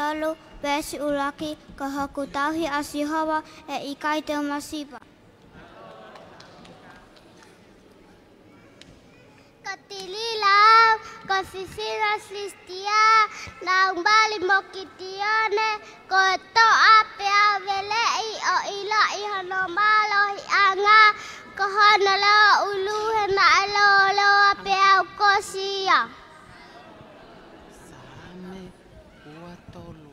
Lalu besi ulaki kahakutahi asihawa ikai te masiba. Katililaw, kasisira slistia, naumbali mokitione, koto ape avelei o ila ihanomalo anga, kohanala uluhe na alo ape au kosia. Same uatolu.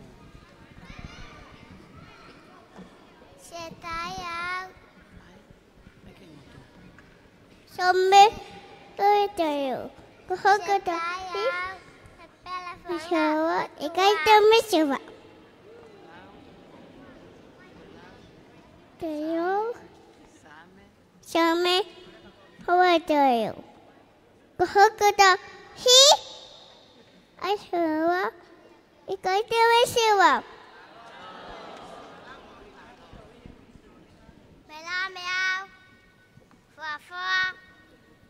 Setayang. Somme tayo. Kahakutahi asihawa ikai te masiba. Tayo. Somme tayo. Kahakutahi asihawa ikai te masiba. Meau, fua,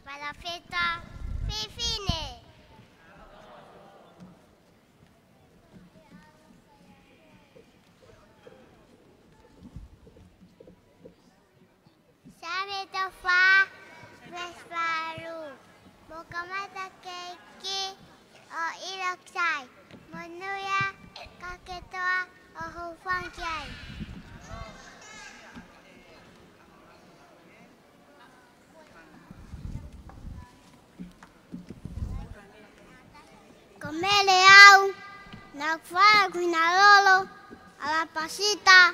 palafeta, fifine. Sabe tofa, vesparu, mokamata keiki, o iloksai, monuya, kaketoa, o hufangkiai. Comeleau, nagfara kuinalolo, alapasita,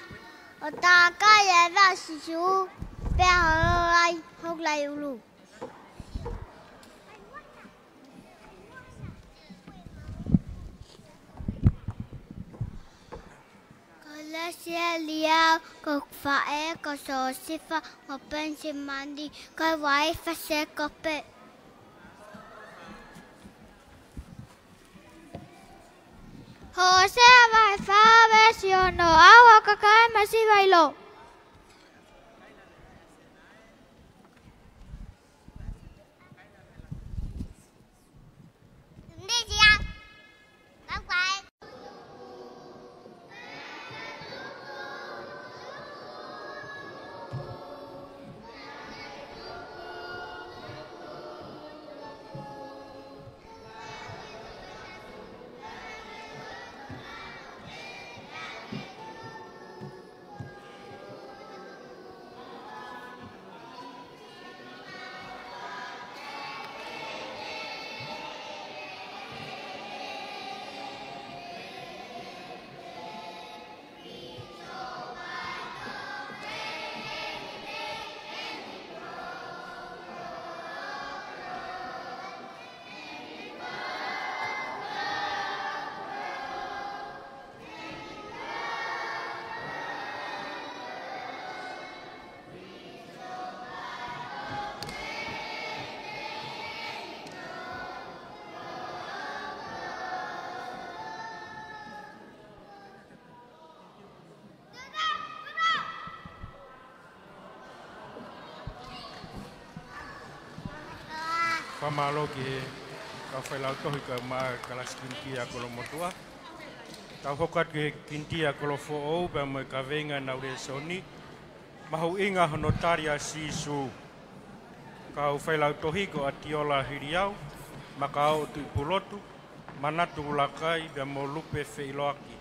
otakaya rasisu, pehalolai, hoglayulu. Kalasia liau, kokfae, kososifa, opensi mandi, kawai fase kope. Jose vai faves yono awa kakai masibailo. Hindi siya. Bye-bye. Pamalo ki ka whailau tohi ka maa kalas kinti a kolo motua. Tau hokat ki kinti a kolo fo'ou pa mai ka venga na ure soni. Mahu inga honotari a sisu. Ka whailau tohi ko atiola hiriau. Makao tu pulotu. Manatu ulakai pa mo lupe whailoaki.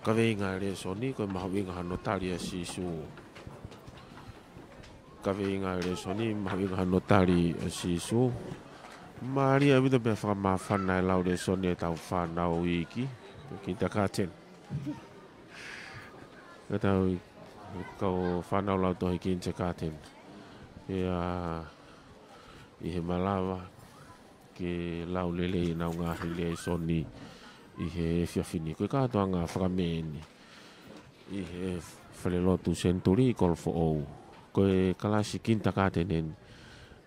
Kawenga le soni ko mahawinga hanotari sisu. Kawenga le soni mahawinga hanotari sisu. Maria vida be fa ma fana la le soni ta fa na wiki. Kita katen. Kau kau whanau lau tohi ki Inchakaten. Ia i he malawa ke lau lele i nau ngahi le soni i he whiawhini. Koe katoa ngā whakameni i he whalelotu senturi i kolfo ou. Koe kalasi ki Inchakaten en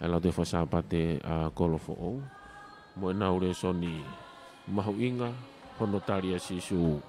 e lau te whasapate a kolfo ou. Mo e nau le soni mahu inga hono taria sisu.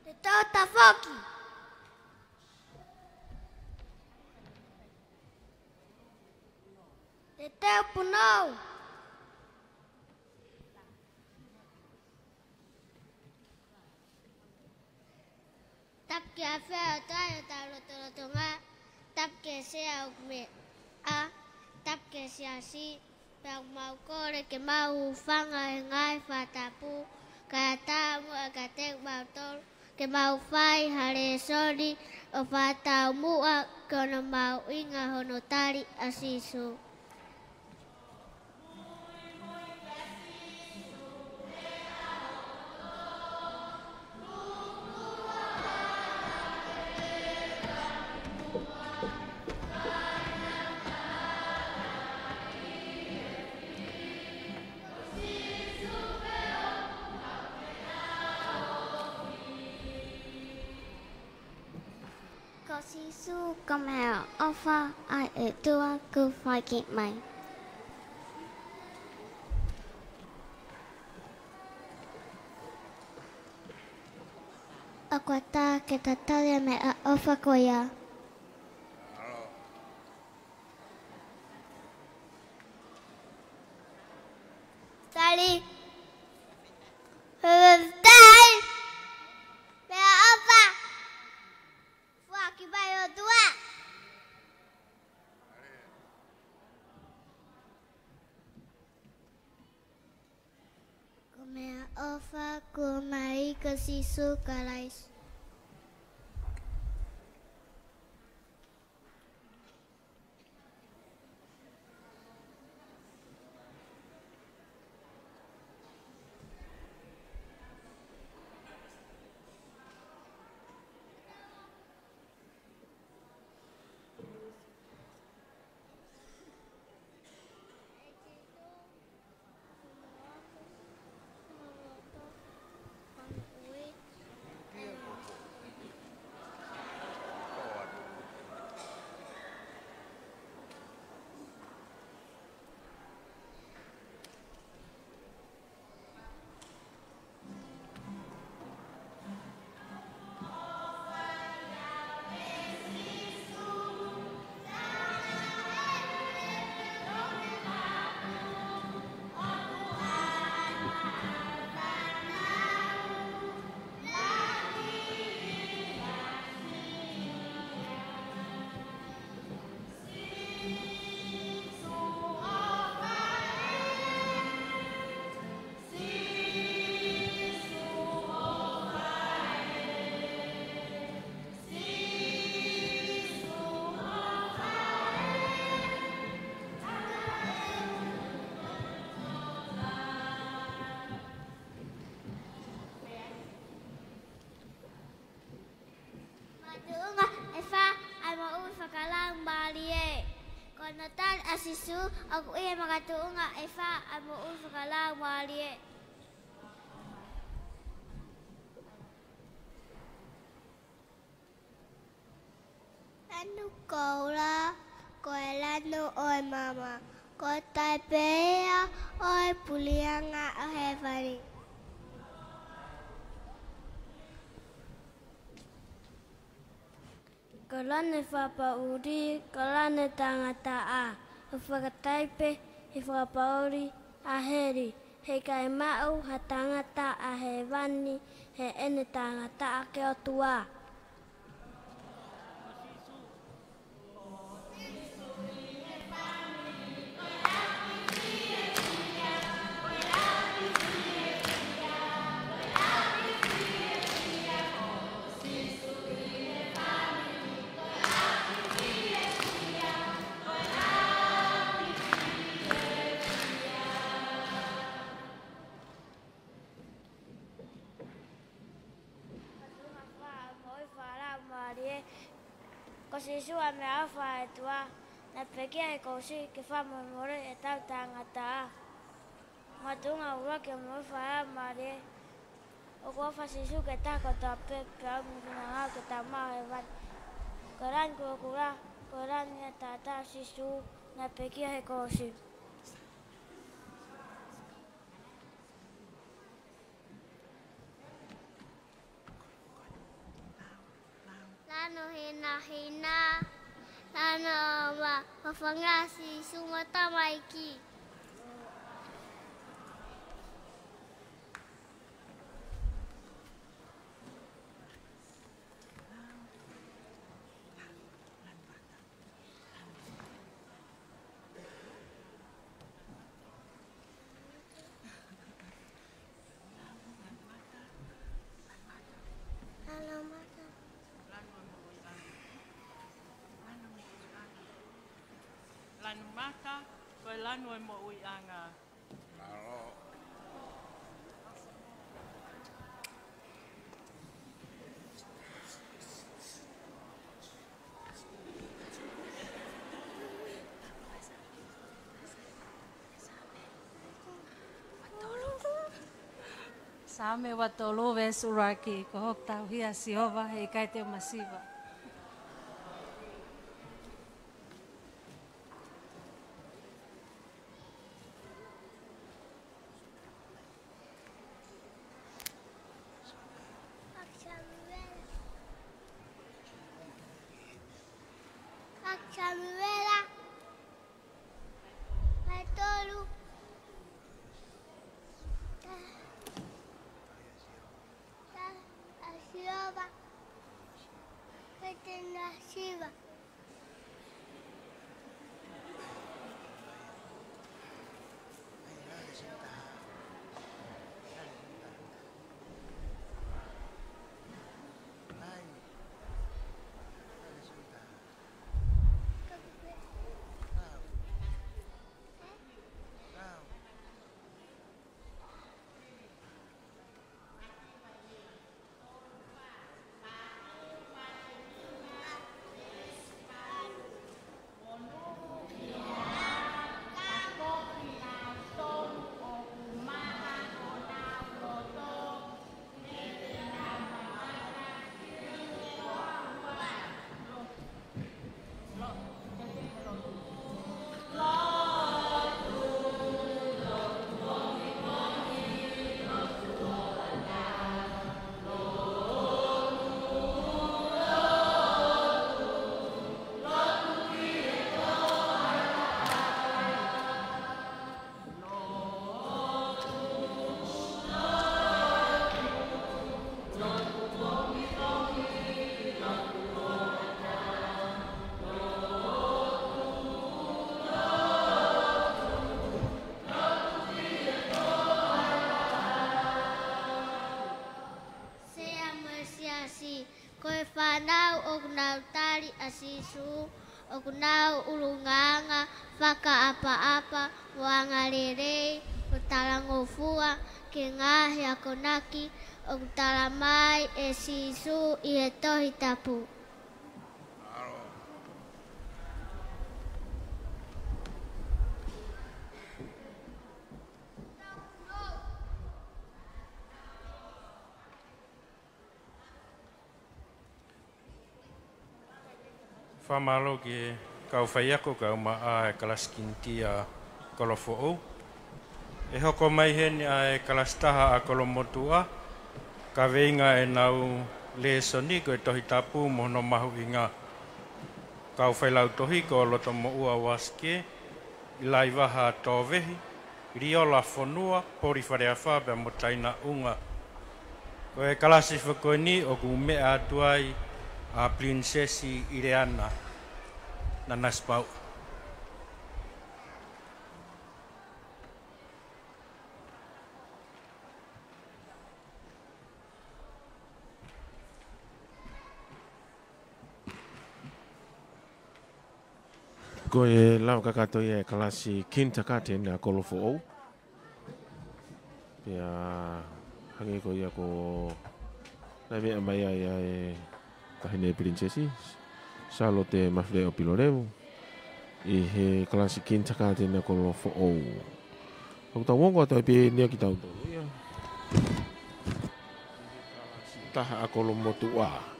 Te tauta whaki. Te teo punau. Tapke a whea o tae o tau rotoronga. Tapke sea o me a. Tapke sea si. Pau mau kore ke mau whanga e ngai whatapu. Kaya tāmu a ka te mau tolu. Ke mau whai hare sori o whatau mua kono mau inga hono tari a sisu. Ko sisu come here offer I tua ku whaiki mai. Ako tā ke tatalia me a ofa ko ia. Tali. Tali. Me apa? Waki bayo tua. Come ofa ku mai ke sisu kalais. Natal asisu aku iya makatuunga Eva amo usukala walie. Anu kola koelano oi mama ko taipea oi pulianga hevari. Kalane fapa uri kalane tangata a whakataipe he whakapauri a heri he kai mau ha tangata a he wani he ene tangata a ke o tua. Ko si sua me awha e tua, na pekia e kousi ke wha mamore e tau tangata a. Matunga ura ke mwawha a marie, o kua wha si su ke tako ta pepe au mwina ngau ke ta mau e wan. Koran kua kura, koran e tata si su, na pekia e kousi. Lano hina, lano wa whawhangasi sumata maiki. Lanu maka, koe lanu e mo ui anga. Same watolo ve suraki, ko hok tau hia siova he kai te masiva. Samuela, Matolu, Asioba, Shiva. Koe whanau o kunau tari asisu, o kunau ulunganga, whaka apa-apa, wanga rerei, o talangofua, ke ngahi a konaki, o talamai e sisu I e tohi tapu. Whamalo ki kau whaiako kau maa e kalaskintia kolofo'ou. E hoko mai heni a e kalastaha a kolomotua, ka veinga e nau le soni ko e tohi tapu mono mahu inga. Kau whailau tohi ko loto mo ua waske, i lai waha tōwehi, riola whanua, pori wharea whāpea mo taina unga. Ko e kalasi whakoe ni o ku mea atuai a prinsesi Ireana na naspau. Ko e lau kakato e kalasi kinta kate na kolofo'ou. Pea hangi ko ia ko na mea mai ai e tahine prinsesi Charlotte Mafle o Pilorevu i he kalasi kinta kate na kolofo'ou. Kau tau wongo atau pe nia ki tau tau ia. Taha a kolomotua.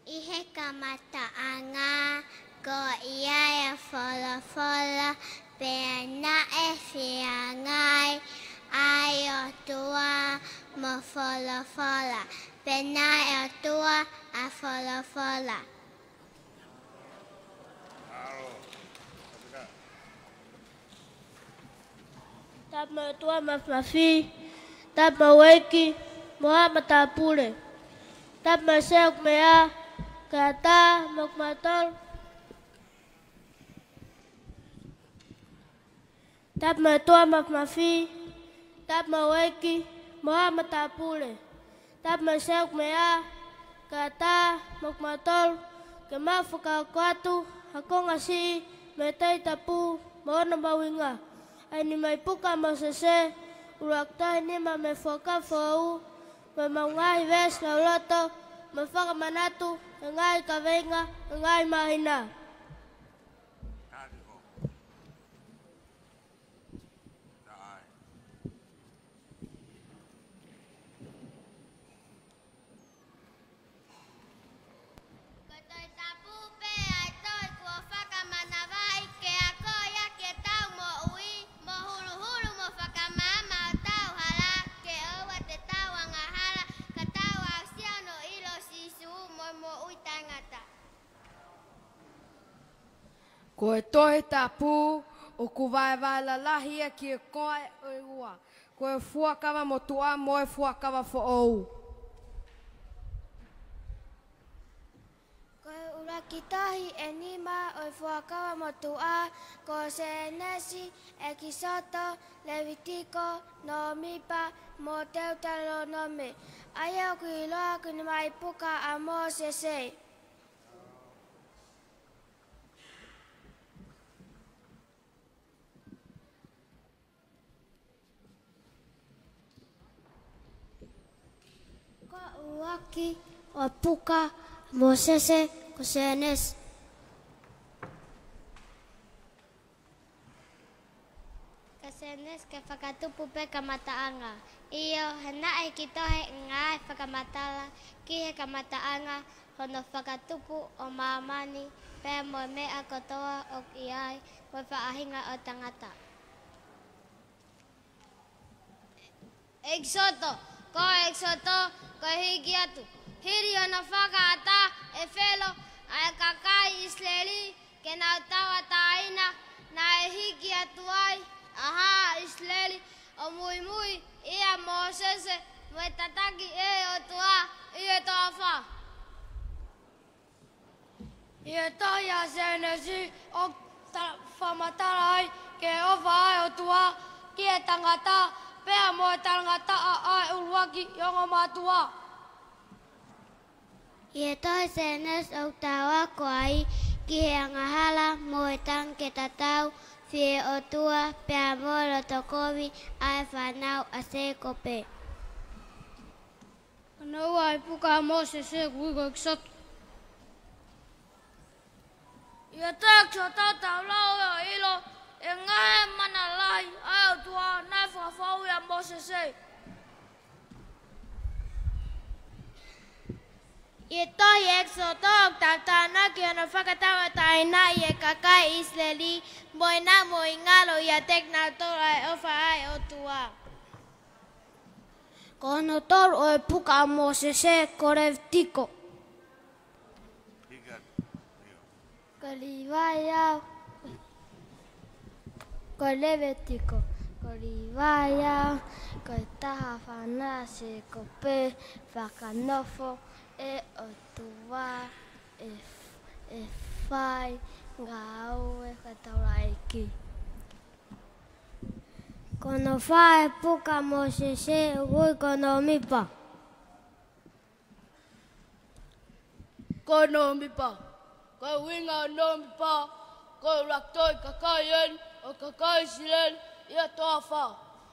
Ihe kamataanga ko ia e fola pena e fiangai ai o tua mo fola pena e o tua a fola. Tap mo tua mafi, tap mo weki moa matapule, tap mo seok mea kata mokmatol, tap mo tua mafi, tap mo weki moa matapule, tap mo seok mea kata mokmatol, ke mawhakakuatu, hako ngasi, me tei tapu, moona mawinga. Ai ni mai puka mosese, urak tahi ni ma me whakawhau, me maungai ves lauloto, me whakamanatu, ngai kawenga, ngai mahina. Ko e toi tapu o ku vai la lahia ki e koe o ua. Ko e fuakawa mo tua mo e fuakawa fo ou. Ko e uraki tahi e nima o fuakawa mo tua, ko se nesi e kisoto, levitiko, no mipa, mo teutalo no me. Aia ku iloa ku ni mai puka a mo sese. Uaki o puka mo sese ko senes. Kasenes ke whakatupu pe kamataanga. Iyo, hena e kitohe ngai whakamatala ki he kamataanga hono whakatupu o mamani pe mo mea kotoa o iai mo whaahinga o tangata. Exoto, ko exoto, ko hiki atu. Hiri ona whakaata e whelo ai kakai Israeli ke nau tawa taina na e hiki atu ai. Aha, Israeli, o mui mui, ia Mosese, me tataki e o tua, ia toa wha. Ia toia senesi o whamatara ai ke owa ai o tua ki e tangata, pea mo e tangata a ai uruaki yongo matua. Ia toi senes o tawa ko ai, ki he angahala mo e tang ke tatau, fie o tua pea molo tokovi ai whanau a se kope. Nau ai puka Mosese kuiko exoto. Ia tekso tau lau o ilo e ngahe mana lai ai o tua nai whawhau ia Mosese. Ia tohi exoto o tatana ki ana whakatawa taina i e kakai Israeli moina mo ingalo ia tekna tora e ofa ai o tua. Kono toro o e puka Mosese kore tiko. Ko liwai au, ko levetiko, ko liwai au, ko taha whanaa se ko pe whakanofo e o tua e whai ngā au e kataura eki. Kono whae puka Mosese ui kono mipa. Kono mipa. Ko winga no mipa. Ko raktoi kakai en o kakai silen ia toa wha.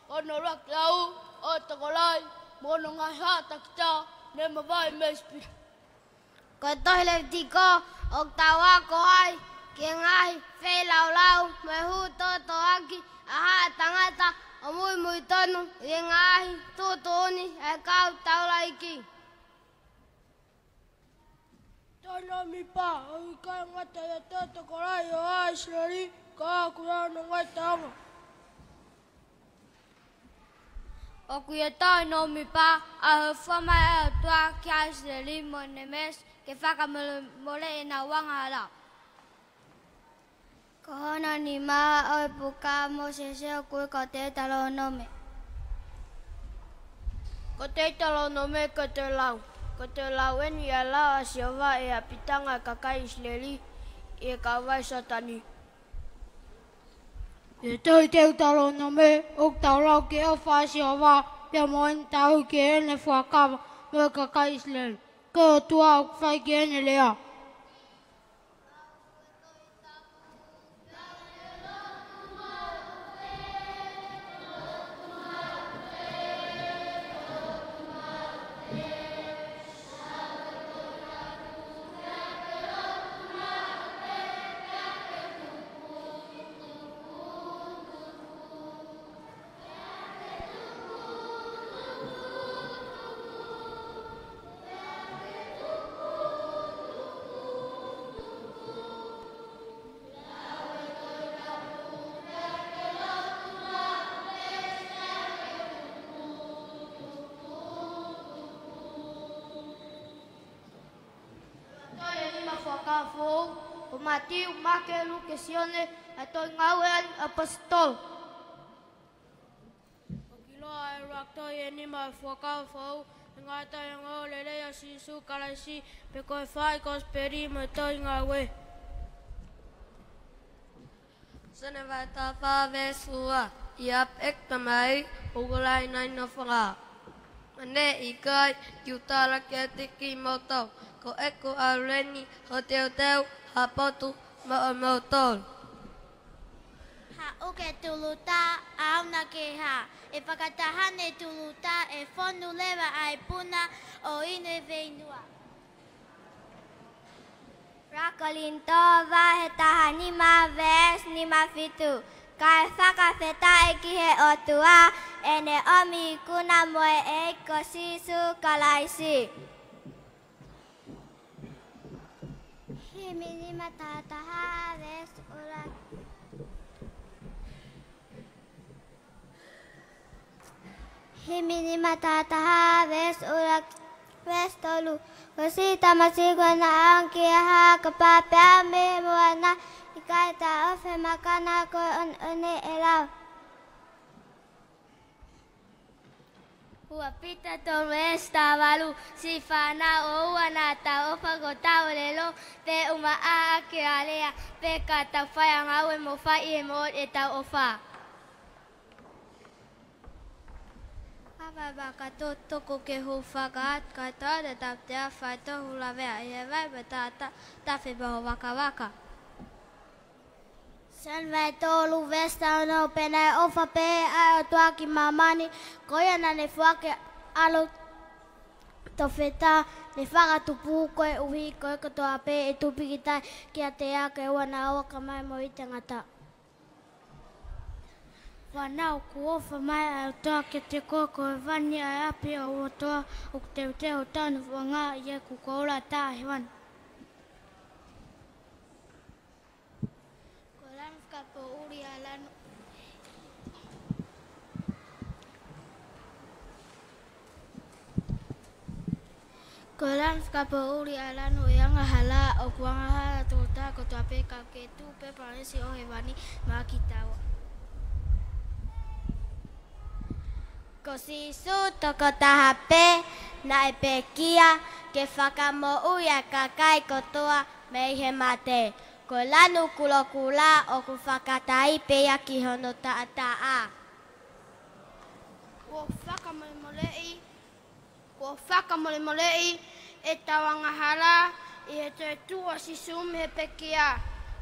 Kono rak lau o takolai mono ngai hata kita ne mawai mespi. Ko tohi levtiko o tawa ko ai, ki ngai whei lau lau, me hu toto aki, aha tangata, o mui mui tonu, i ngahi, tutuni, e kau taulaiki. Tono mipa, o ikai ngata ia tata korai o ai Israeli, ka akura no ngai taonga. O kuia tau no mipa, a he whamai e o tua ki a Israeli mo nemes, ke whakamole e na wanga ala. Ko hona ni maa o e puka Mosese o kui ko te talo nome. Ko te talo nome ko te lau. Ko te lau eni a lau a siova e a pitanga kakai Israeli e kawai satani. E toi teu talo nome o tau lau ke o wha siova pia moen tau ke ene whakawa mo kakai Israeli. Ko o tua o whai ke ene lea. whakawhou, o mati o make luke sione, a toi ngau e apostol. O kiloa e rakto e ni mai whakawhou, ngā tai ngau le lea sisu kalaisi, pe koe whai kos peri mo toi ngau e. Sene vai tā whāwe sua, I ap ek tamai, o gulai nai no whanga. Ane I kai, ki utara kia tiki mautau, ko eko a reni, ho teo teo, ha potu, ma o mautau. Ha uke tuluta, auna ke ha. E whakatahane tuluta, e whonu lewa ai puna, o inu e veinua. Rakolinto wahe taha nima ves nima fitu. Kai whakawheta e ki he otua, e ne omi kuna moe e ko sisu kalaisi. Himi nima taha ves ura. Himi nima taha ves ura ves tolu. Kosita masigwa na ang kiha kapapea me moana ikai ta ofe makana ko one elaw. Hua pita tolu esta walu si fana o wana ta ofa gota olelo pe uma a ke alea pe kata faya ngawe mo fa I mo eta ofa. Baka toko ke hu whakaat kata da taptea whaito hula wea I vai batata tafe baho waka waka. San vai tolu vesta no pena ofa pe a tuaki mamani koia na ne fuake alo tofeta ne whaka tupu koe uhi koe katoa pe e tupikitai kia te ake wana awa kamai mo I te ngata. Whanau ku ofa mai a toa ke te koko e wani a api o toa o te teo tanu wanga I e ku koula tahi wan. Ko lanska po uri alanu. Ko lanska po uri alanu e anga hala o kuanga hala tuta ko toa pe ka ke tu pe panesi o he wani makitawa. Ko sisu toko tahape na e pe kia ke whakamo uia kakai kotoa me he mate. Ko lanu kulokula o ku whakatai pe a ki hono taa. Ko whakamolemolei e tawangahara I he te tua sisu me pe kia.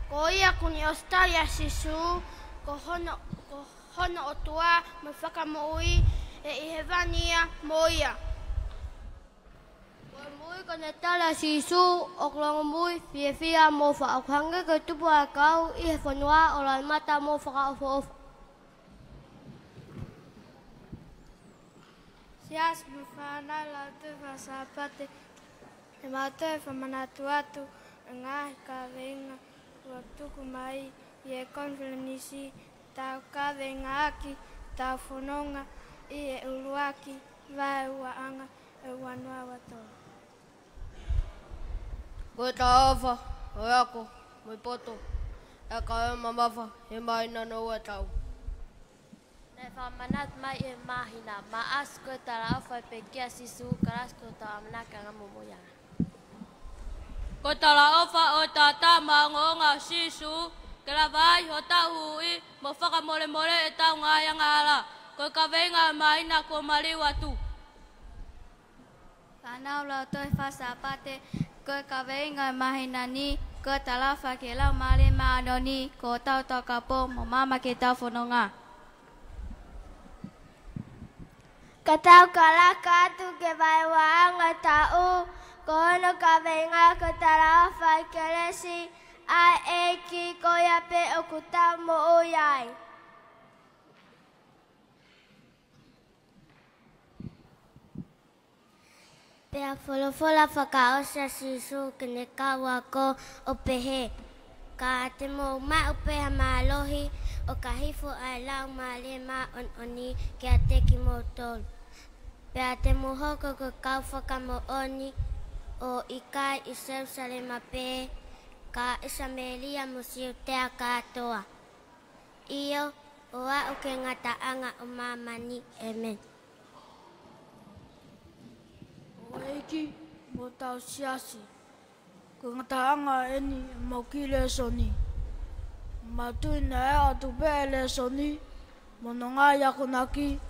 Ko ia kuni Australia sisu ko hono o tua me whakamoui e I he vania moia. Ko mui ko ne tala sisu o klongo mui fia mo whaakhange ko tupu a kau I he whanua o lai mata mo whakaofo. Sias me whanau lau tu whasapate e mātou whamanatu atu ngahi ka venga ua tuku mai I e konfilinisi tau ka venga aki tau whanonga I e uruaki vai ua anga e wanua watoa. Koe tā awha, hoi ako, moi poto, e ka e mamawa, he mai nana ua tau. Ne whamanat mai e mahina, ma asko e tala awha pe kia sisu karasko ta amanaka ngamumoya. Ko tala awha o tata maonga sisu, ke la vai ho tau hui, mo whakamole e tau ngāia ngāra. Ko ka venga mai na ko mari watu. Whanau lau toi whasapate, ko ka venga mai na ni, ko talafa ke lau mare maano ni, ko tau tau kapo mo mama ke tau whanonga. Ka tau kalaka atu ke vai waanga tau, ko ono ka venga ko talafa ke resi, ai eki ko ia pe o kutau mo oyai. Pea wholofola whakaosa sisu kene kawa ko o pehe. Ka te mo mai o peha mālohi o ka hifo ai lau mā le mā on oni ke a teki mo tolu. Pea te mo hoko ko kau whakamo oni o ikai I Jerusalema pe ka isamelia musiu te katoa. Iyo oa o ke ngata anga o mamani. Amen. Oeki mo tau siasi. Ko ngata anga eni maukile soni. Matui na e atu pele soni. Mono ngai ako naki.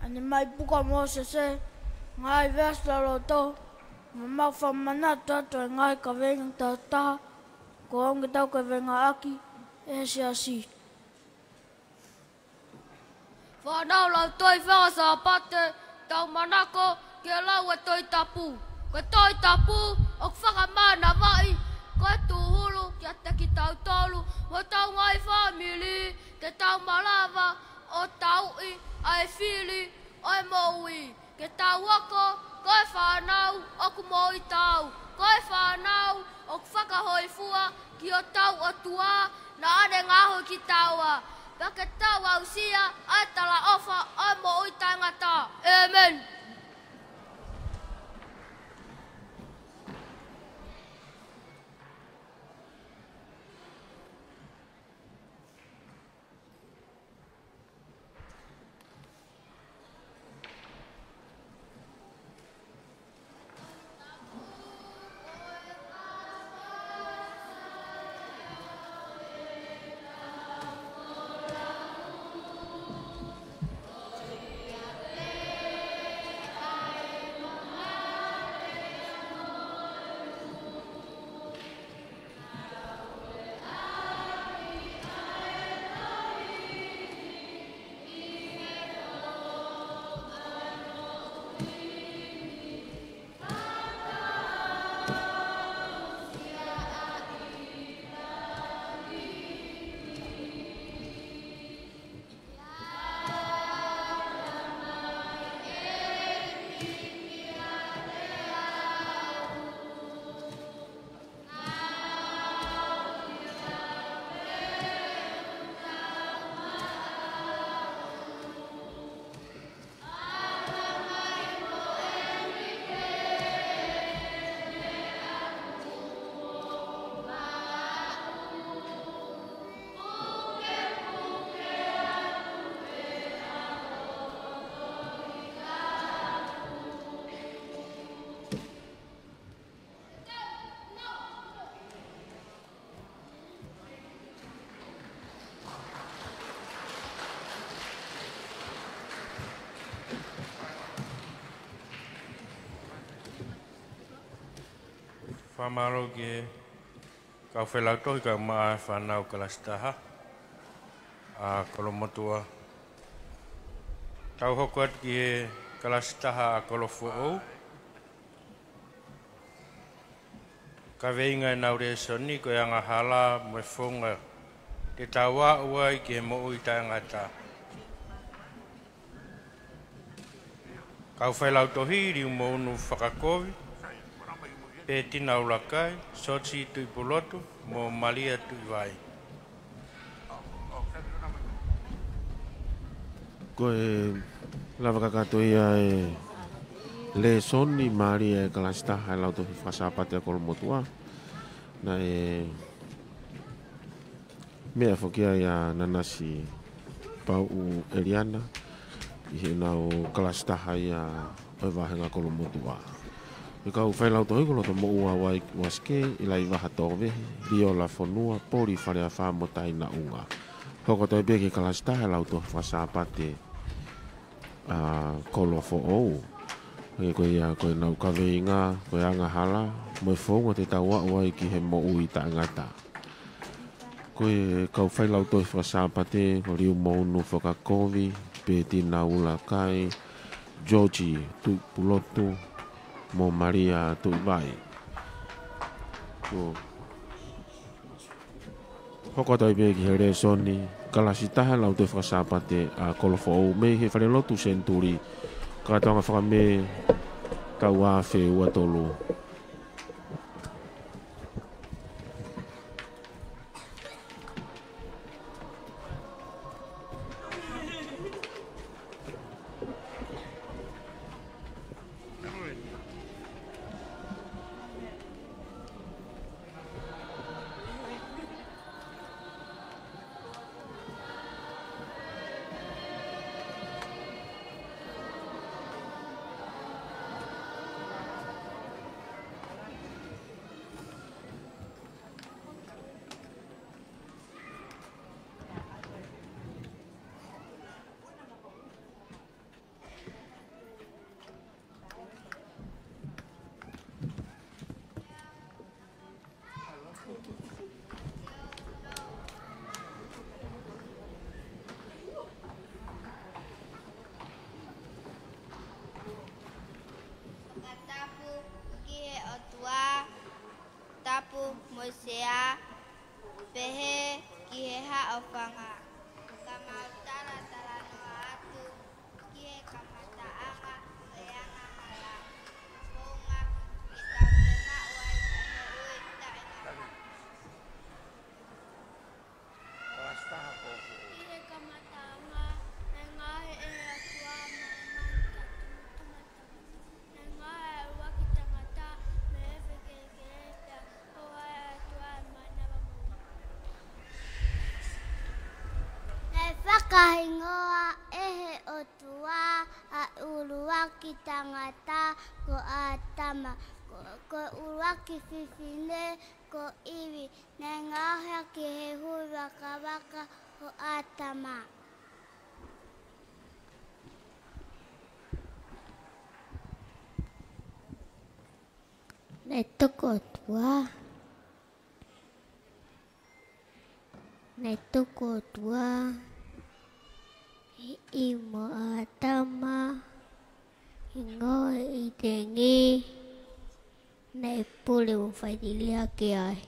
Ani mai puka mo sese. Ngai vesta loto. Mamau whamanata to e ngai ka venga tata. Ko onge tau ka venga aki. E siasi. Whanau lau toi whakasa pate, tau manako, ke lau e toi tapu. Ko toi tapu, o whakamana vai, ko e tuhulu, kia te ki tau tolu, mo tau ngai family, ke tau malawa, o tau I, ai fili, o e moui. Ke tau ako, ko e whanau, o ku moi tau. Ko e whanau, o ku whakahoi fua, ki o tau o tua, na ane ngaho ki taua. Pake tau au sia, ai tala ofa, ai mo ui tangata. Amen. Whamaro ke kau whelau tohi ka maa whanau kalastaha a kolomotua. Tau hokuat ki he kalastaha a kolofo ou. Ka veinga naure soni ko yanga hala mo whonga te tawa uai ki he mo ui tangata. Kau whelau tohi riu mo unu whakakovi. Pe tina ulakai, sotsi tui pulotu, mo malia tui vai. Ko e lava kakato ia e le soni maria e kalasta hai lau tohi whasapate a kolomotua. Na e mea whokia ia nanasi pau Eliana. I he nau kalasta hai a oi wahenga kolomotua. I kau whailau tohi kono to mo ua wai waske I lai waha tōwe rio la whanua pōri wharea whamotai na unga. Hoko toi beki kalasta he lau tohi whasapate kolo fo ou. Koe ia koe nau kaweinga, koe anga hala, moe whonga te taua wai ki he mo ui ta ngata. Koe kau whailau tohi whasapate ko riu mo unu whakakovi, pe tina ula kai, Georgie tu pulotu, mo Maria tu vai. Hoko toi beki he re soni, kalasi taha lau te whasapate a kolofo ou me he whare lotu senturi, katoanga whakame kau a whe ua tolu. sea pehe kiheha ofanga kama utara talano atu kihe kamata anga leanga hala bunga kita bunga wai ane uita ena kihe kamata anga engahe atua mamanta engahe waki tangata mefe keleta oa atua manaba Whakahingoa ehe o tua a uruaki tangata ko atama ko uruaki whiwhine ko iwi na ngahea ki he hui waka ko atama. Nei tuko tua. Nei tuko tua. Imo atama ingo itengi nei pule ufaidilia kiai.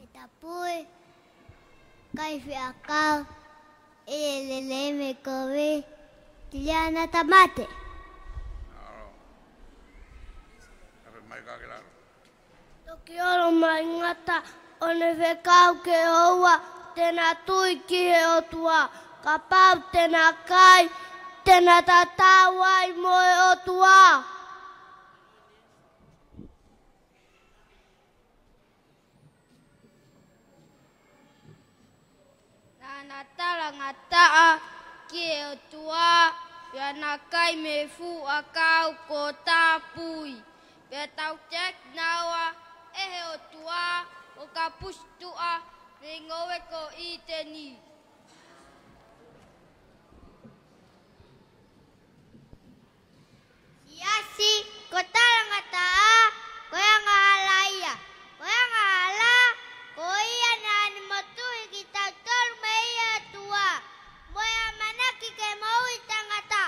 Itapui kai fiakau eleleme kowe tiliana tamate. Kioro mai ngata one whekau ke oua tēnā tui ki he o tua. Ka pau tēnā kai, tēnā tātāwai moe o tua. Nā tala ngataa ki he o tua, pia nā kai me fu a kau ko tāpui. Pia tau tek nawa, ehe o tua, o ka pustua, me ngowe ko I teni. Siasi, ko talangata, ko yang ngahalaya, ko yang ngahala, ko iya nani motuhi kita tol me iya tua, mo yang manaki ke mau itangata.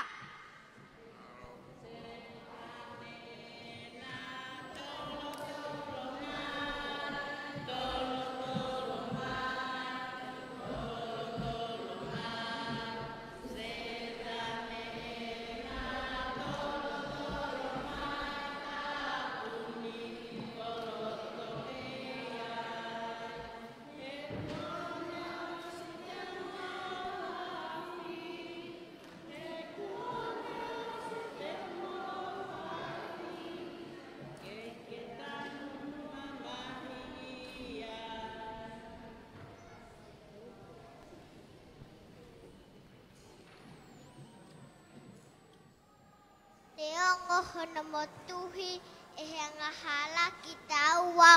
Teongo hono motuhi ehe ngahala kita ua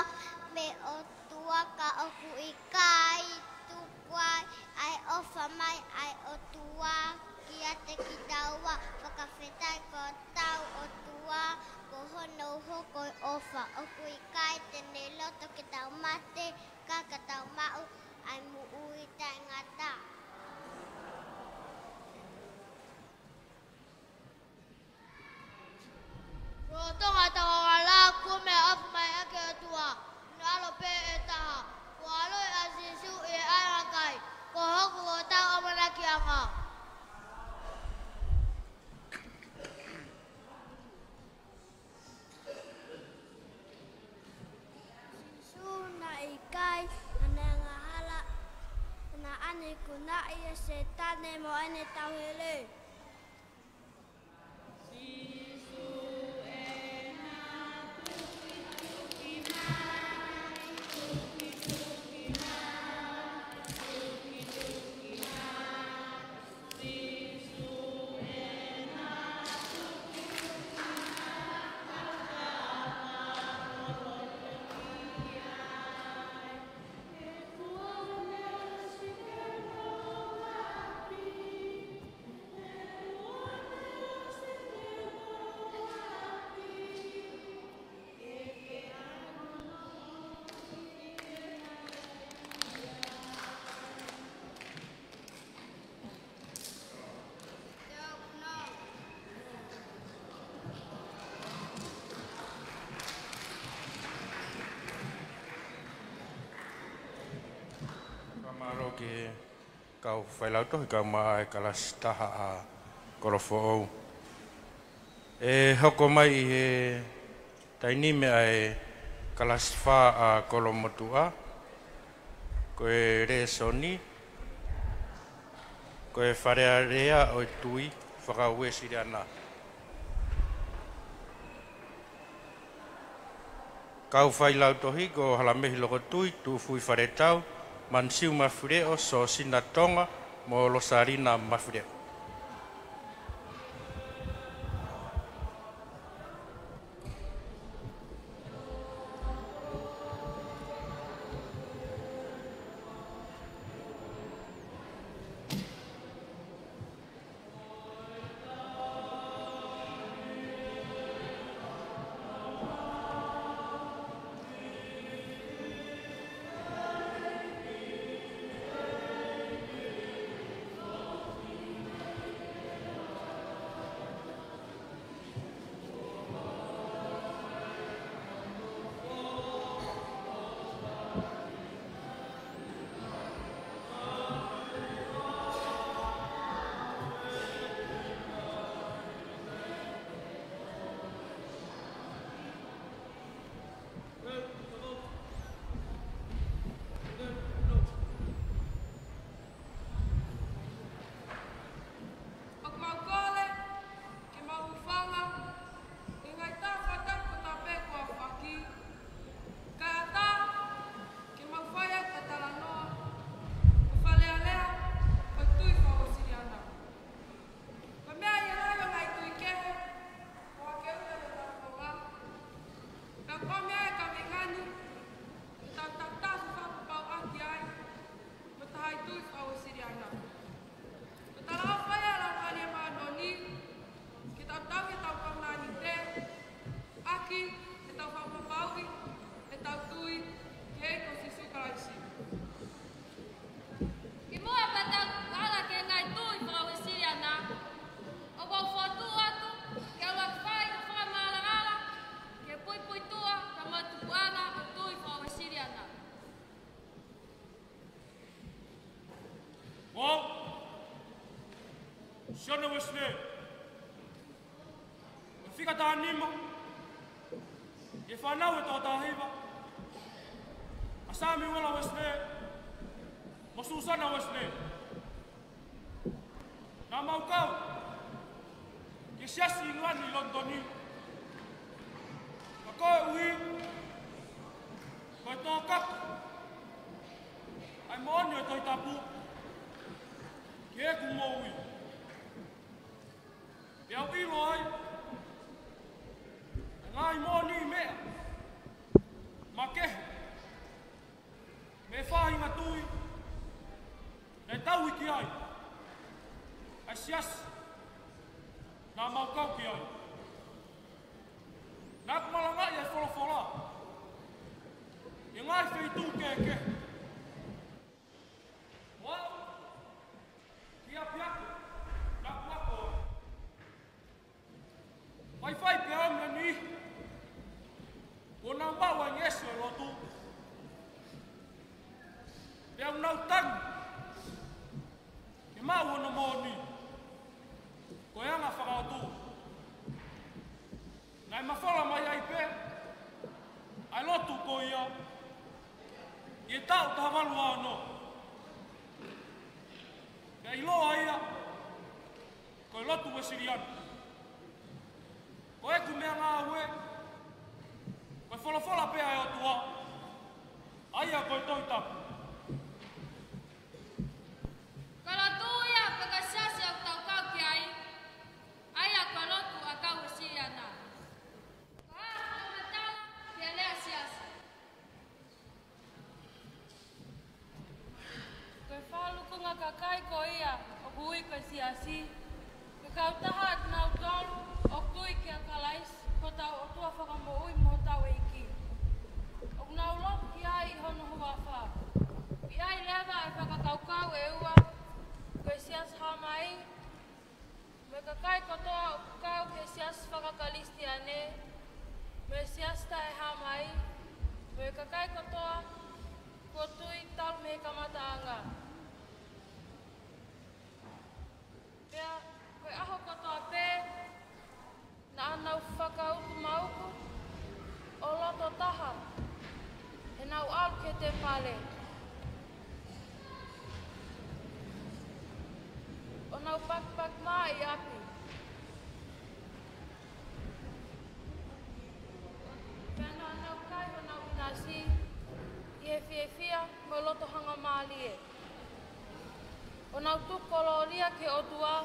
me o tua ka oku ikai tukwai ai ofa mai ai o tua kia te kita ua whakawhetai ko tau o tua ko hono hoko ofa oku ikai tene loto ki tau mate ka tau mau ai mu ui tai ngata. Roto ngata wala ku me af mai ake tua nalo pe etaha ko alo asisu e ai ko hoku o tau amana ki anga. Sisu na ikai ana ngahala na ane kuna ia setane mo ane tau hele. kau whailau tohi kau maa e kalas taha a korofo au. E hoko mai e taini mea e kalas wha a kolomotua, ko e re soni, ko e wharea rea o e tui whakaue siri ana. Kau whailau tohi ko halamehi loko tui tu fui whare tau, mansiu mawhureo so sina tonga mo losarina mawhureo. Siana wasne. Fika ta nima. E whanau e tō tāhiwa. Asami wala wasne. Masusana wasne. Nā maukau. Ke siasi ngani Londoni. Ka koe ui. Koe tō kaku. Ai mooni o toi tapu. Ke eku mō ui. E au ilo ai. Ngai mōni mea. Ma kehe. Me whahinga tui. E tau iki ai. Ai siasi. Nā maukau ki ai. Nā kumalangai e wholofola. E ngai wheitu ke. Wā. Ki a piako. Nā kuako. Wai whai pe au me ni. O nau mau ai ngesu e lotu. Pe au nau tangi. Ke mau ono mōni. Ko e anga whakautu. Nai mawhala mai ai pe. Ai lotu ko ia. I e tau taha walu ano. Pe ai loa ia. Ko e lotu e sirianu. Ko e ku mea ngā ue. Ko e wholofola pea e o tua. Aia ko e toi tapu. Kala tuia pagasiasi au tau kau ki ai. Aia ko lotu a kau e siriana. Ko a kau metala ki a lea siasi. Ko e whalukunga ka kai ko ia o hui ko siasi. Ko kau taha at nau tolu o tui ki a kalais. Ko tau o tua whakamo ui mo tau e iki. O nau lopu ki ai hono hua wha. I ai lewa e whakakaukau e ua. Ko e sias hamai. Me ka kai kotoa o kukau ke sias whakakalisti ane. Me sias ta e hamai. Me ka kai kotoa ko tui talu me kamata anga. tau pak mai api. Pena nau kai ho nau nasi, ie fia mo loto hanga mali e. O nau tukoloria ke o tua,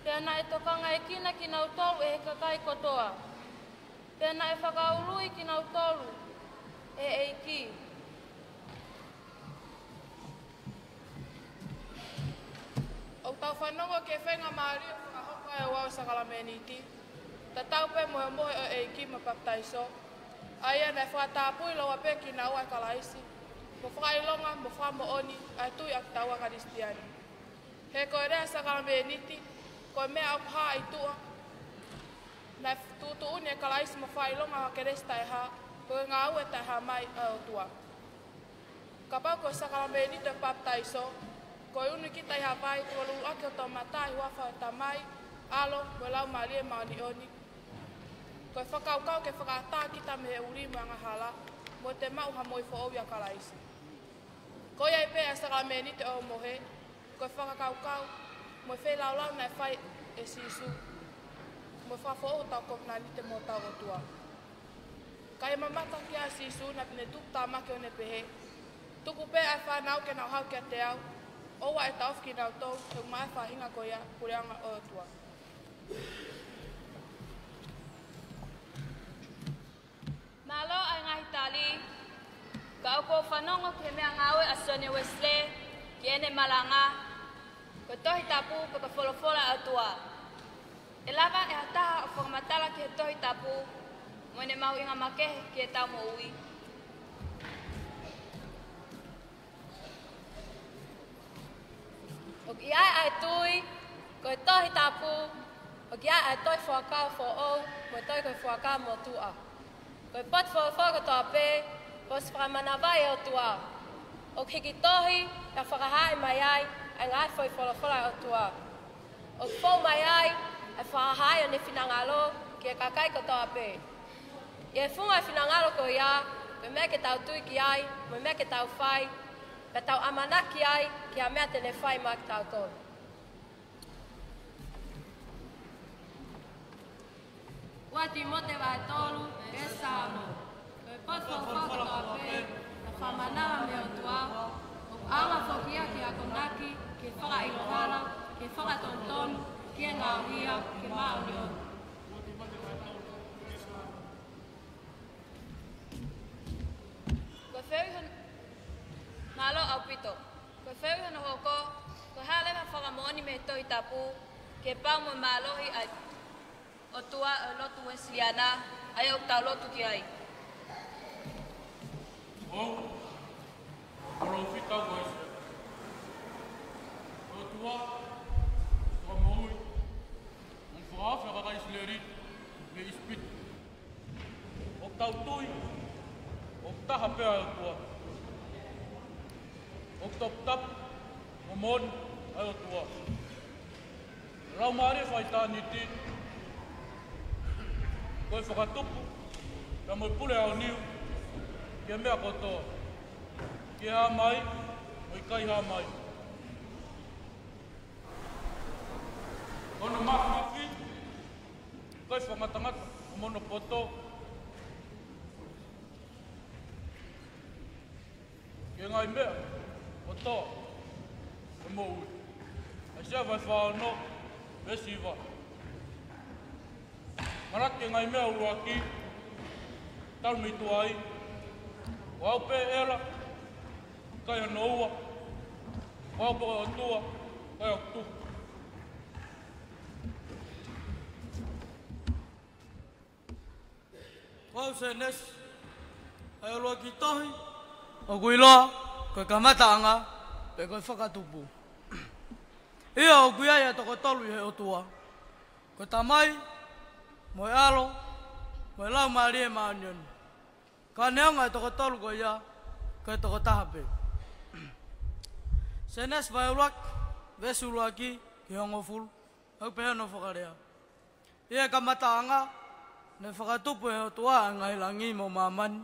pena e tokanga e kina ki nau tolu e he kakai kotoa. Pena e whakaului ki nau tolu e eiki. O tau whanongo ke whenga maari o whakahoka e wau sakalameniti. Ta tau pe mohe mohe o eiki ma baptaiso. Aia nei whakatapui loa pe ki nau ai kalaisi. Mo whakailonga, mo whakamooni, ai tui ak taua karistiani. He koe rea sakalameniti, koe mea au haa i tua. Nei tutu uni e kalaisi mo whakailonga hake resta e haa, koe ngā ue tai haa mai au tua. Ka pau koe sakalameniti o baptaiso, koe unu ki tai haa vai, tua lulu ake o tau matai huafa o tamai, alo, mo lau malie maoni oni. Koe whakaukau ke whakata kita me he uri mga hala, mo te mau ha moi fo ya kalaisi. Koe ai pe a sakalameniti o mohe, koe whakakaukau, mo whai laulau nai whai e sisu, mo whafo o tau kopnani te mo tau o tua. Kai mamata ki a sisu na pine tuk tamake o ne pehe, tuku pe ai whanau ke nau hau kia te au, owa e tau ki nau tau, tuk mai whahinga ko ia, kureanga o tua. Malo ai ngahi tali, ka au ko whanongo ke mea ngawe a Sonia Wesley, ki ene malanga, ko tohi tapu pa ka wholofola au tua. E lava e hataha o whakamatala ki he tohi tapu, mo ne mau inga makehe ki e tau mo ui. O ki ai ai tui, ko e tohi tapu, o ki ai ai toi whakau fo ou, mo toi ko whakau mo tua. Ko e pot whaka toa pe, ko se whakamanabai o tua. O hiki tohi, e whakahai mai ai, ai ngai whai wholofola o tua. O whau mai ai, e whakahai o ne whinangalo, ki e kakai ko toa pe. I e whunga whinangalo ko ia, me mea ke tau tui ki ai, me mea ke tau whai, pe tau amanaki ai, ki a mea tene whai maa ki tau tonu. Wati mote wa tolu, e sāmo. Koe pot whaka toa pe, na whamanawa me o tua, o awa whokia ki a konaki, ki whaka ilohara, ki whaka tontonu, ki e ngā hia, ki maoni o. Koe whewihon, malo au pito. Koe whewihon o hoko, koe halewa whakamoni me tohi tapu, ke pau mo malohi ai o tua o lotu Wesleyana, ai o tau lotu ki ai. Oh, oro fita Wesle. O tua, o moui, un whaafa ka isleri, me ispit. O tau tui, o taha pea o tua. O top tap, o mon, ai o tua. Rau maare whaitani ti, koe whakatupu, ka moi pule au niu, kia mea kotoa. Kia hā mai, moi kai hā mai. Kono mafi, koe whangatangata, o mono poto. Kia ngai mea, kotoa, o mo ui. Ai sea vai whaano, vesi iwa. Marake ngai mea uruaki, tau mitu ai, wau pe era, kai ano ua, wau pe o tua, kai o tu. Wau se nes, ai uruaki tohi, o kuiloa, koe kamataanga, pe koe whakatupu. Ia o kuiai a toko tolu i he o tua, koe tamai, moe alo, moe lau maari e maanioni. Ka neonga e toko tolu ko ia, ko e toko tahape. Senes vai uruak, vesu uruaki, ki hongo fulu, au pehe no whakarea. Ia kamataanga, ne whakatupu e o tua ngai langi mo mamani.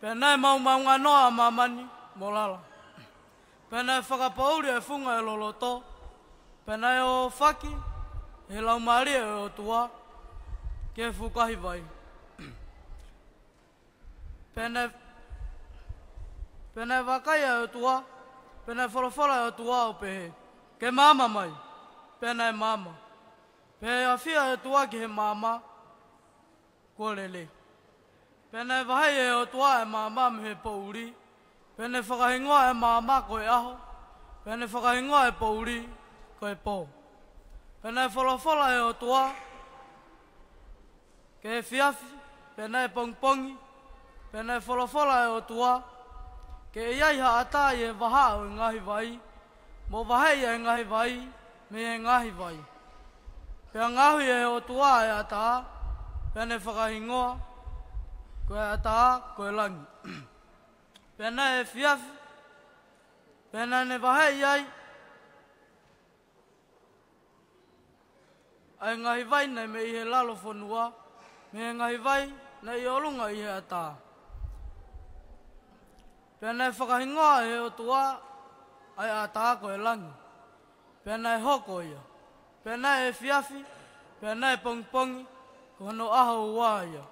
Pe nai mau nganoa mamani, mo lala. Pena whakapauri e whunga e loloto. Pena e o whaki, he lau maari e o tua, ke whukahi vai. Pena e wakai e o tua, pena e wholawhala e o tua o pehe. Ke mama mai, pena e mama. Pehe a whia e tua ki he mama, kua lele. Pena e wahai e o tua e mama me he pouri. Pena e whakahingoa e mama ko e aho. Pena e whakahingoa e pouri ko e pō. Pena e wholawhala e o tua, ke he whiawhi, pena e pongpongi. Pena e wholawhala e o tua, ke e iaiha ata i e waha o e ngahi vai. Mo wahai e ngahi vai, me e ngahi vai. Pea ngahi e o tua e ata, pena e whakahingoa, ko e ata, ko e langi. Pena e whiawhi, pena ne wahai ai, ai ngahi vai nei me i he lalo whanua, me e ngahi vai nei i olunga i he ata. Pena e whakahingoa e o tua, ai ata ko e langi. Pena e hoko ia. Pena e whiawhi, pena e pongpongi, ko hono aho ua ia.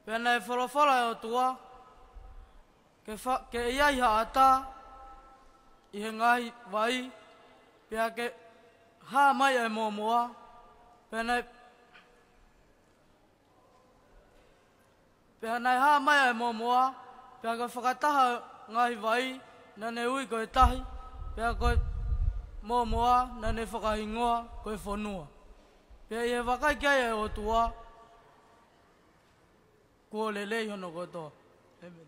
Pena e wholawhala e o tua, ke iaiha ata, i he ngahi vai, pia ke ha mai e momoa, pena e ha mai e momoa, pia ke whakataha ngahi vai, nane ui ko e tahi, pia ko e momoa, nane whakahingoa, ko e whanua. Pia i he wakai kia e o tua, kua lelei hono kotoa. Amen.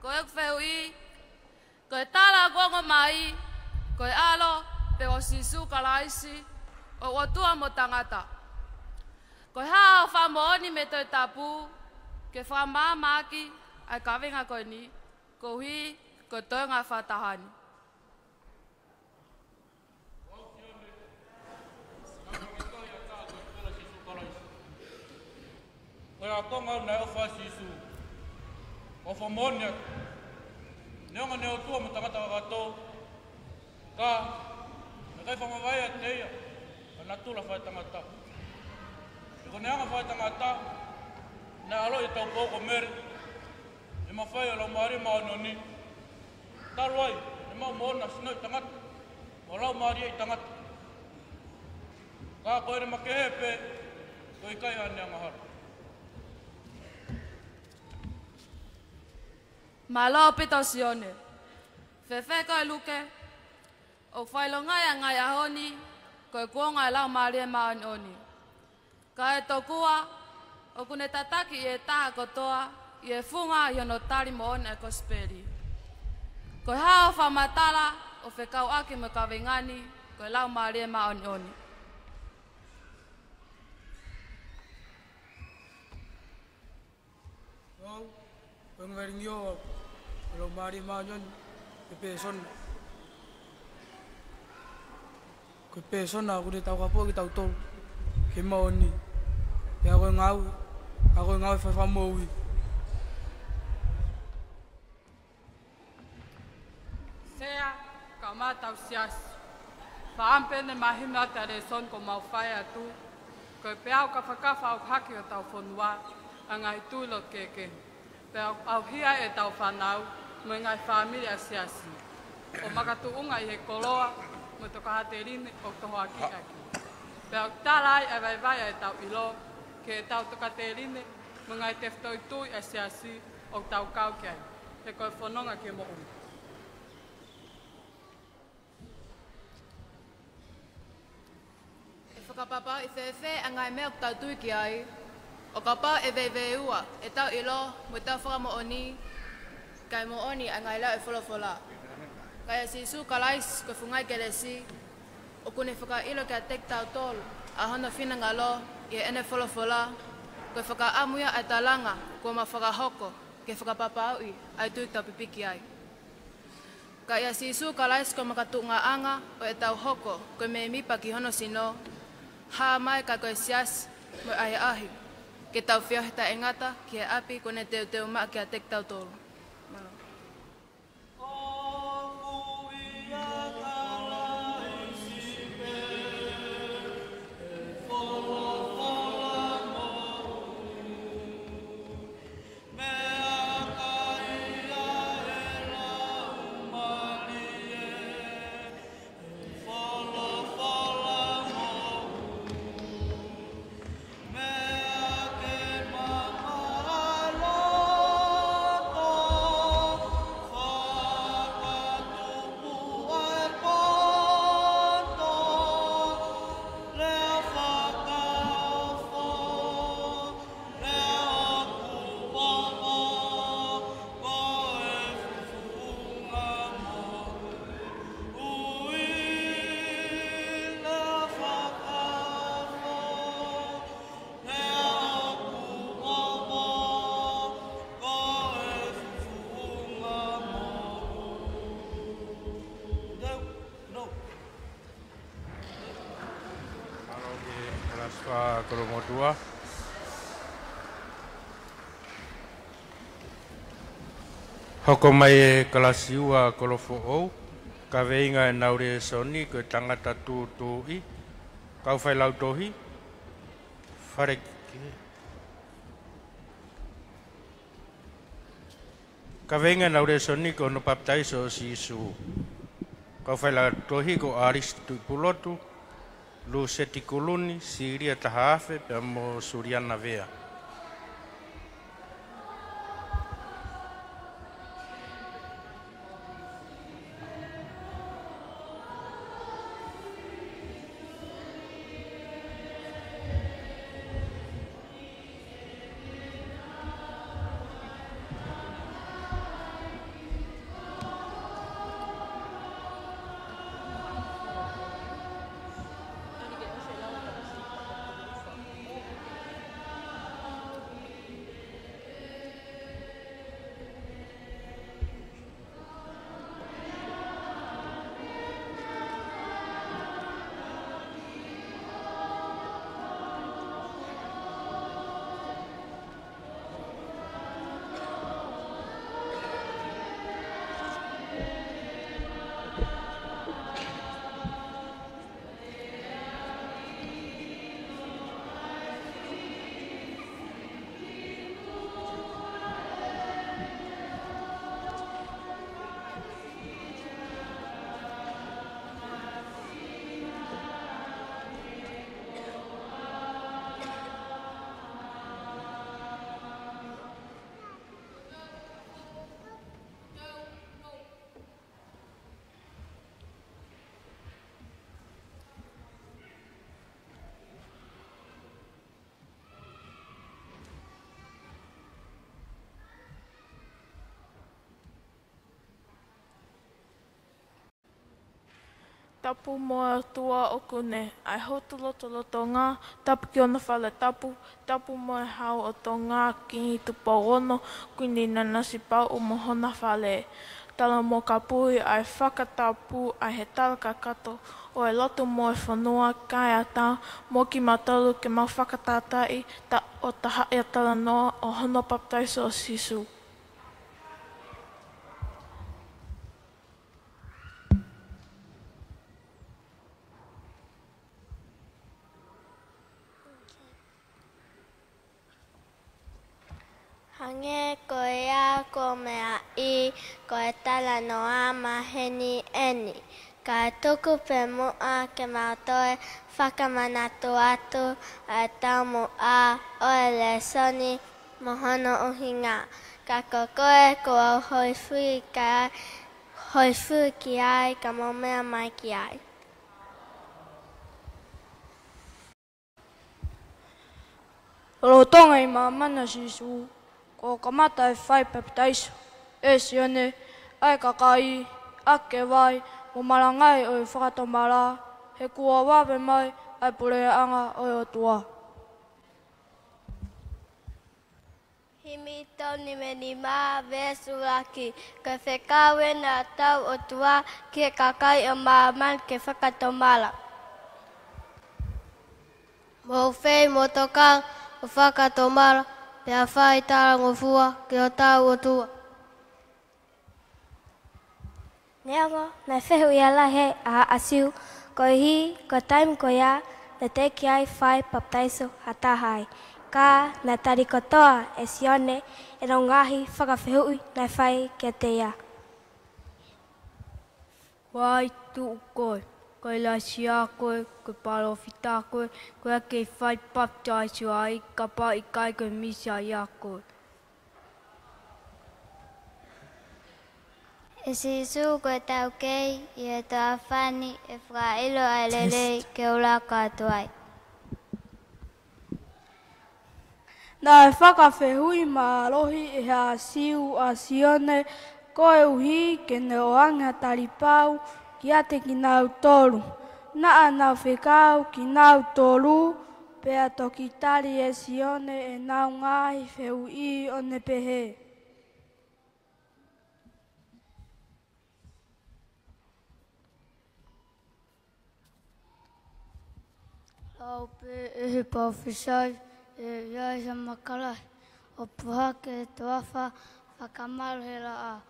Ko e kwheui, ko e tala gongo mai, ko e alo, pe o sisu kalaisi, o tua mo tangata. Ko e hao whamooni me toi tapu, ke whamamaki, ai kawenga koe ni, ko hui, ko toi ngā whatahani. Koe a konga nei o whasisu, o whamooni atu. Neonga neo tua mo tangata wakato, ka, e kai whamawai a teia, a natula whai tangata. E ko neanga whai tangata, ne alo i tau pōko mere, e mawhai o lau maari maononi. Taru ai, e mau moona sino i tangata, o lau maari i tangata. Ka koe re makehepe, ko i kai ane angahara. Malo pito sione. Fefe koe luke. O whailongai a ngai ahoni. Koe kuonga lau maari e maoni oni. Ka e tokua. O kune tataki i e taha kotoa. I e funga i ono tari mo ona e kosperi. Koe hao whamatala. O whekau aki me kawengani. Koe lau maari e maoni oni. Wow, pengwering yo. Kalau mari majon, kepeson. Kepeson aku di tahu apa kita tahu. Kemau ni, ya aku ngau fafamowi. Sea, kama tau sias. Faampe ne mahina tare son ko mau faya tu. Ko peau ka whakafa au haki o tau whanua, a ngai tūlo keke. Peau au hia e tau whanau, mo ngai whamilia siasi. O makatuunga i he koloa, mo toka hate rine o toho aki aki. Peau talai e vai e tau ilo, ke e tau toka te rine, mo ngai teftoi tui e siasi o tau kau kiai. Te koe whanonga ke mo unga. Whakapapa i whewhe a ngai mea tau tui ki ai. O ka pā e vei ua, e tau ilo, mo tau whakamooni, kai mooni a ngai lau e wholawhola. Kai a sisu ka lais ko whungai ke resi, o kune whaka ilo kia tek tau tolu, a hono whina ngalo, i e ene wholawhola, ko whaka amuia ai talanga, ko ma whakahoko, ke whakapapa au i, ai tui tau pipiki ai. Kai a sisu ka lais ko makatunga anga, o e tau hoko, ko me mipa ki hono sino, ha mai ka koe sias, mo ai ahi. ke tau whiahe ta engata, ki e api, kone teo maa ki a tek tau tolu. Kelompok 2. Hokomai kelas iwa kelompok O, ka veinga e naure soni ke tangata tūtui, kau whai lautohi, whare ka veinga e naure soni ko no baptaiso o Sisu, kau whai lautohi ko Aristu Pulotu, Lu seti kuluni, siria tahafe, pemo suriana vea. Tapu moa tua o kune, ai hotoloto ngā, tapu ki ona whale tapu, tapu moa hau o tō ngā ki hi tupa ono, kuini na nasi pau o mohona whale. Tala mo ka pui ai whakatapu ai he talaka kato, o e loto moa whanua kai ata, mo ki matalu ke mau whakatatai, ta o taha e tala noa o hono baptaiso o Sisu. Hange koe a ko mea I, koe tala noa maheni eni. Ka tuku pe mua ke mautoe whakamanatu atu a tau mua o ele soni mohono uhinga. Ka kokoe kua hoi fui ki ai ka mo mea mai ki ai. Rotonga I mamana Sisu. Ko kamata e whai baptaiso. E sione, ai kakai, ake vai, mo marangai o i whakatomara, he kua wawe mai, ai pureanga o i otua. Himi toni meni maa vesu laki, ka whekawe na tau otua, ki e kakai o maaman ke whakatomara. Mo whei mo toka, o whakatomara, pia whai tārango fua, ki o tāu o tua. Neongo, nai whehu ia lahe a asiu, ko hi, ko taim ko ia, na te ki ai whai baptaiso hatahai. Ka na tari kotoa e sione, e no ngahi whakawhehui nai whai kia te ia. Wai tu koe, koe la sia koe, koe palo fita koe, koe ake whai baptaiso ai, ka pa i kai koe misa ia koe. E si su koe tau kei, i e toa whani e wha ilo ai lelei ke ula katuai. Nā e whakawhehui mā rohi e hea siu a sione, koe uhi ke ne oanga taripau ki ate ki nau tolu. Naa nau whekau ki nau tolu, pea toki tari e sione e nau ngahi whehu I o ne pehe. Au pe e he pawhisai, e iai sa makalai. O puha ke tuawha, whakamaru he la a.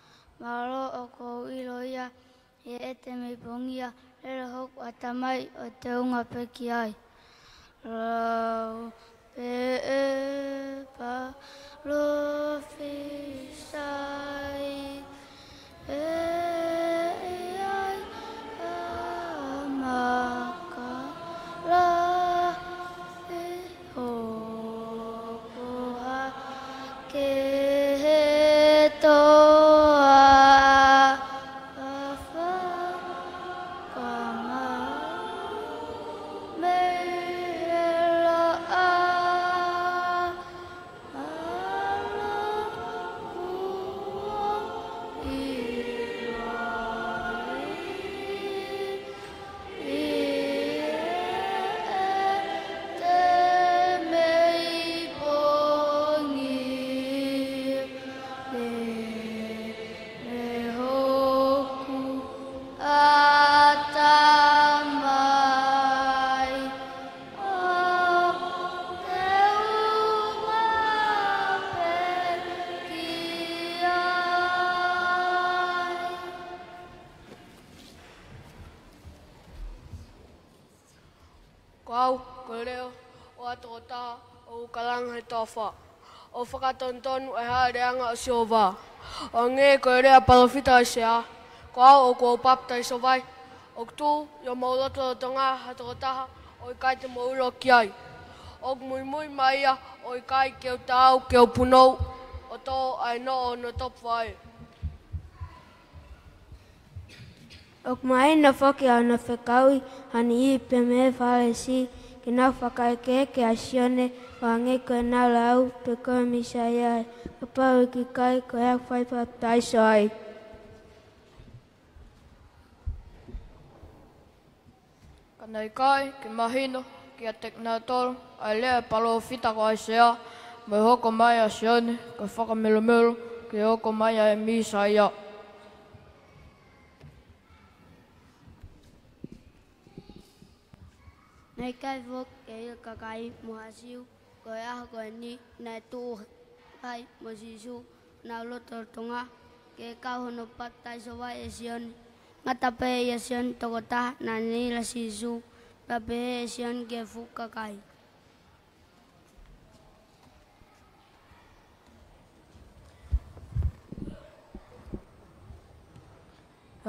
Maro o kou ilo ia, e ete mei pongia, lere hoku atamai o te unga peki ai. Rau pe e pa lo whisai, e iai a makalai. Kau, koe reo, o ato o taha, o ukalanga he tawha. O whakatontonu e haereanga o siova. O ngē koe rea palofita e sea, kau o kua upaptaiso vai. O tu, yo mauloto o tonga hato o taha, o I kai te maulo ki ai. O mui mui maia, o I kai ke o tau, ke o punou, o tō ai no o no top vai. O mai na whaki au na whekaui, hani I pe me whare si, ki nau whakai ke a sione, wa nge koe nau lau, pe koe misa iai, ka pau ki kai koe hau whai baptaiso ai. Kanai kai, ki mahino, ki a teknatoro, ai lea palo fita ko ai sea, me hoko mai a sione, ka whakamelo melo, ki hoko mai a e misa ia. Nei kai wok ke il kakai muhasiu, koe aho koe ni, nei tuu kai mo sisu, nau loto tonga, ke kauhono baptaiso vai e sione. Ngata pe e sione toko taha, na nila sisu, pape e sione ke fuka kai.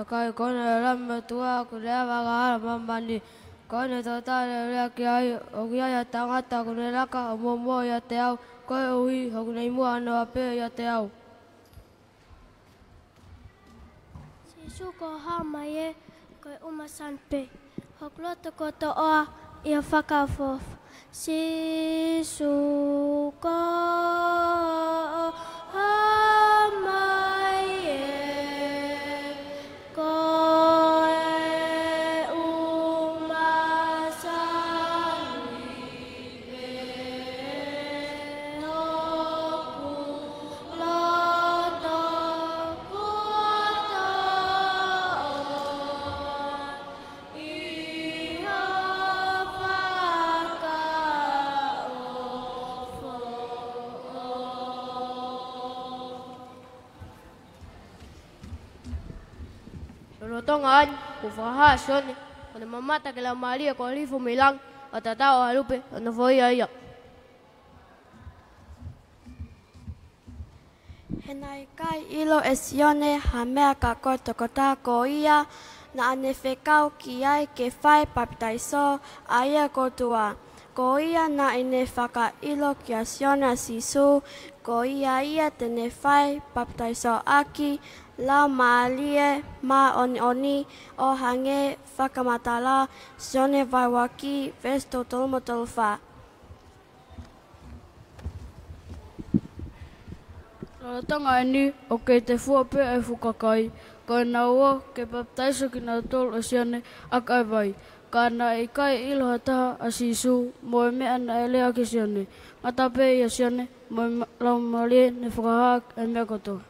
Kai kone lamme tua, kun lea waka hala mamani, kone totale lea ki ai, o ki ai a tangata, kun e laka o momo ia te au, koe uhi, hoku nei mua ano a pe ia te au. Sisu ko hama ye, koe umasan pe. Hok loto ko to oa, ia whakafof. Sisu ko hama ye, koe umasan pe. Hoku loto ko to oa, ia whakafof. Lolotongan, ufahason, ona mamata kila Maria ko alifu milang, atatao halupe, ona foi aya. Henai kai ilo esione hamea ka kota ko ia na ane fekau ki ai ke fai papitaiso aia kotua. Ko ia na ine whaka ilo ki asione sisu, ko ia tene fai papitaiso aki, lau maalie ma oni o hange whakamatala sione vai waki vesto tolmotolfa. Tanga ini oke te fuape e fukakai, ka naua ke baptaiso ki na tol asiane akai vai. Kana i kai ilo hataha asisu moe mea na elea ki siane. Ngatape i asiane moe lau malie ne whakahak e mea koto.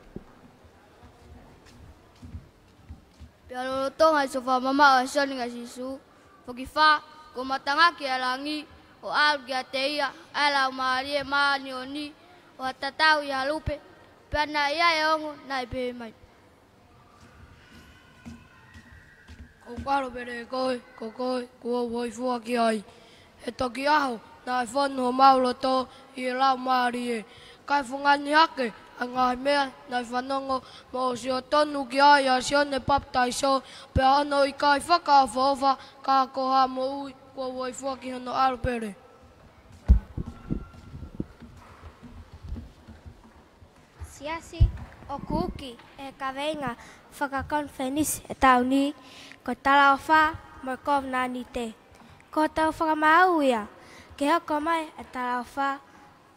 Pia lolotonga so whamama o asiane nga sisu. Whakiwha ko matanga ki alangi o alu ki ateia e lau malie maani o ni o atatau i halupe. Pia na ia e ongo na i pehe mai. Ko karo pere koe, kua voi fua ki ai. He toki aho, na e whanua mauloto i e lau maari e. Kai whungani hake, a ngai mea, na e whanongo mo si o tonu ki ai a si one paptaiso, pe ano i kai whakawhaofa, ka koha mo ui, kua voi fua ki hono aro pere. Siasi o kuki e kawenga whakakonfenis e tauni ko tala o wha mo kov nani te. Ko tau whakamau ia ke hoko mai e tala o wha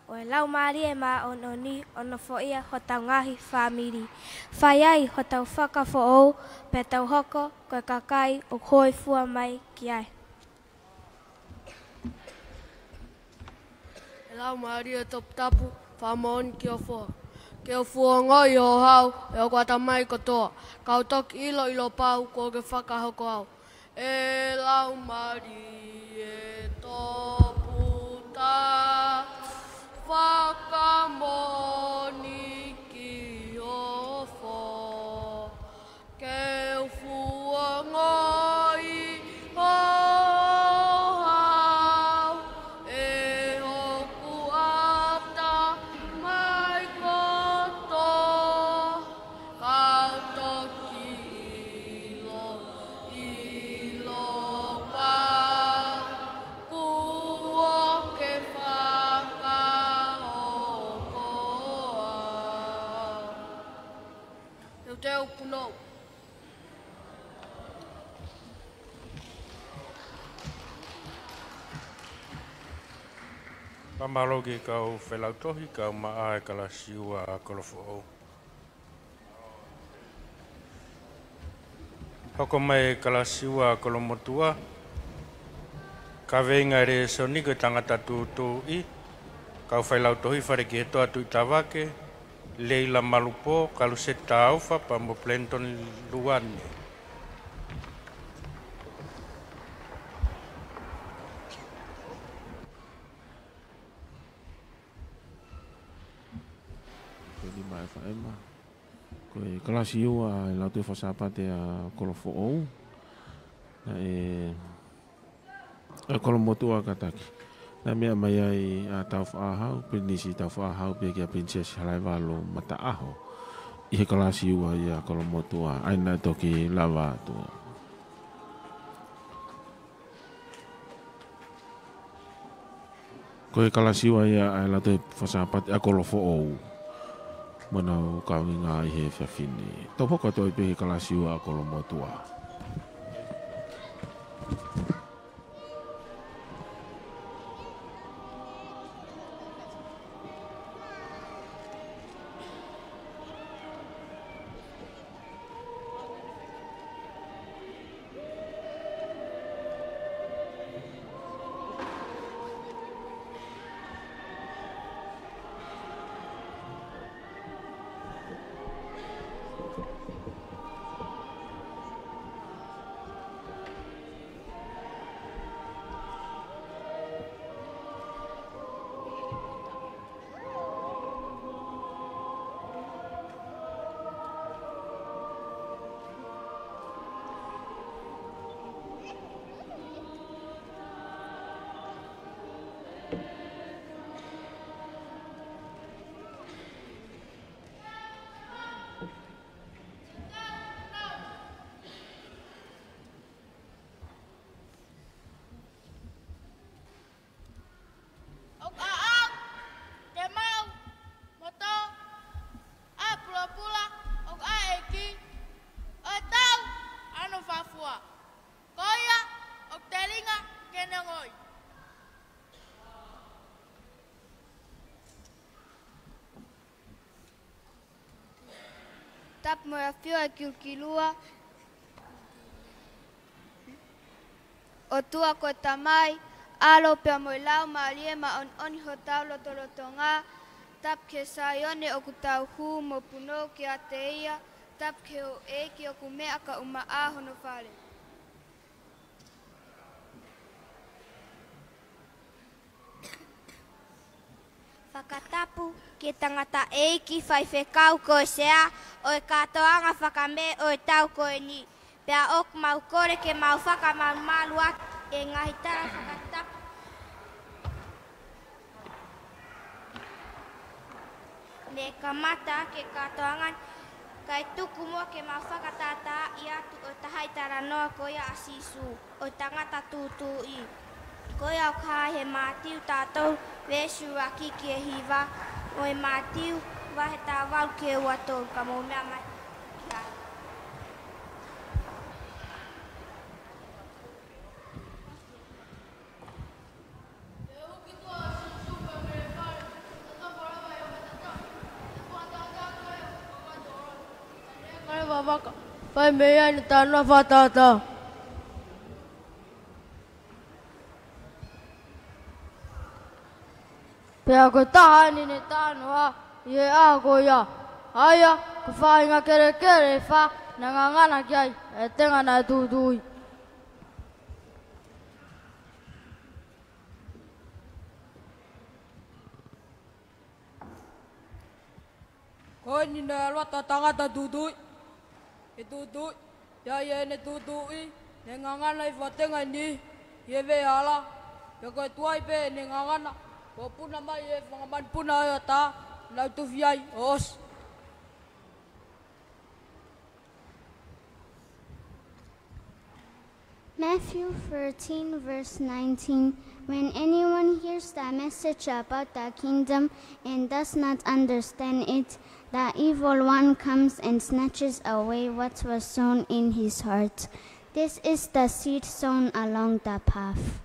o e lau maari e ma ononi ono fo ia ho tau ngahi whamiri. Whaiai ho tau whakafo ou pe tau hoko ko e kakai o hoi fua mai ki ai. E lau maari e top tapu whamoni ki o fua. Ke o fuongoi o hau, e o kata mai kotoa. Kau toki ilo pau, ko ke whakahoko au. E lau mari e topu ta, whakamoni ki o fo. Ke o fuongoi o hau, e hoku ata mai koto. Kau toki ilo pa, kuo ke whakahokoa. Eu te upunou. Pamalogi kau whelautohi kau maa e kala siua a kolofo o. Hoko mai kala siua a kolomotua. Ka veinga re soni ko tangata tu i. Kau whelautohi whare ki heto atu i tawake. Leila malupo kalu se taufa pa mo plenton luane. Koe kalasi ua e lau te whasapate a kolofo ou. Na e kolomotua kataki. Na mea mai ai a tau whaahau, pinisi tau whaahau pe ki a princess Halaivalo mata aho. I he kalasi ua i a kolomotua, aina toki lava atua. Koe kalasi ua i a lau te whasapate a kolofo ou. Mana o kaungi ngā i he whiawhine. Tau hoka toi pehe kalasiua a kolomotua. tap mo a fio e kilkilua. O tua ko tamai, alo pia mo lau ma alie ma on oni ho tau lotonga. Tap ke sayone o kutau hu mo puno ke ateia. Tap ke o ki o kumea ka uma a hono fale. Whakatapu ki tangata ki whai whekau koe sea o e katoanga whakame o e tau koe ni. Pea ok mau kore ke mau whakamau malu at e ngahi tara whakatapu. Me kamata ke katoangan kai tuku mua ke mau whakatata i atu o tahai tara noa koe a asisu o tangata tutui. Koe au ka he mātiu tātou wesu a kiki e hiwa o e mātiu wahe tā wau ke ua tō ka mō mea mai. Kare wawaka, pai mea ni tāna whatata. Pea ko taha ni ne tānoa i e āko ia. Aia, ko whainga kere kere wha na ngangana kiai e tengana e tūtui. Koe ni ne alwata tangata tūtui. E tūtui, ia e ne tūtui, ne ngangana i whatenga ni, i e ve ala. Ia koe tuai pe ne ngangana. Ko puna mai e whangaman puna e ata, nau tuwhi ai os. Matthew 13 verse 19. When anyone hears the message about the kingdom and does not understand it, the evil one comes and snatches away what was sown in his heart. This is the seed sown along the path.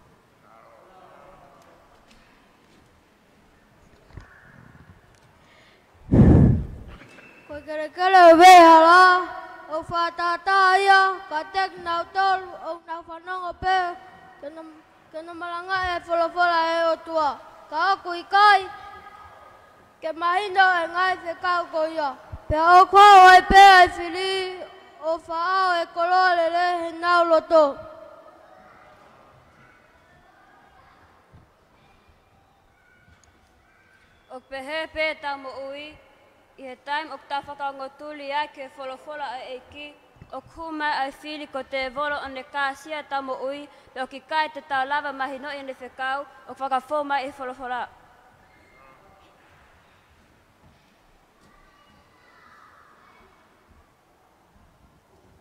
Koe kere kere weha la, o whatata ia, ka tek nau tolu, o nau whanonga pē, kena malanga e wholofola e o tua. Ka aku i kai, ke mahino e ngai whekau ko ia. Pea o kua o e pē ai whiri, o whaao e kolorere he nau loto. O pehe pē tamo ui, i he taim o ta whakangotuli ai ke wholofola a eiki, o kuma ai whiri ko te volo o ne kāsia tamo ui, pe o ki kai te tau lava mahi no i ne whekau, o whakawhoma i wholofola.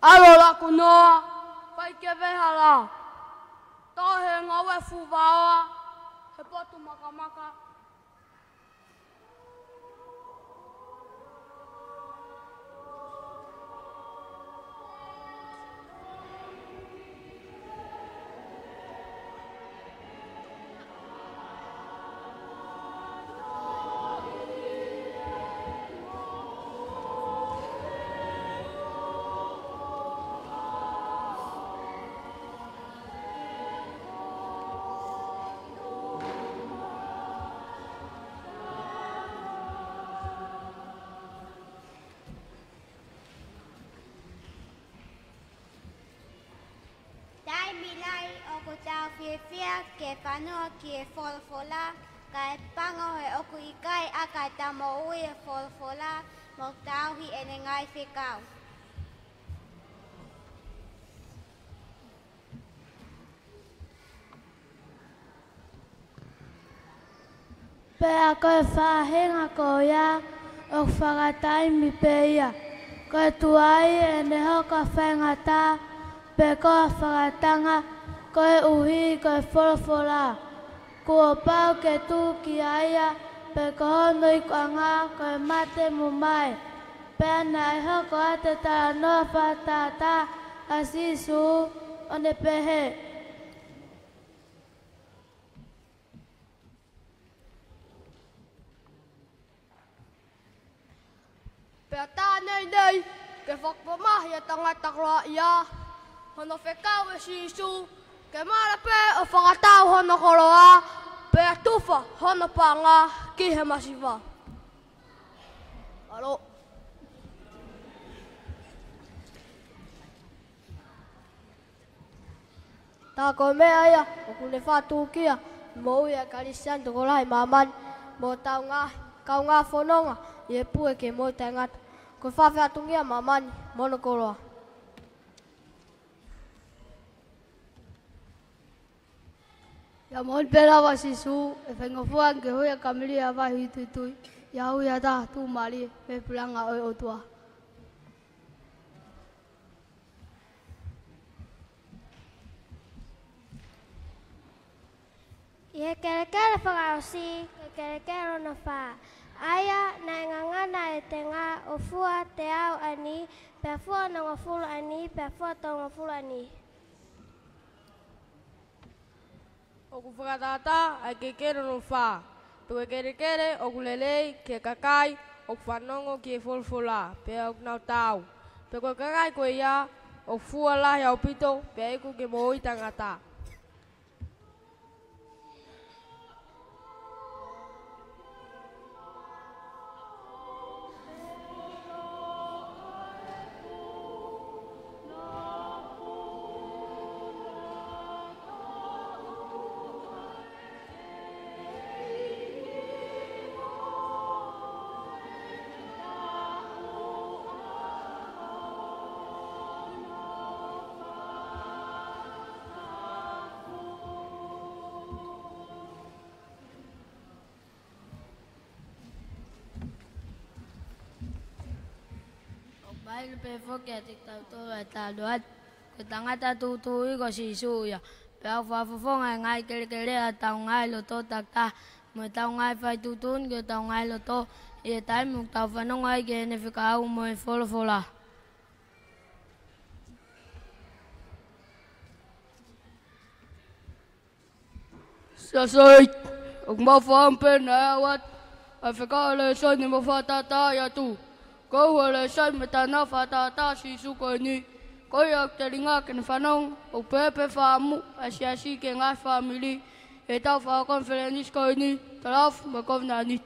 Alo lako noa, whai ke weha la. Tā he ngawe fuwaoa, he potu makamaka. Whiawhia ke whanua ki e wholofola, ka e pango he oku i kai a ka tamo ui e wholofola, mo tauhi e ne ngai whekau. Pea koe whahenga ko ia, o whakataimi pe ia. Koe tuai e ne hoka whengata, pe koe whakatanga, koe uhi koe wholofola. Kua pau ke tū ki aia, pe kohonui koanga koe mate mu mai. Pea nai hoko ate tara noa whatata, a sisu o ne pehe. Pea tā nei nei, ke whakpamah ia tangata kroa ia. Hono whekau e sisu, ke mara pe o whakatau hono koroa, pe atuwha hono panga ki he masiwa. Alo. Tā ko mea ia, o kune whātū kia, mo ui a karisian toko lai mamani, mo tau kau ngā whanonga, i e pue ke mo te ngata. Ko whawhiatungia mamani, mono koroa. Ia mon pera wa sisu, e whengofuan ke hui a kamili a wahi tutui, ia hui a tā tū mari, me pulanga oi o tua. Ia kere whakaosi, kere ona wha. Aia na ngangana e te ngā o fua te au ani, pia fua na ngafulu ani, pia fua tau ngafulu ani. O ku whakatata ai ke kere no wha. Tu e kere o ku lelei ke kakai, o ku whanongo ki e fulfula, pia o ku nau tau. Pe ko kakai ko ia, o fua lahi au pito, pia iku ke mo i tangata. Baik pe foke atik tau to e taluat, ko tangata tutui ko sisu ya. Pe au whawhawhonga ngai kere a tau ngai lo to takta, mo tau ngai whai tutun ke tau ngai lo to, e tai muk tau whanonga i ke ne whikau mo e wholofola. Sasait, ok mau whampe na awat, a whikau le son ni mo whatata ya tu. Kau ole sai me tana whatata sisu ko ni. Ko ia te ringa ke ne whanong, o pepe whamu, asi ke ngā whamili, e tau whakonferenis ko ni, talaf me kovna ni.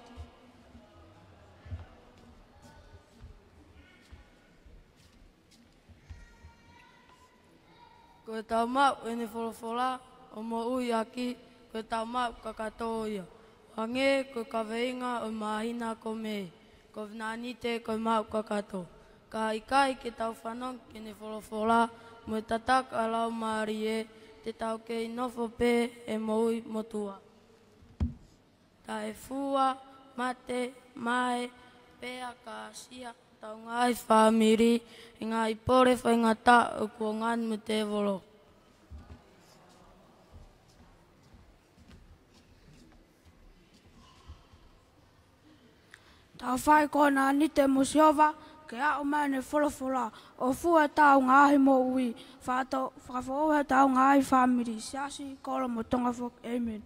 Ko tau mau e ne wholofola, o mo ui aki, ko tau mau kakatoia. Wange ko kaweinga o mahina ko mei. Ko vnani te ko mau kakato. Ka ikai ke tau whanong ke ne wholofola, mo tatak alau marie, te tau ke inofo pe e moui motua. Ta e fua, mate, mae, pea ka asia, tau ngai whamiri, e ngā ipore whaingata o kua ngan me te volo. Tau whai kona ni te musiova, ke au mai ne wholofola, o fua tau ngāhi mo ui, whakawhauhe tau ngāhi whamiri, siasi kola mo tonga whok, amen.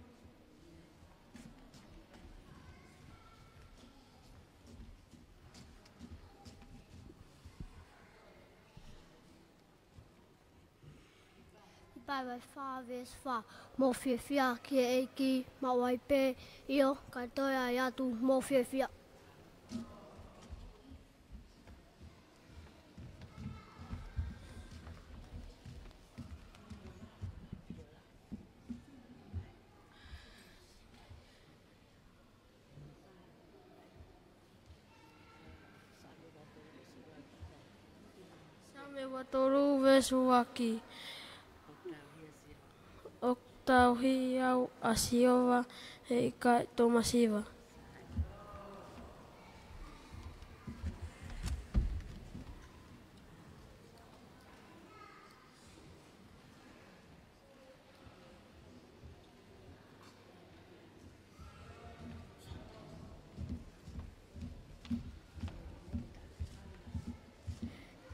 Pai vai wha ves wha, mo whia ki e ki, ma wai pē, io, kai toia i atu, mo whia. Same watoru vesu waki. Oktauhi au asiova e ika tomasiva.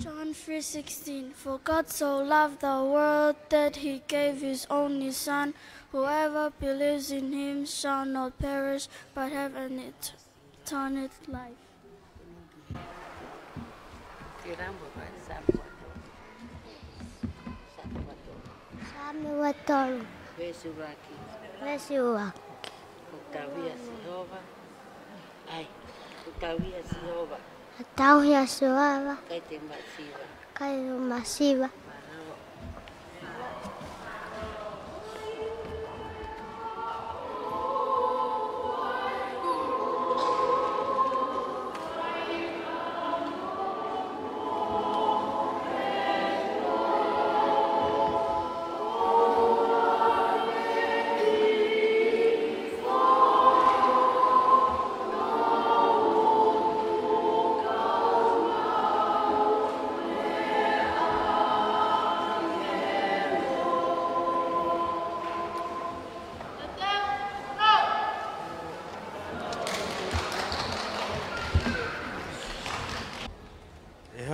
John 3:16. For God so loved the world that he gave his only Son. Whoever believes in him shall not perish but have an eternal life. Samuatolu. Vesuraki. Vesuraki. Utawia Sihova. Ai. Utawia Sihova. Atauhia Sihova. Kaite Masiva. Kaite Masiva.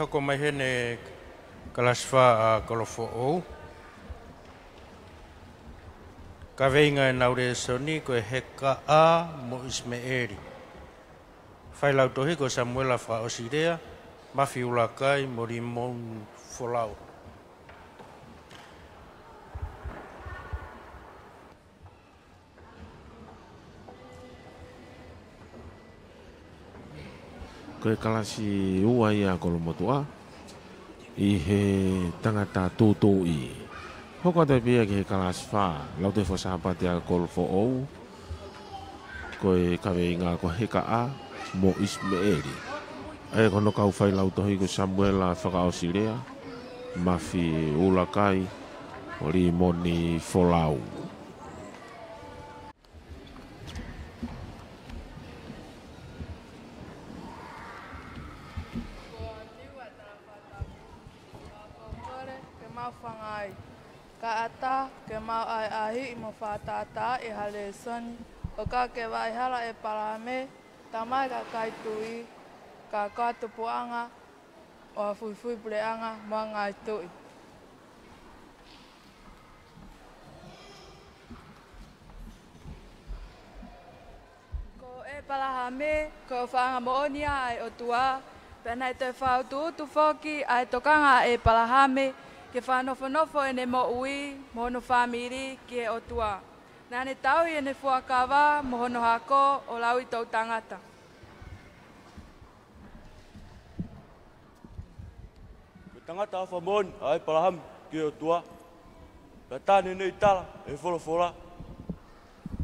Ko mai hene kalasfa a kolofo o. Ka veinga e naure soni ko e heka a mo Ismeeli. Whai lau tohi ko Samuela wha Osirea, mafi ulakai mo rimon folau. Koe kalasi ua ia kolomotua i he tangata tūtū i. Hoko te pia ki he kalasi wha, lau te whasapati a kolofo ou, koe kawe inga ko heka a mo Ismeeli. E kono kau whai lau tohi ko Samuela whakaosirea, mafi ulakai o ri moni folau. Ka ata ke mau ai ahi I mo whātata I hale soni. O ka ke waihala e parame, tamai ka kai tui, ka katupuanga, o a fuifui puleanga, mua ngai tui. Ko e palahame, ko whaanga moonia ai o tua, pena I te whautu utu whoki ai tokanga e palahame, ke whanofo e ne mo ui, mohono whamiri ki e o tua. Nā ne tauhi e ne fuakawa, mohono hako o lau I tau tangata. Ke tangata awha mon ai palaham ki o tua. Pea tāne nei tala e wholofola.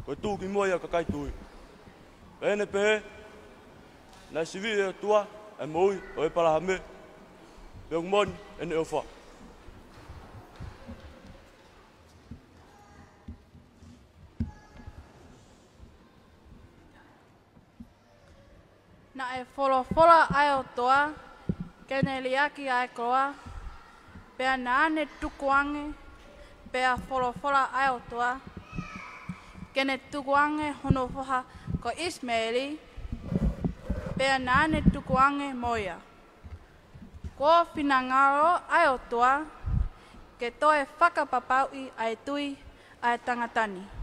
Koe tū ki mua ia ka kaitui. Pea ene pehe, nai sivi e o tua, e mo ui o e palahame. Pea mon ene o wha. Na e wholofola ai o toa, kene liaki ai koa, pea na ane tukuange, pea wholofola ai o toa, kene tukuange hono whaha ko Ismeeli, pea na ane tukuange moia. Ko whinangaro ai o toa, ke toe whakapapau I ai tui ai tangatani.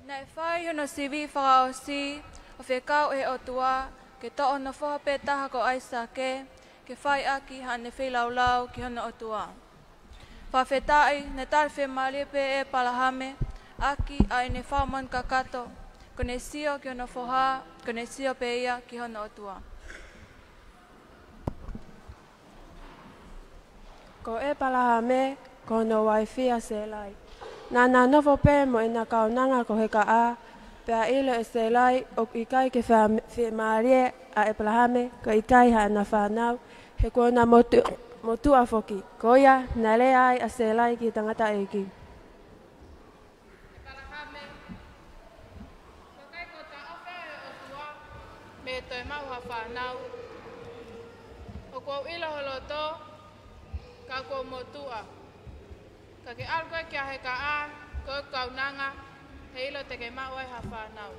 Nei whai hono sivi whakaosi o whekau e o tua ke to'o na whape taha ko aisake ke whai aki hane whilaulau ki hono o tua. Whawhetai ne tal whemalipe e palahame aki ai ne whaumon kakato ko ne sio ki hono whoha ko ne sio pe ia ki hono o tua. Ko e palahame ko no waifia se lai. Nana novo pe mo ina kaunanga ko heka a, pea ilo e se lai o ikai ke whi maarie a e palahame ko ikai ha na whanau he ko na motu a foki. Ko ia na le ai a se lai ki tangata eki. Me toi mau ha whanau. O ko ilo holoto ka ko motua. Ka ke alkoe kia he ka a, ko kaunanga, he ilo te ke mau ai ha whanau.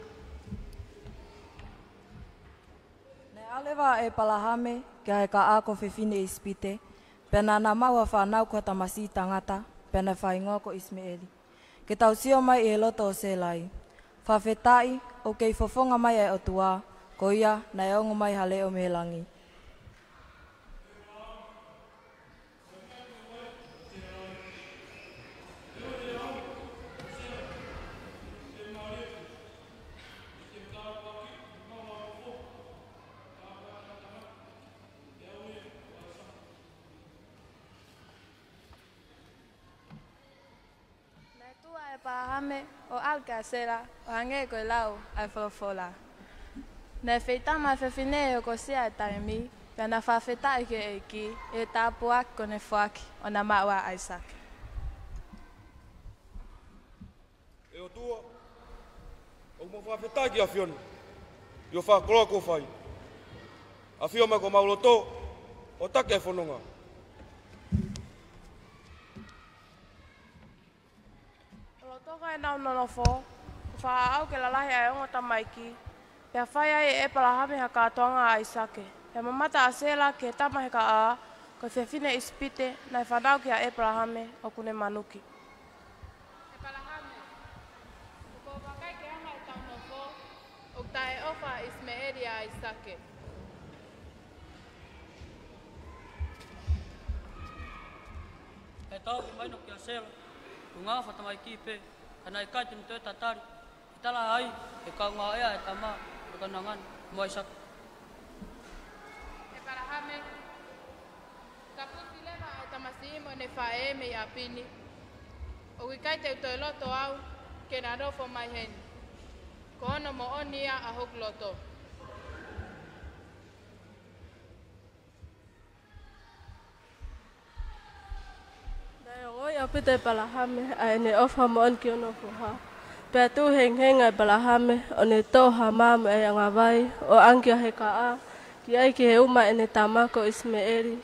Ne alewa e palahame, kia he ka a ko whiwhine I spite, pena na mau ha whanau ko tamasi tangata, pena whaingoa ko Ismeeli. Ke tau sio mai e loto o se lai. Whawhetai, o kei fofonga mai e o tua, Ko ia, na e ongo mai hale o mehelangi. Palahame o alcacera o hange ko lau ai folofola. Ne feita ma fefine o ko sia taimi, pena fa feta ke eki e tapuak ko ne fuaki o na mawa Isaac. E o tua, o mo fa feta ki a fiona. Yo fa kolo ko fai. A fiona ko mauloto o take fononga. Toka e nau nonofo, wha au ke lalahi ai ongo tamaiki, pia whai ai e palahame ha kātoanga a Isake. Pia mamata a sela ke tamahe ka a, ko whiawhine ispite, nai whanau ki a e palahame o kune manuki. E palahame, ko wakai ke anga e tau nofo, o ta e ofa Ismeeli a Isake. E tau ki maino ki a sela, unga whatamaiki pe, kana i kai tinu te tatari, i tala ai, e ka ngā ea e tama, e ka nangan, mua Isaka. E palahame, ka puti lewa e tamasi imo ne whae me i apini, o wikai te uto e loto au, ke na rofo mai heni. Ko ono mo onia a hok loto. Oi apite palahame ai ne ofa mo on ki ono fuha. Pe tu heng ai palahame one to hamam e anga vai o anki he ka a ki ai ki he uma ene tamako Ismeeli.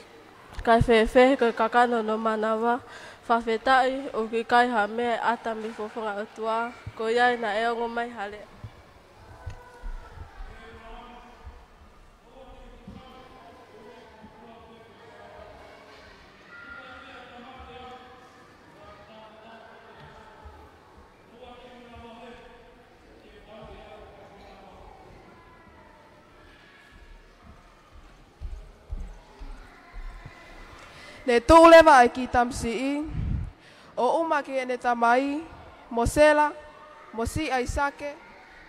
Kai fe ko kakano no manawa fa fetai o ki kai ha me ata mi fofonga atua ko ia na e ngo mai hale. Ne tō lewa ai ki tamsi o uma ki ene tamai, mo sela, mo si ai sake,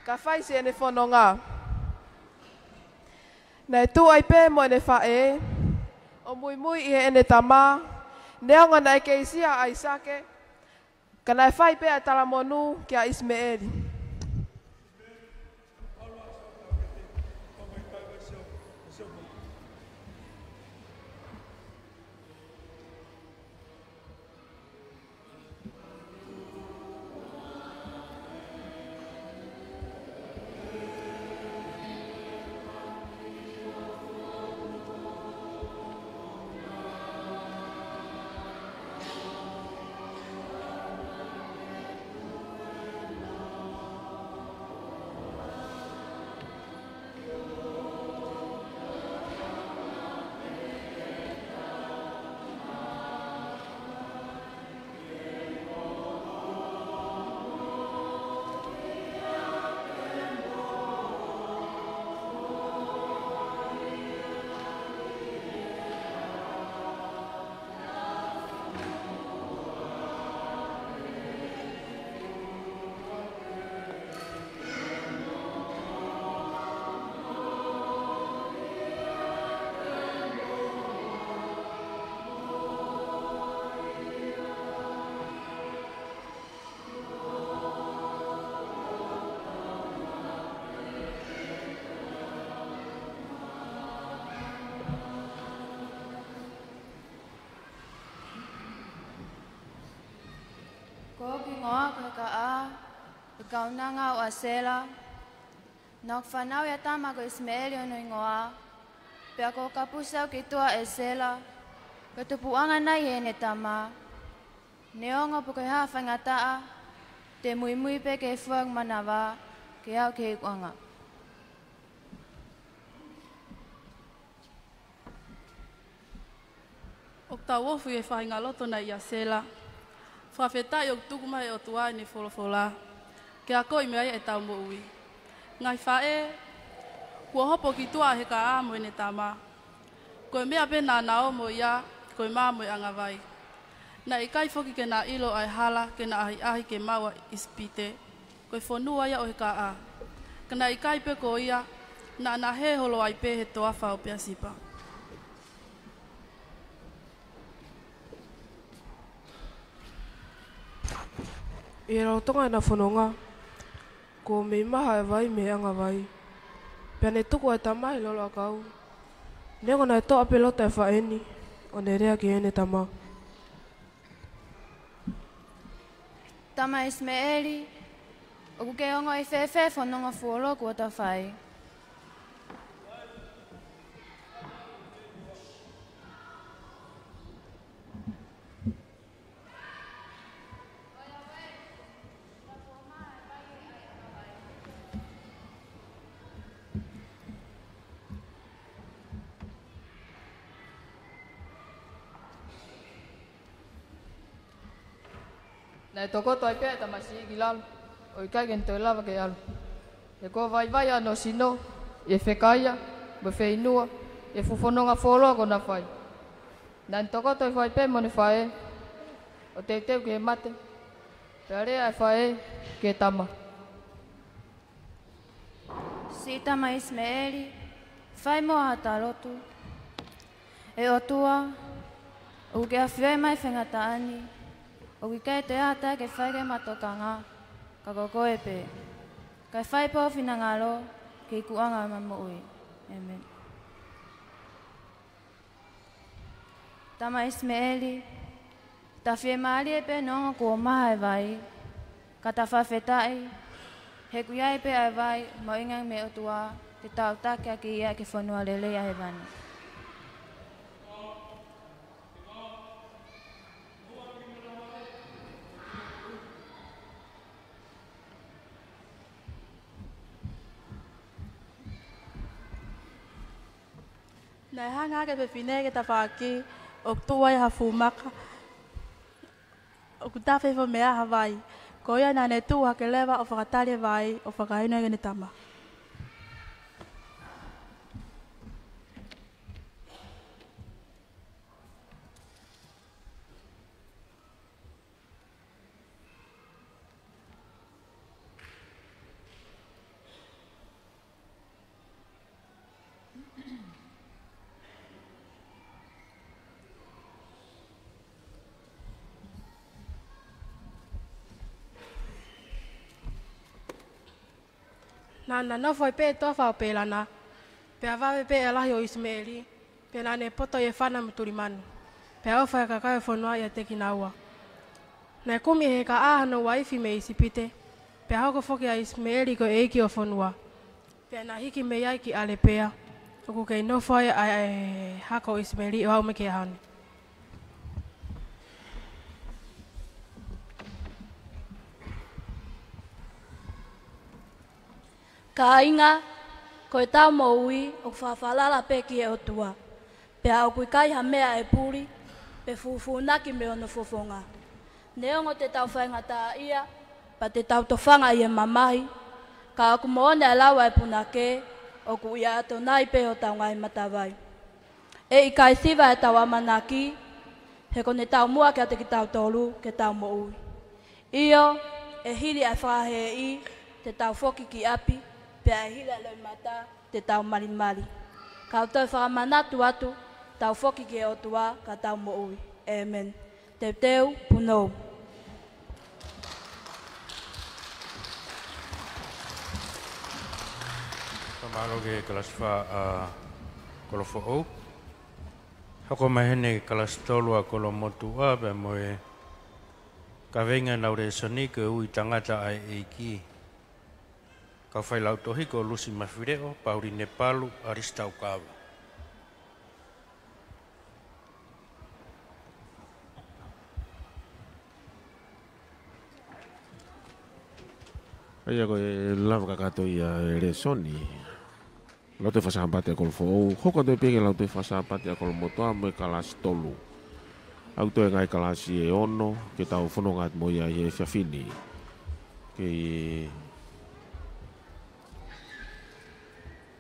ka whai se ene whanonga. Ne tō ai pē mo ene whae, o mui mui i ene tama, neonga nei ke isia ai sake, ka nai whai pē a talamonu ki a Ismeeli. Ko ki ngoa ka a, ka unanga o asela. Nok whanau ya tama ko Ismeeli ono ingoa. Pea ko kapusau ki tua esela. Ka tupuanga nai ene tama. Neongo po kay hafa ngataa. Te mui mui pe kay fuang manawa. Kaya kay kuanga. O ta wofu e whainga loto na ia sela. Whawhetai o tukuma e o tua ni wholofola. Ke a koi mea e tau mo ui. Ngai whae, Kua hopo ki tua he ka a mo ne tama. Koe mea pe nā nao mo ia, koe mā mo anga vai. Na i kai foki ke nā ilo ai hala, ke nā ahi ke maua ispite. Koe whonua ia o he ka a. Kana i kai pe ko ia, na he holo ai pe he toa whao pia sipa. I rau tonga na whanonga, ko me maha e vai me anga vai. Pea ne tuku ai tamai lolo a kau. Nengo na e toa pelota e whaeni, o ne rea ki ene tama. Tama Ismaeli, o ku ke ongo i whewhe whanonga fuolo kua ta whai. Nei toko toi pe ta masi ki lalu. O kai gen toi lava ke alu. E ko vai ano sino, e fekaya, be feinua, e fufononga folo ko na fai. Nei toko toi fai pe mo ne fai. O te ke mate. Pere ai fai ke tama. Si Tama Ismaeli, fai mo hata lotu. E o tua, o ke a whiai mai whengataani. O ki kai te ata ke whai ke matokanga, ka koko e pe. Kai whai po whina ngalo, ke i kuanga mamu ui. Amen. Tama Ismaeli, ta whie maali e pe nonga kua maha e vai, ka ta whawhetai, he kuia e pe ai vai, mo ingang me o tua, te tau takia ki ia ke whanua lele a he vani. Nei hanga ke pepine ke ta whaki, o tuai ha fumaka, o kutawhi fo mea Hawaii. Ko ia nane tu ha ke lewa o whakatare vai, o whakaino e gane tama. Nana no foi pe to fa pe lana. Pe ava pe ala yo Ismaeli. Pe nane poto ye fana mutulimanu. Pe au fa ka ka fo noa ya te kinaua. Na kumi he ka a no wifi me isipite. Pe au ko foki a Ismaeli ko eiki o fonua. Pe na hiki me yai ki ale pea. O ke no foi ai hako Ismaeli o me ke hane. Ka inga, ko e tau mo ui o whawhalala pe ki e o tua. Pea o kui kai ha mea e puri, pe fufunaki me ono fofonga. Neongo te tau whainga tā ia, pa te tau tofanga i e mamahi, ka aku moone e lawa e punake, o ku ia ato nai pe o tau ngai matawai. E i kai siva e tau amanaki, he kone tau mua kia te ki tau tolu, ke tau mo ui. Iyo, e hiri ai whahe i, te tau foki ki api, pea e hira leu mata te tau marimari. Ka tau whakamanatu atu, tau foki ki e o tua, ka tau mo ui. Amen. Te teu punou. Pamalo ke kelas wha kolofo au. Hako mahene kelas tolu a kolomotua, pe moe kawenga naure soni ke ui tangata ai eiki. Ka whai lau tohi ko Lucy Mawhireo, Pauri Nepalu, Aristau Kawa. Ia ko e lava kakato ia re soni. Lau te whasampate a kolofo ou. Hoko te peke lau te whasampate a kolomotoa me kalasi tolu. Au to e ngai kalasi e ono, ke tau whanongat mo ia e whiawhini.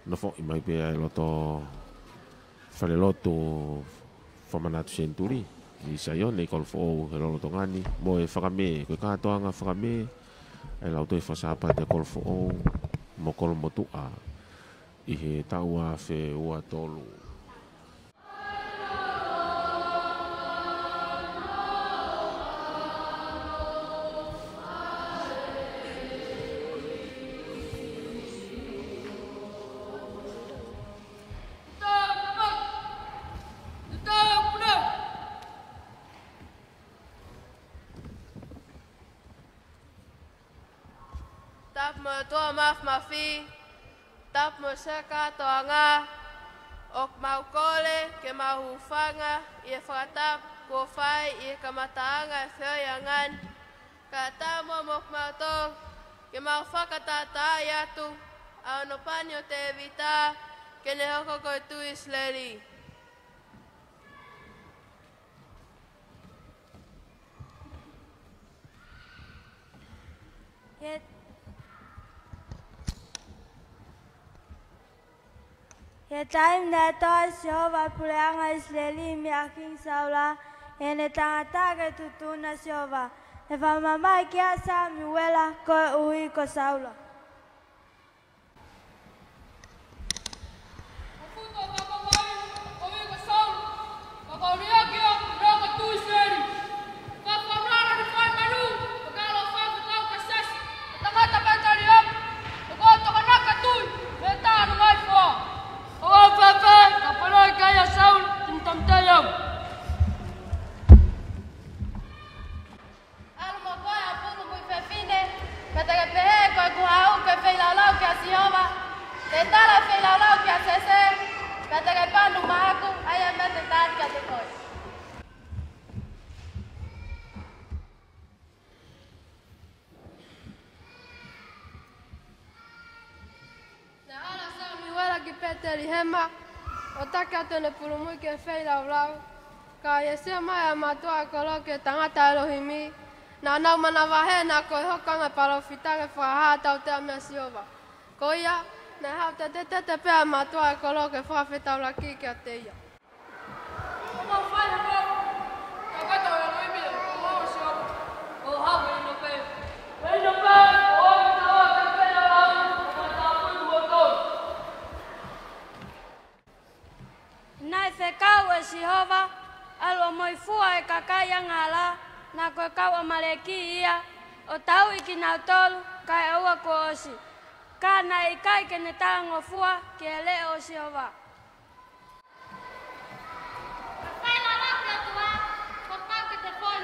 no fo i mai pe ai loto fale loto famanatu senturi i saione kol fo he loto ngani mo e whakame koe katoanga whakame ai lauto e whasapa te kol fo mo kol motua i he taua fe ua tolu. Tap mo tua maaf mafi, tap mo seka toanga, ok mau kole ke mau hufanga, ia fakatap kofai ia kamataanga feoyangan, kata mo mok mau to, ke mau fakatata yatu, au no panyo te vita, ke ne hoko ko tu isleri. He time na toa Jehova puleanga Israeli miaking saula ene tangata ke tutuna Jehova. E whamamai kia Samuela ko uhi ko saula. Peteri hema, o taka tone purumui ke whei lau lau, ka Yesua mai a matua kolo ke tangata Elohimi, na nau mana wahe na koe hokanga parofitanga whaha tau te amea Jehova. Ko ia, na hau te te pea matua kolo ke whawhetau laki ke a te ia. Nai whekau e Jehova, alo moi fua e kakai angala, na koe kau amaleki ia, o tau iki nau tolu, kai aua ko osi. Ka na i kai ke ne tango fua, ke ele o Jehova.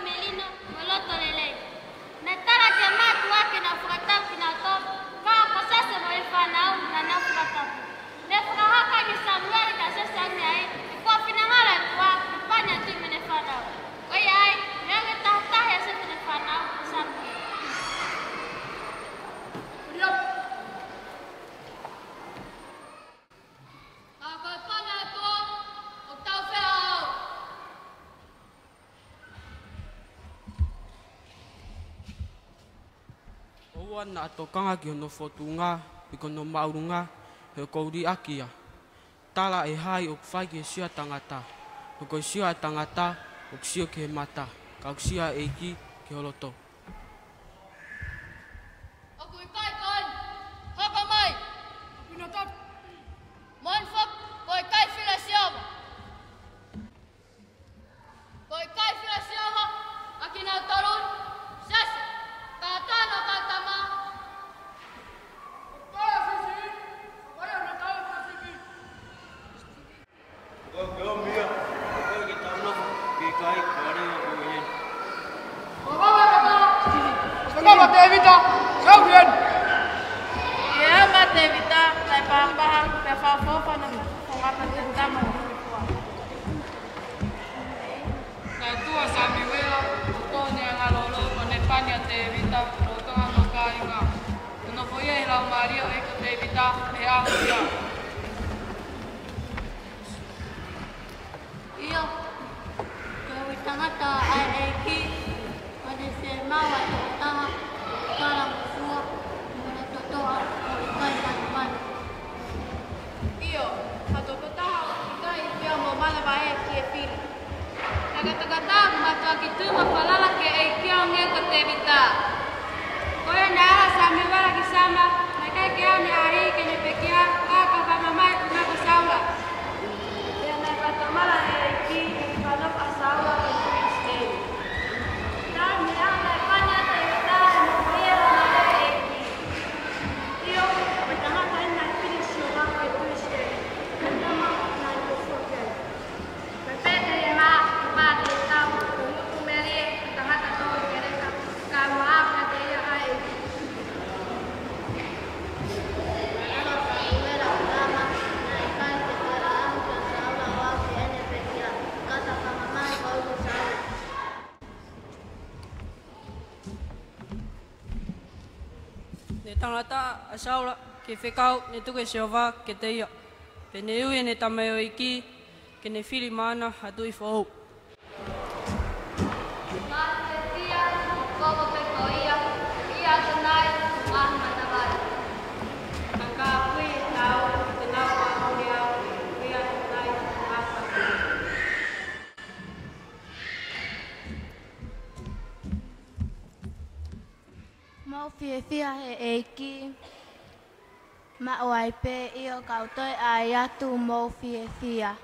Melino, moloto lele. Netara ke matua ke na fratap ke na to, ka pasase mo ifanau na na fratap. Ne frahaka ni Samuel ka sesa ngai, ko finangala kwa panya tu mene fanau. Oi ai, yang tahta ya se mene fanau Samuel. Riop. Ako panya to, o tau feo. Oua na atokanga ki ono fotunga, piko no maurunga, he kouri akia. Tala e hai o whai ke sia tangata. O koe sia tangata, o sia ke mata. Ka o sia eiki ke holoto. O kui kai kon, hapa mai, pinotot. Mon fok, koi kai fila siava. Koi kai fila siava, akina torun, sese, katana katama. Evita, kau bien. Ya, mate evita, lai pahang, pefa fofa na pongapa tentama. Kai tua Samuela, tone ngalolo konepania te evita, roto ngamokainga. No foi ai la Maria e ko te evita e ahia. Iyo, kau tangata ai eki, pada se mawa taha, kalang fua, mona totoa, kau kai pan. fae kia fili. Nagata matua kituma falala ke kia ngeko tevita. Koe naha sami wala kisama nakai kia ni ari kenye pekia kaka kama mai kunako saula. Ya na patamala ki panop asaula ke isteri. Dan ya na panya tevita moya na eki. Io patama kan na fili shoga ke isteri. Patama na ko foke. Pepe ya ma de tau kumeri tahata to kere kamu apa dia ai. Ne tangata asaula ke fekau ne tuke siova ke teia. Peneu ne tameo iki ke ne fili mana hatu i fo. Mau fia he eki ma oai pe io kautoi ayatu mau fia.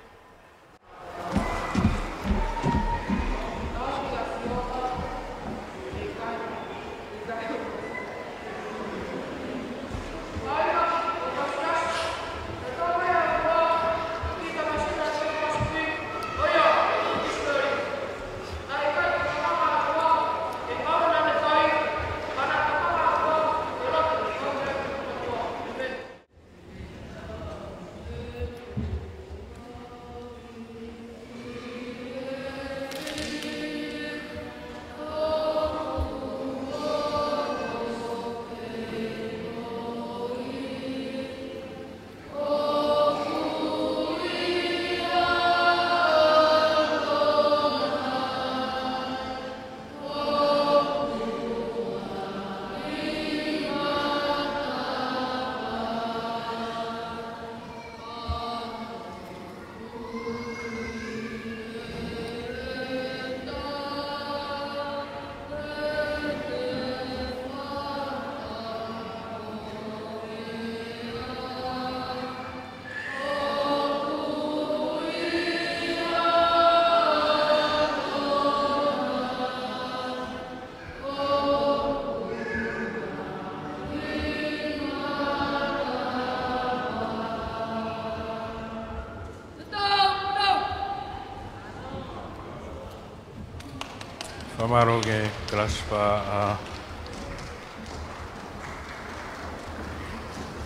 Pamaro ke kelas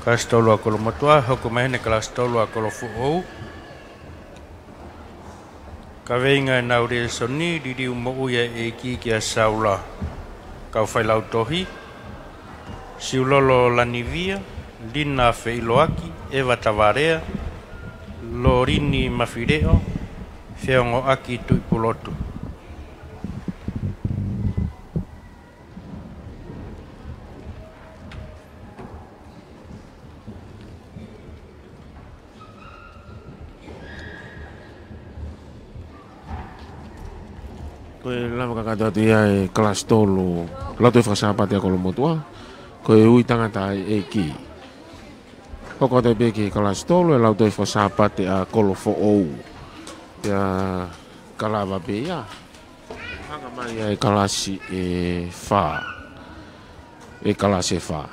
kelas tolu akolo matua hoko mahene kelas tolu akolo fuou kavenga naure soni didi umo uya eki kia saula kau failau tohi siulolo lanivia Lina Feiloaki Eva Tavarea Lorini Mafireo Feongo Aki Tuipulotu. Koe lama kakata tia kelas tolu Lato whakasapati a kolomotua Koe ui tangata e ki Koko te beki kelas tolu e lauto whakasapati a kolofo ou Tia kalawa bea Hanga mai e kalasi e wha E kalasi e wha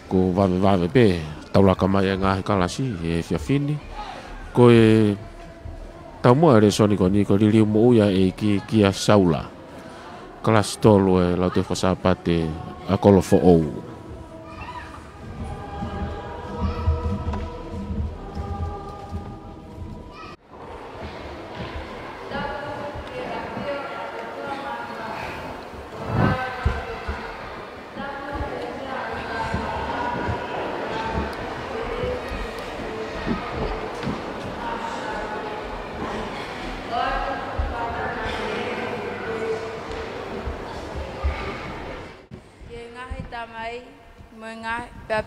Ko wawe be Taulaka mai e ngahi kalasi e whiawhini Koe Tau mua ere soni ko ni ko ririu mo uia e kia saula. Kelas tolu e lau te whasapate a kolofo ou.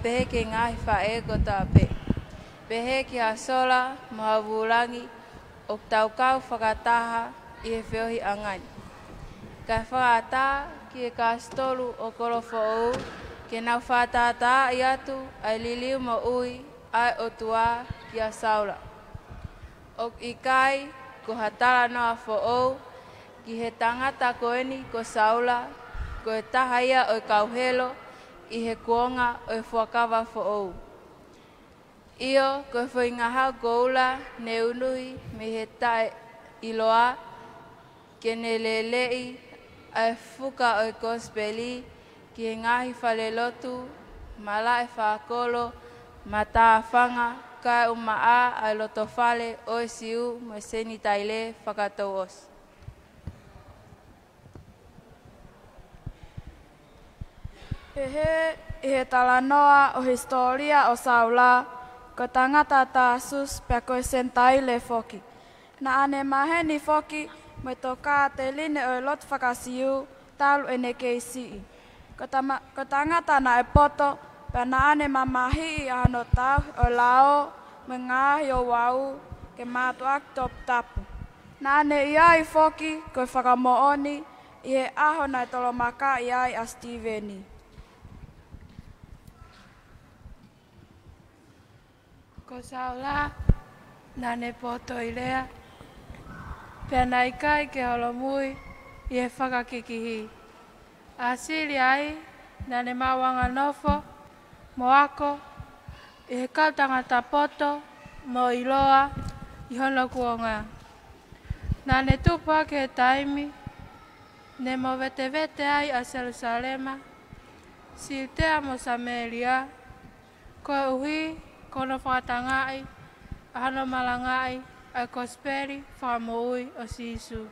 Pehe ke ngahi whae ko tā pe. Pehe ki a sola, mahavulangi, o tau kau whakataha i he whiohi angai. Kai whakata ki e kastolu o korofo ou, ke nau whātātā i atu ai liliu mo ui ai o tua ki a saula. O i kai ko hatala noa fo ou, ki he tangata koeni ko saula, ko e tahaia o i kauhelo, i he kuonga o i fuakawa fo ou. Io ko e whaingahau ko ula ne unuhi me he tae iloa, ke ne lelei ai fuka o i kospeli, ki he ngahi whalelotu, mala e whakolo, ma tāwhanga, kai umaa ai loto whale o e siu mo e seni taile whakatou osi. I he talanoa o historia o Saula, ko tangata tāsus pia koe sentaile foki. Na ane maheni foki, mo to kā te line o lot whakasiu, talu ene keisii. Ko tangata na e poto, pia na ane mamahi i ano tau o lao, me ngahi o wau, ke mātu ak top tapu. Na ane iai foki, koe whakamooni, i he aho na tolomaka iai a Steveni. Ko Saula, na ne poto i lea, pia na ikai ke holomui i he whakakikihi. Asili ai, na ne mawanga nofo, mo ako, i he kautangata poto, mo iloa, i hono kuonga. Na ne tupa ke taimi, ne mo vete ai a Jerusalema, siltea mo Samaria, koe uhi, kono whakatangai, ahano malangai, ai kosperi, whakamoui o Sisu.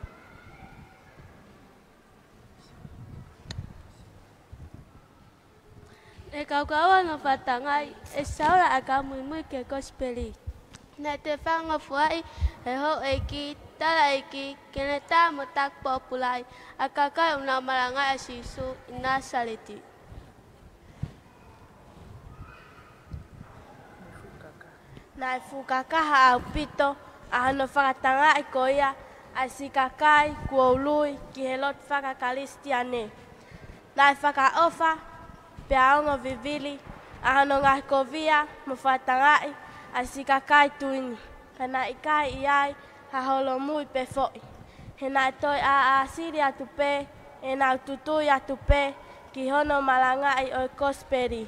E kaukaua ngā whatangai, e saura a ka mui ke kosperi. Nā te whanga fuai, e ho eiki, tala eiki, kene tā mo tak populai, a kakai una malangai a Sisu i Nasareti. Nā e fukakaha au pito, a hano whakatanga i koia, a si kakai kua ului ki he lot whakakalistiane. Nā e whakaofa, pe aonga vivili, a hano ngā kovia mo whatangai, a si kakai tuini. Kana i kai i ai, ha holo mui pe foi. He nā e toi a asiri atu pe, e nā tutui atu pe, ki hono malangai o kosperi.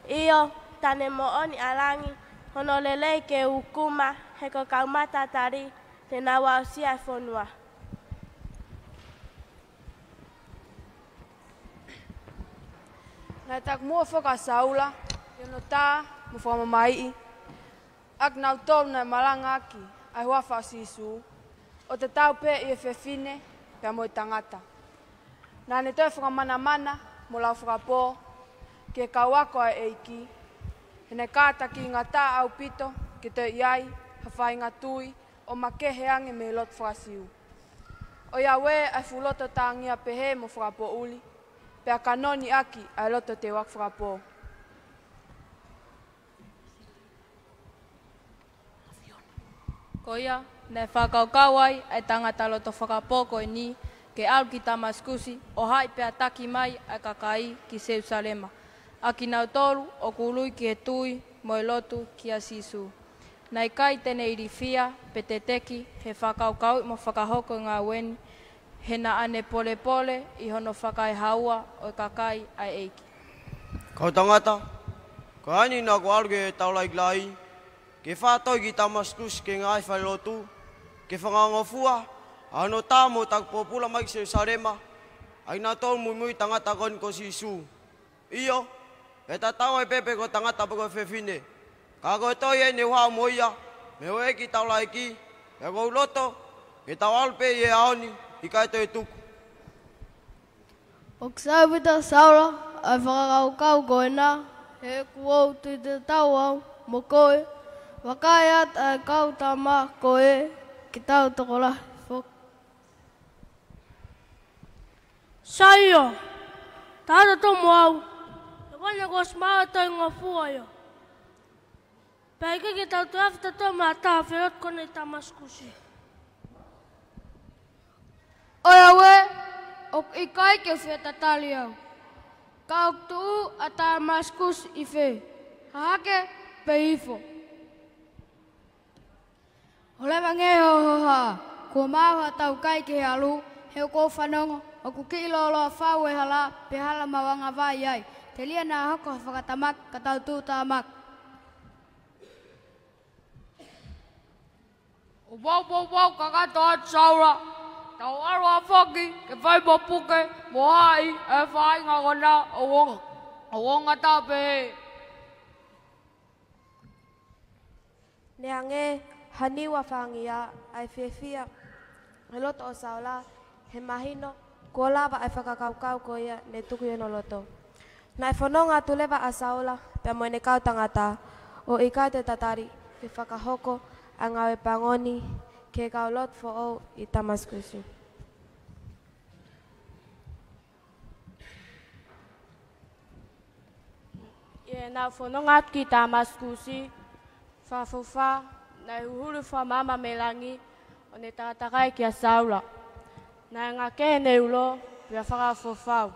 Io, tane mo oni alangi, hono lelei ke ukuma, he ko kaumata tari, te nā wausia e whonua. Nai tak mua whaka Saula, yono tā, mo whamamai, ak nau tolu nai malanga aki, ai huafa Sisu, o te tau pe i e whewhine, pia mo i tangata. Nā ne toi whakamana, mo lau whakapō, ke kauako ai eiki, he ne kātaki ngā tā au pito, ke te iai, hawhai ngā tui, o makehe ange me lot whakasiu. O ia we ai fuloto tā ngia pehe mo whakapō uli, pia kanoni aki ai loto te wak whakapō. Ko ia, nei whakaukawai ai tangata loto whakapō koe ni, ke au ki Tamaskusi, o hai pia taki mai ai kakai ki Jerusalema. Aki nau tolu o kului ki he tui mo i lotu ki a Sisu. Nai kai tene irifia pe te teki he whakaukau mo whakahoko ngā weni, he na ane pole pole i hono whakai haua o kakai ai eiki. Kau tangata, ko ani nā ko aluke e taulai glai, ke whātoi ki Tamaskus ke ngai whai lotu, ke whangangofua, ano tā mo tak popula mai ki Jerusalema, ai nā tolu mui tangata kon ko Sisu. Iyo, e ta tau e pepe ko tangata pako whewhine. Ka koe toi e ne whao moia, me hoe ki taula ki, e kou loto, e tau alpe i e aoni, i kai toi tuku. O kisawita Saula, ai whakakaukau koe nā, he kuou tui te tau au, mo koe, wakai at ai kau tama koe, ki tau tokola fok. Saio, tāta tomo au. Wana ko smao toi ngā fuaio. Pēke ki tau tuafta tō mā tā whiot kone Tamaskusi. ok ikai ke fe tataliau. Kau tu ata maskus ife. Hake peifo. Ole bange hoha. Ko mau tau kai ke alu. He ko fanongo. Aku kilo lo fawe hala pehala mawanga vai ai. Telia na hoko fakatamak katau tu tamak. Ubau kakato at saura. Tau arwa foki ke fai bopuke mohai e fai ngakona awong atape. Neange hani wafangia ai fefia. Helot o saula he mahino kola ba ai fakakau ko ya ne tuku yo noloto. Na fononga tuleva asaula pe moene kau tangata o ikate tatari ke fakahoko angawe pangoni ke kau lot fo o itamaskusi. Ye na fononga kita maskusi fa na uhuru fa mama melangi one tatakai kia saula. Na ngake ne ulo ya faka fofau.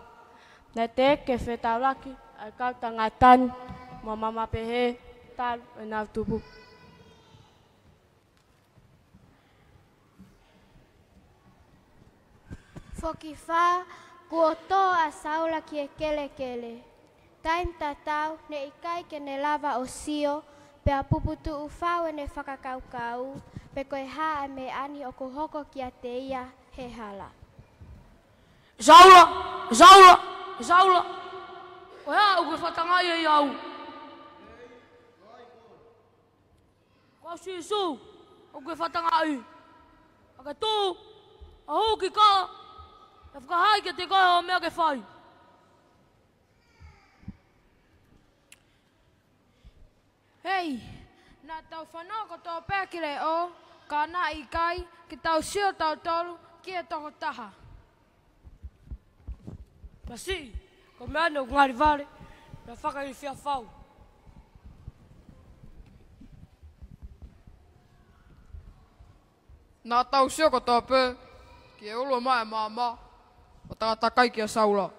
Na te ke fetaulaki ai kau tangatan mo mama pehe tal na tubu. Fokifa kuoto asaula kie kele. Time tatau ne ikai ke ne lava osio pe apuputu ufau ne fakakau pe koe haa me ani o kohoko kia teia he hala. Saula. Oya uke fatangai e iau. Kau sisu uke fatangai. Aka tu ahu ki ka e whakahai ke te koe o mea ke whai. Hei, nā tau whanau ko tō pēkere o, ka nā ikai, ki tau sio tau tolu, ki e toko taha. Pasi, ko mea no ngari vare, na whakari whia whau. Nā tau sio ko tō pē, ki e ulo mai māma, o tagatakai ki a saula.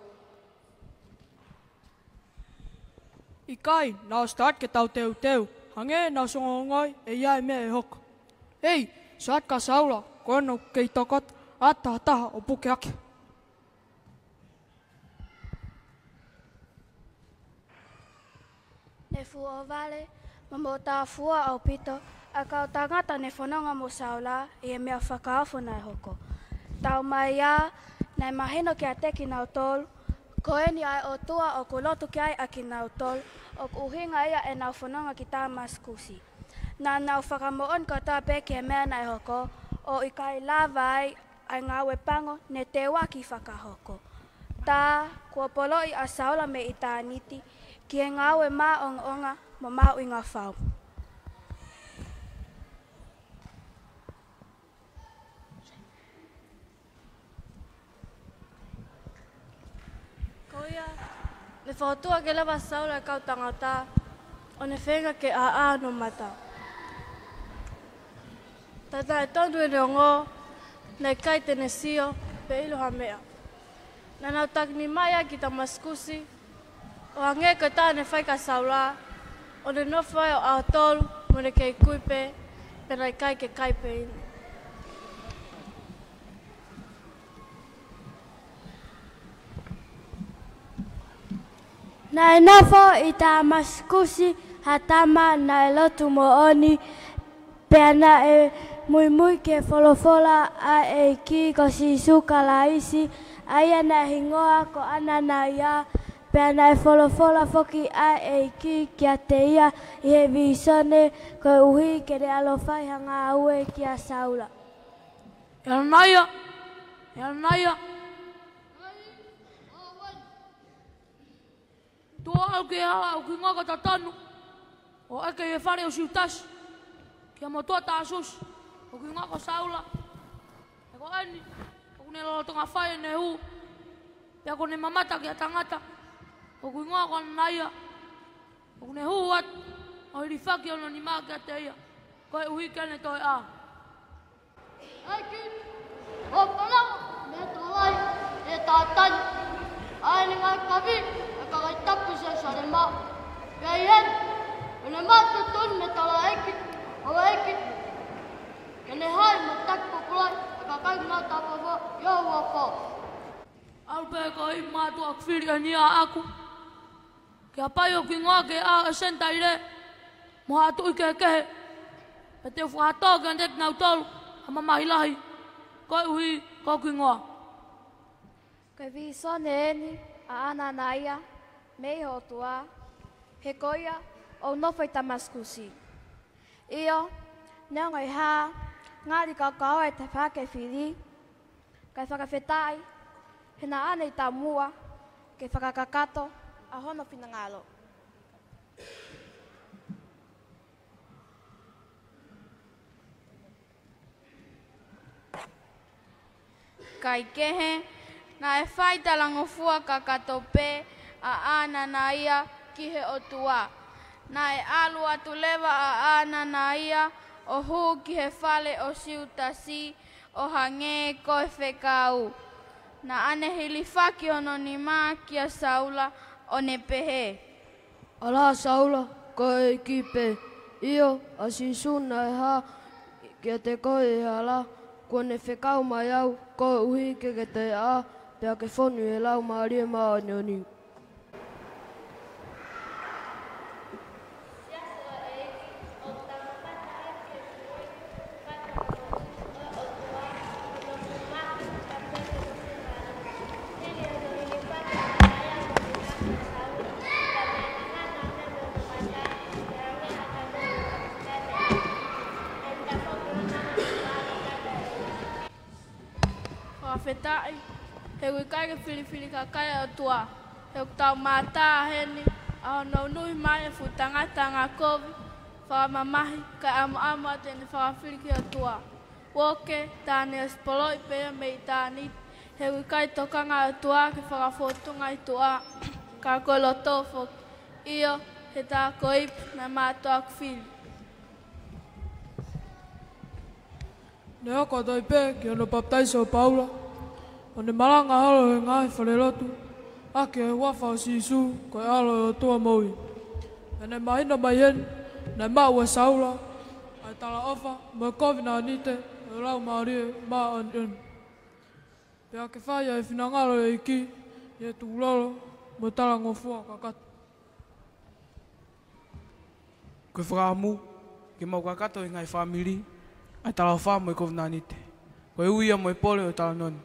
Ikai, nā start ke tau teu. Hange nā songongai e iai mea e hoko. Hei, saat ka saula, ko eno kei tokot, ataha o puke ake. Ne fua o vale, mamo tā fua au pito, a kau tangata ne whanonga mo saula, e mea whakaafo nai hoko. Tau mai ia, nei mahino ki a teki nau tolu, ko eni ai o tua o ko lotu ki ai a ki nau tolu, o uhinga ia e nau whanonga ki tā maskusi. Nā nau whakamoon ko tā peke mea nai hoko, o i kai lava ai ngawe pango ne te waki whakahoko. Tā, kua poloi a saula me i tā niti, ki e ngawe mā onga mo mau i ngā whau. Koia, ne whautua ke lewa saula kau tangata, o ne whenga ke a no mata. Tata e tondu e rongo, nei kai tene sio, pe iloha mea. Nana takni mai ki ta maskusi, o ange ko tā ne whai ka saula, o ne nofai o ao tolu, mo ne kei kuipe, pe nei kai ke kai pe inu. Nai nofo i tā maskusi, hatama nai lotu mo oni, pea na e mui ke folofola a e ki ko si suka laisi, aia na hingoa ko ana na ia, pea na e folofola foki a e ki kia te ia, i he visone ko uhi ke re alofai hanga aue kia saula. Naya. Tua au ke hala au ki ngaka tatanu, o eke e whare o siutasi, kia mo tua tāsus, o ki ngaka saula, e ko eni, o kune lolotonga whae ne hu, pia kone mamata ki a tangata, o ki ngaka naya, o kune hu at, o hiri whaki ono ni maa kia te ia, ko e uhi kene toi a. Aiki, o pala, me tolai, e tā mafi, kakai tapu sa salema. Yayan, ulema tutun metala ekit, awa ekit. Kene hai matak populai, kakai na tapo yo wako. Albe koi matu akfiria ni aku. Kia payo ki ngoake a senta ire. Moha tu ike kehe. Pete fuato gandek nau tolu. Ama mahilahi. Koi ui ko ki ngoa. Koi vi sone eni a ana naia. Mei ho tua. He koia o nofai tamaskusi. Iyo. Neongai ha. Ngari kakao e te whake whiri. Kai whakawhetai. Hena anei tā mua, ke whakakakato, a hono whina ngalo. Kai kehe, na e whai talango fua kakato pē, a ana na ia ki he o tua. Na e alu atu lewa a ana na ia, o hu ki he whale o siutasi, o hange koe whekau. Na ane hili whaki ono ni mā kia Saula o ne pehe. Ala Saula, koe kipe. Iyo, asisuna e ha, kia te koe e ala. Kua ne whekau mai au, koe uhi ke te a, pia ke whonu e lau maaria maa nyoni. Whawhetai, he ui kai ke whiriwhiri ka kai o tua. He uk tau mātā heni, a honau nui mai e futangata ngā kovi, whakamamahi, kai amu a tēne whakawhiri ki o tua. Woke, tāne o spoloi pēa mei tāni, he ui kai tokanga o tua ke whakawhotunga i tua, ka koe lo tōwhok. Iyo, he tā koip na mātua kwhiri. Nea kua tai pē ki ana baptaisa o Paula. O ne maranga halo he ngahi wharerotu. Ake he wafa o Sisu koe alo o tua maui. E ne mahina mai hen, ne maua Saula. Ai tala ofa, mo kovina anite, e lau maarie maa an en. Pea ke whaia e whinangalo e iki, e tūlolo, mo tala ngofua kakatu. Koe whakaamu, ke mau kakato i ngai whamiri. Ai tala wha mo e kovnanite. Koe uia mo e pole o tala noni.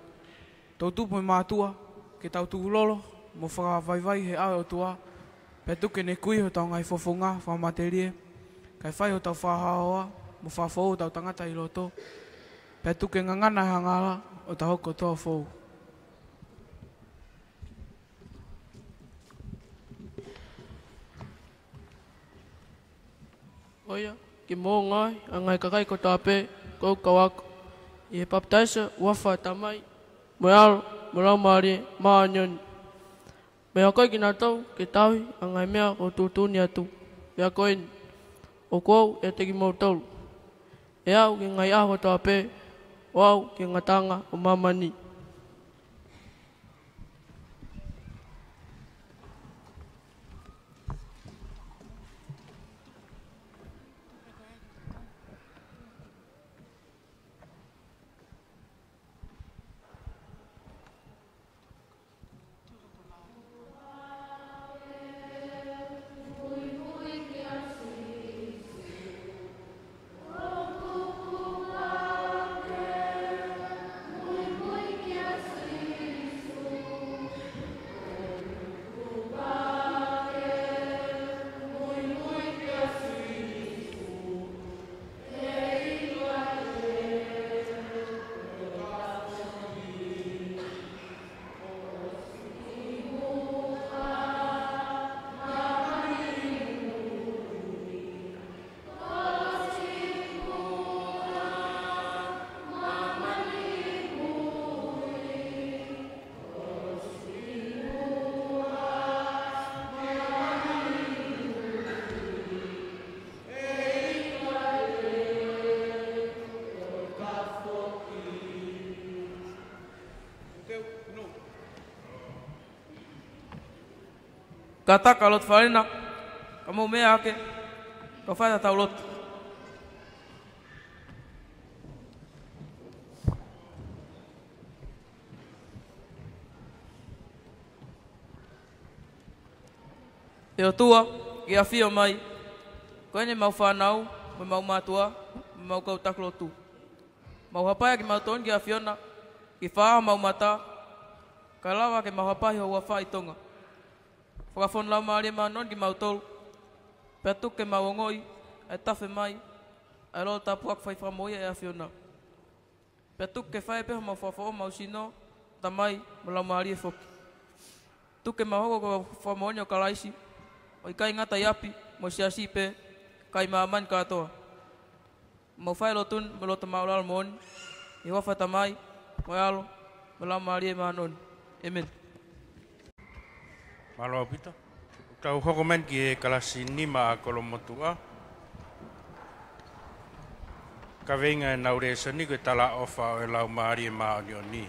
Tau tupu e mātua, ke tau tūlolo, mo whakawaiwai he awe o tua. Pea tuke ne kui ho tau ngai fofonga, whamaterie. Kai whai ho tau whahaoa, mo whawhou tau tangata i loto. Pea tuke ngangana e hangala, o tau hoko toa whou. Oia, ki mō ngai, a ngai kakai ko tāpe, kou kawako. I he baptaisa, wafa tamai, mo alo, mo lau maari, maa nyoni. Me a koe ki nā tau, ke taui, a ngai mea o tūtūni atu. Pea koe ni, o kou e teki mō taulu. E au ki ngai aho tāpe, o au ki ngatanga o mamani. Mui kata kalau falena kamu mea ake kau fata taulot eu tua que afio mai ko ne mau fanau mau matua mau kau taklotu mau apa que mau ton que afiona que fa mau mata kalawa que mau apa ho wa fa itonga fa fon la mari manon que mau tol petu que mau ngoi etafe mai alo tapuak fa fa moia e afiona petu que fa pe mau fa fa mau sino tamai mala mari fo tu que mau ko fa monyo kalaisi oi kai ngata yapi mo siasi pe kai maman katoa mo fai lotun melot maulal mon iwa fatamai moyalo mala mari manon amen malo pita tau hokomen ki kalasi nima kolomotua kavenga naure soni ko tala ofa o lau mari maoni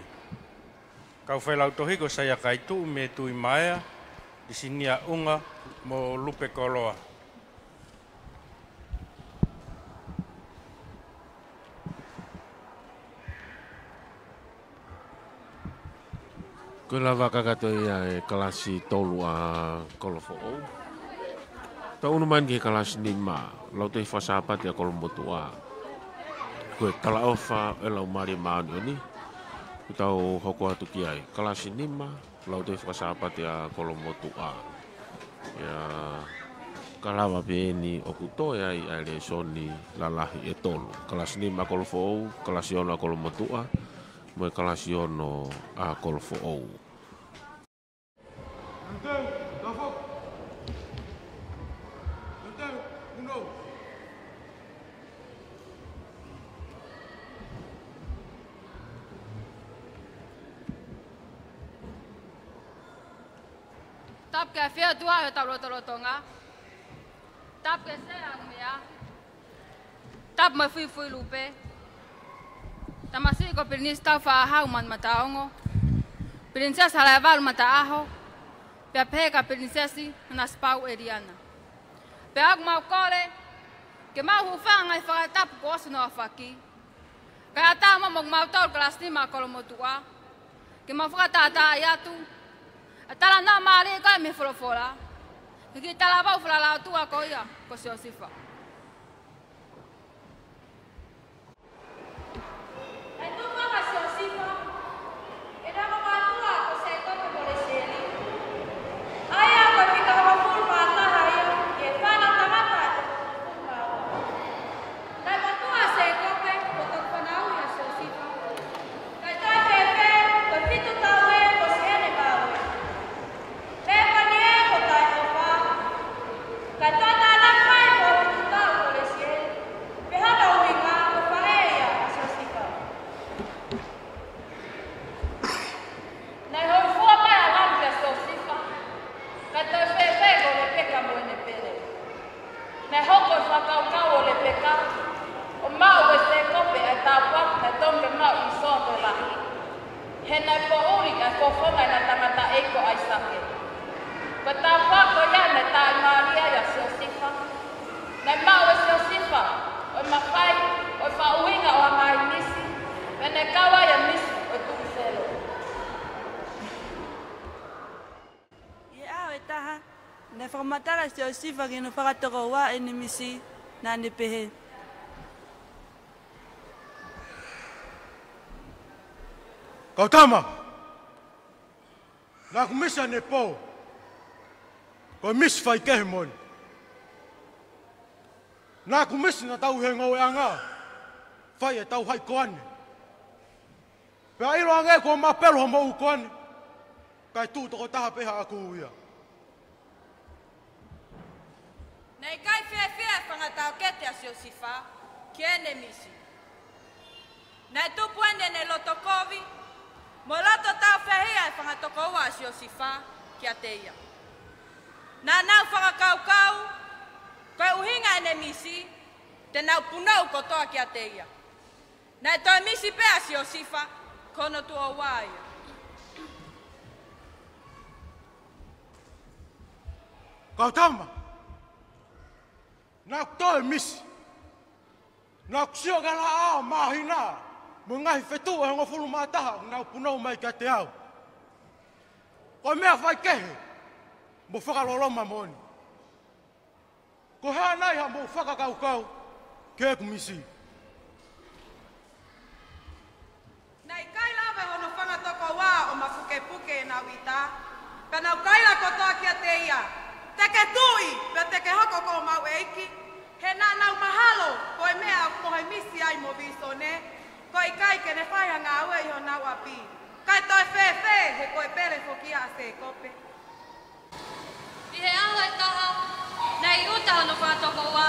kau fai lau tohi ko saya kaitu me tui maya di sini a unga mo lupe koloa. Ko lava kakato ia e kalasi tolu a kolofo. Tau numan ki kalasi nima, lau te fasapat ya kolomotua. Ko tala ofa e lau mari maani oni. Tau hoko atu kiai, kalasi nima, lau te fasapat ya kolomotua. Ya kalawa beni okuto ya i ale soni lalahi e tolu. Kalasi nima kolofo, kalasi ona kolomotua. Mo kalasi ono a kolofo ou. Tap ke fia dua tap lotonga. Tap ke se ang mea. Tap ma fui lupe. Tamasi ko pernis tau fa hau man mataongo. Princesa leval mataaho. Pia pega princesi nas pau eriana. Pia mau kore ke mau hufanga fa tap ko no afaki. Ka ta mo mau tol kelas 5 kolomotua. Ke mau fa ta ayatu. Tala na mari ka me folofola. Ki tala ba fula la tua ko ya ko si osifa. Itu mah si osifa. Eda ma tua ko se ko ko le seli. Aya ko fika ko ful mata haya ke fana tamata. Dai ma tua se ko pe ko ko panau ya si osifa. Kai ta pepe ko fitu tawe ko se ne ba. Katona na fai ko tuta ko le sie. Behana winga ko paeya sosifa. Na ho fua pa alam ke sosifa. Kata pepe ko le peka mo ne pele. Na ho ko fa ka o le peka. O ma o se ko pe ata pa na tombe ma u so de la. Hena ko uri ka ko fo na tamata e ko ai sake. Betapa kau yang letak Maria ya sosifa, dan mau sosifa, orang makai, orang pauing orang main misi, menekawa yang misi untuk selo. Ya, etaha, ne formatala sosifa kino fakatokowa ini misi na nipehe. Kau tama, nak misa nepo. Ko mis fai kehmon. Na ku mis na tau he ngau anga. Fai e tau hai koane. Pe ai ro anga ko ma pelo mo koane. Kai tu to taha pe ha aku ia. Nei kai fe fanga tau kete asio sifa. Kiene misi. Nei tu puende ne lotokovi. Moloto tau fe hia fanga tokowa asio sifa kiateia. Na nau whaka kau, koe uhinga ene misi, te nau punau kotoa ki a teia. Na e toi misi pea si o sifa, kono tu o waia. Kau tama. Nak toi miss. Nak sio gala a mahina. Mengai fetu ang fulu mata na puno mai ka te au. Ko mea fai ke. Mo faka lolo mamoni. Ko ha nai ha mo faka kau ke ku misi. Nai kai lava hono fanga toko wa o mafuke puke na wita. Kana kai la kotoa kia te ia. Teke tui, pe teke hoko ko mau eiki. He na nau mahalo, ko e mea mo hai misi ai mo visone. Ko i kai ke ne whai hanga ue i ho nau api. Kai toi fe, he ko e pere fokia a se kope. I he aho e taha, nei uta hono whātoko wa.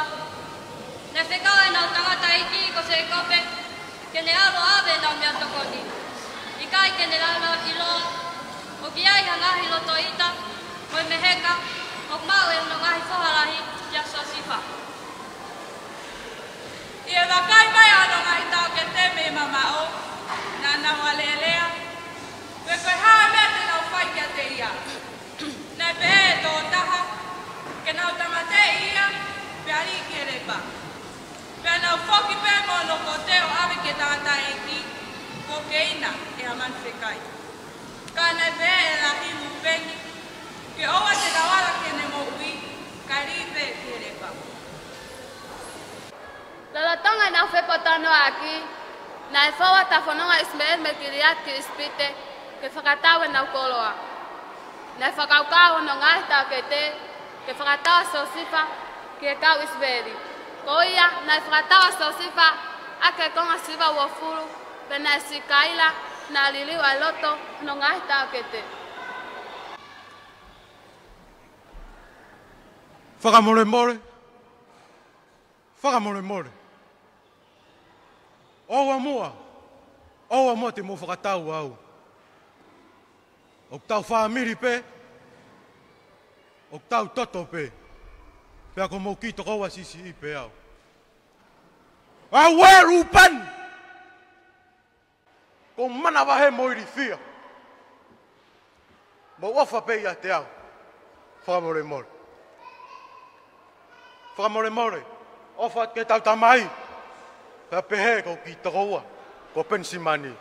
Ne whekau e nau tangata iki ko se kope, ke ne aro ave nau mea tokoni. I kai ke ne lau i loa, o ki ai hangahi loto ita, mo i meheka, o mau e uno ngahi whaharahi, ia sosifa. I e wakai mai ano ngai tau ke te me mamao, na nau alelea. We koe haa mea te nau whai kia te ia. Nei pe e tō taha, ke nau tamate ia, pe ari ki e repa. Pe nau whoki pe mono ko te o awe ke tangata e ki, ko ke ina e aman whekai. Ka nei pe e la himu pengi, ke oa te rawara ke ne mo ui, ka ripe ki e repa. Lalatonga na whepotano aki, na e whaua ta whanonga Ismael me kiriat ki ispite, ke whakatawe nau koloa. Na e whakaukau no ngai tau ke te, ke whakatawa sosifa ki e kau Ismaeli. Ko ia, na e whakatawa sosifa, ake konga siva ua furu, pe na e sikaila, na liliu ai loto no ngai tau ke te. Whakamore more. Whakamore more. Oua mua te mo whakatau au. O tau whaamiri pe, o tau toto pe, pea ko mau ki toko wa sisi i pe au. Awe rupan! Ko mana wahe moiri fia. Mo ofa pe ia te au. Whakamore more. Whakamore more. Ofa ke tau tamai. Pea pehe ko ki toko wa, ko pensimani.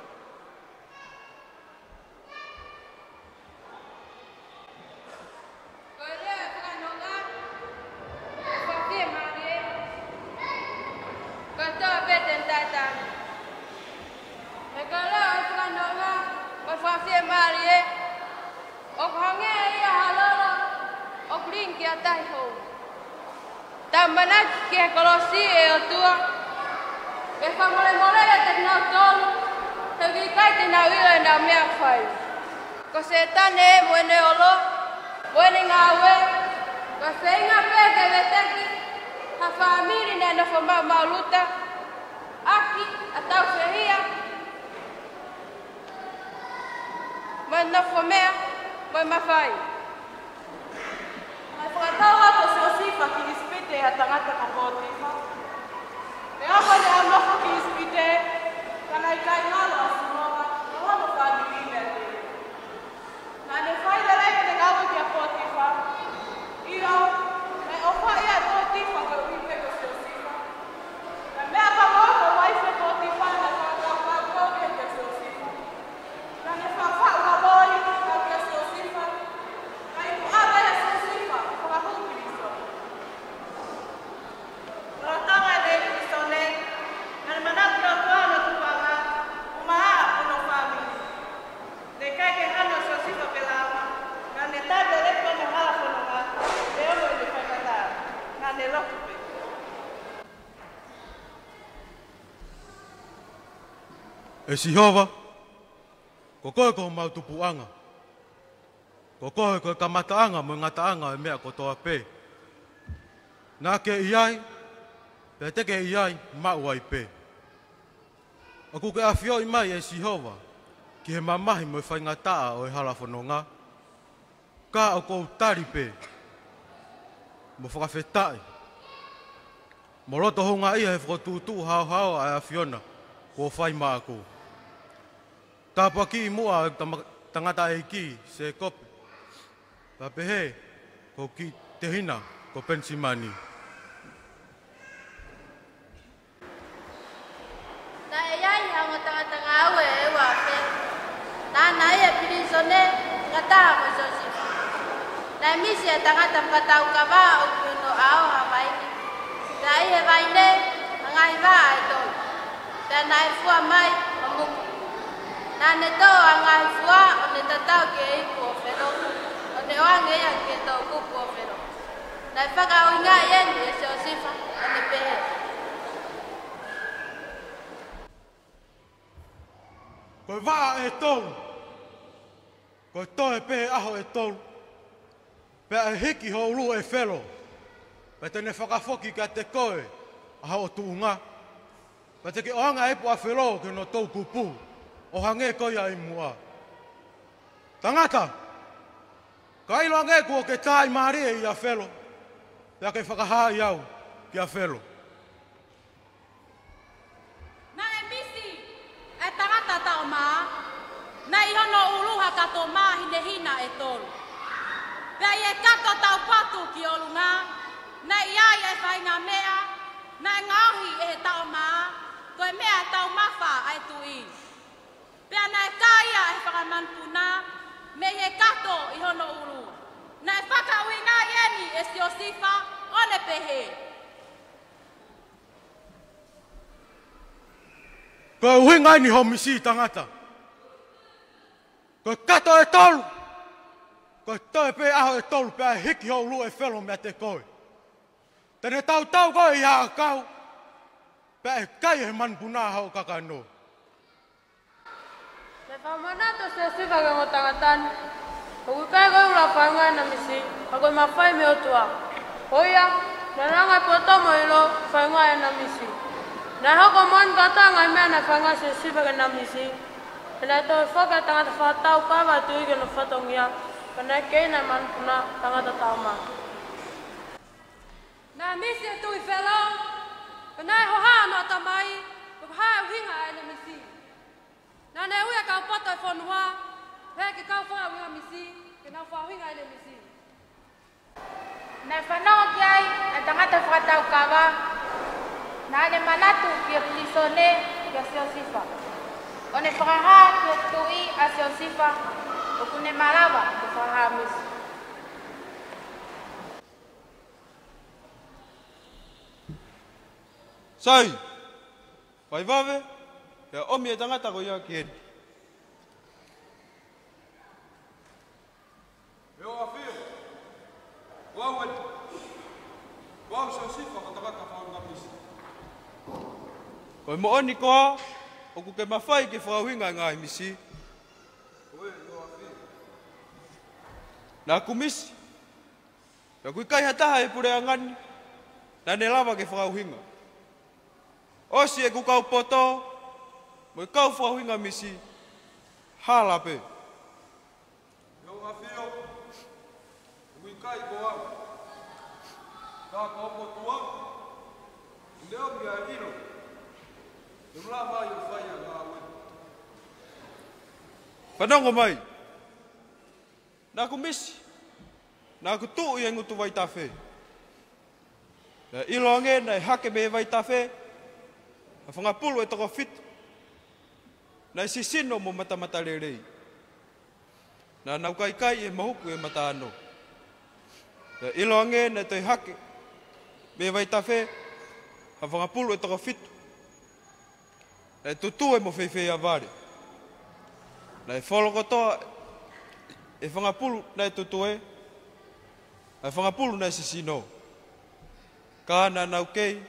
Tambanak kia kolosi e o tua. Ke whamole e te nau tolu. Te ki kai te nau ilo e nau mea whai. Ko se tane e mwene olo. Mwene ngā ue. Ko se inga pē ke veteki. Ha whaamiri ne na whamau mauluta. Aki a tau whehia. Mwene na whamea. Mwene mawhai. Mai whakatau hako se o sifa ki ispite a tangata ka pōtifa. E apa ne amafo ki ispite, kana i kai ngalo a sunoga, no hamo whamiri mea te. Nā ne whaile rei te ngalo ki a pōtifa. I au, me ofa ia pōtifa ka uipe ko se o sifa. Na mea pa moko waife pōtifa na whakakau ke te se o sifa. Nā ne whakau ka boi ka ke se o sifa. Ka i ku awa ia se o sifa, whakahuki riso. Rotanga e nei risone, nana manatu o tuana tupanga, umaha ono family. Ne kai ke hano se o sifa pelawa, na ne tabe lepo no hala whanonga, e ono i ne whaikata, na ne lokupe. E Sihova, ko koe ko mau tupuanga. Ko koe ko kamataanga mo ngataanga e mea ko toa pe. Nā ke iai, pe teke iai mau ai pe. Aku ke awhio i mai e Sihova, ki he mamahi mo i whai ngataa o e hala whanonga. Ka o kou tari pe, mo whakawhetai. Mo roto honga ia he whakotūtū hao ai a Fiona, ko whai maa ko. Tāpua ki i mua tangata e ki se kope. Tape he, ko ki te hina ko pensimani. Na eyai hango tanga awe ewa pe. Na e pilisone ngata mo sosi. Na misi tanga tapatau kava o kuno ao habai. Na e vaine ngai va ito. Na e fua mai amu. Na ne to ngai fua o ne tatau ke ipo fero. O ne wange ya ke to kupo fero. Na faka winga yendi e sosi fa ne pehe. Koe waa e tolu. Koe toe pehe aho e tolu. Pea e hiki ho ulu e whelo. Pea tene whakafoki ka te koe aho o tuunga. Pea te ke oanga e pua whelo ke no tau kupu. O hange koe a imua. Tangata. Ka ilo ange kua ke tai maari e ia whelo. Pea ke whakahai au ki a whelo. E tangata tau maa, na ihono uruha kato maa hine hina e tolu. Pea i e kato tau patu ki olunga, na iai e whainga mea, na e ngauhi e he tau maa, koe mea tau mawha ai tui. Pea na e kaia e whakamanpuna, me he kato ihono uru. Na e whakawinga ieni e si o sifa, ole pehe. Koe uhinga ni ho misi tangata. Koe kato e tolu. Koe toe pe aho e tolu pe a hiki ho ulu e whelo mea te koe. Tene tau koe i haa kau. Pe e kai e manpuna hao kakano. Te whamanato se sifa ke ngo tangatani. Koe kai koe ula whaingai na misi. Koe mawhai me otua. Hoia, na rangai potomo ilo whaingai na misi. Na hoko mon kata ngai mea na whanga se sifa ke na misi. Na to whaka tangata whatau kawa tui ke no whatongia. Kana kei na manpuna tangata tauma. Na misi e tui whelo. Kana e hoha no tamai. Hoha e winga e na misi. Na ne uia kau poto e whanua. Hea ke kau whanga winga misi. Ke na wha winga e na misi. Na whanau ki ai e tangata whatau kawa. Na ne manatu ki pilisone ki a siosifa. O ne whakaha ki o tui a siosifa. O kune marawa ki whakaha misi. Sai, vai vave, e omi e tangata ko ia ki eni. E o awhio, wau e, wau siosifa ko tangata whaunga misi. Koe mo oni koa, o kuke mawhai ke whauhinga ngā misi. Nā kumisi, na kui kai hataha e pure angani, na ne lava ke whauhinga. Osi e kukau poto, mo e kau whauhinga misi, hala pe. Yo awhio, kui kai koa, ka kopo tua, leo mi a hiro. Nula vai o vai a ngawe. Panongo mai. Na ku misi. Na ku tu i ngutu vai tafe. Na ilonge na hake me vai tafe. A whanga pulu e toko fit. Na sisino mo mata lerei. Na nau kai e mahuku e mata ano. Na ilonge na toi hake me vai tafe. A whanga pulu e toko fit. Na tutu e mo feifei a vare. Na e wholokotoa e whangapulu na e tutu e. Na e whangapulu na e sisino. Ka na nau kei.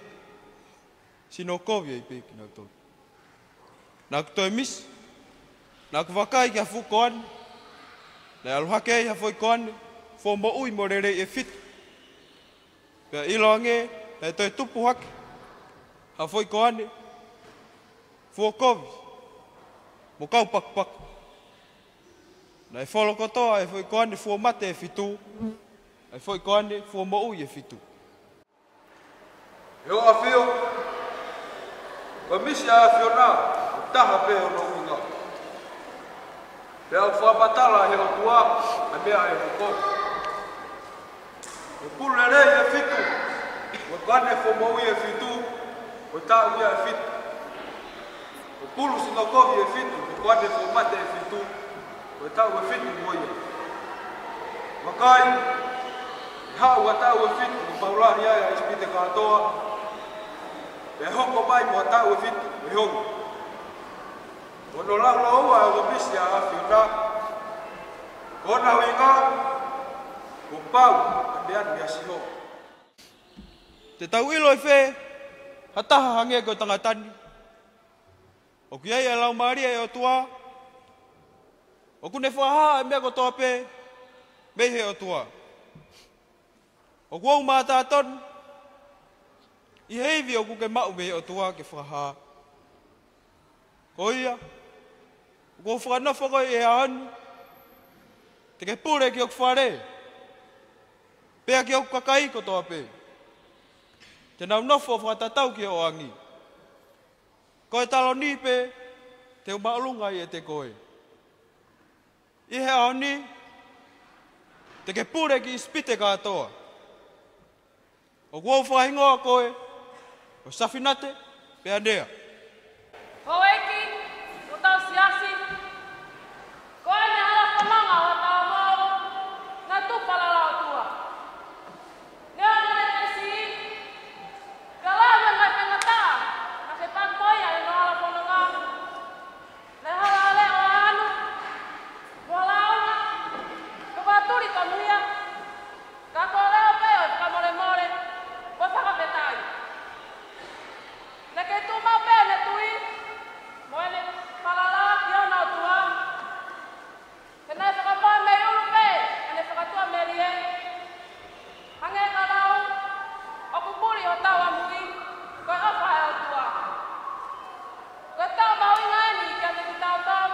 Sino kovia i peki nau tō. Na kuto e mis. Na kuwakai ki a fuko ane. Na e aluhake i a foi ko ane. Fo mo ui mo rere e fit. Pea ilo ange. Na e toi tupu hake. A foi ko ane. Fua kovi, mo kau paku. Na e wholokotoa e whoi koane fua mate e fitu, e whoi koane fua mo ui e fitu. Eo a whio, ka misi a whio nā, taha pe o no unga. Pea o whapatala he o tua, a mea e hoko. Pulele e fitu. O kane fomo e fitu. O tau e fitu. O pulu sinokovi e fitu. O kane fomate e fitu. O tau e fitu moia. Makai. Hau a tau e fitu. O paulari ai a ispite katoa. E hoko mai mo tau e fitu. E hongo. O no lau lau a o bisi a afiuna. O na winga. O pau. Biar biasiho. Te tau ilo e whē, hataha hange ko tangatani. O ki ai e lau maria e o tua. O kune whaha e mea ko toa pē, meihe o tua. O kuau mātāton, i heivi o kuke mau meihe o tua ke whaha. Ko ia, o kuau whanofo koi e ahanu, te ke pure ki o kwhare. Pea ki au kakai ko toa pē. Te nau nofo whakatatau ki o angi. Koe talo ni pē, te umaulunga i e te koe. Ihe ao ni, te ke pure ki ispite katoa. O kuau whahingoa koe, o safinate, pea nea. Hoeki, o tau siasi, koe ne hala whamanga o tau mau, ngā tupalala o tua. Neo nane te si, ka lawe ngai whengata, na ke pakoia e no hala whananga. Ne hala ale o anu, mo hala auna, ka wāturi ka muia, ka ko leo peo ka more more, ko whakapetai. Ne ke tu mau peo ne tui, mo ene palala ki ona o tua. Ke nei whakapoa me ulu pe, ene whakatua me rie. Hange ka lau, o kupuri o tau amui, koe opa e o tua. Koe tau mau inga eni ki ane ki tau tau.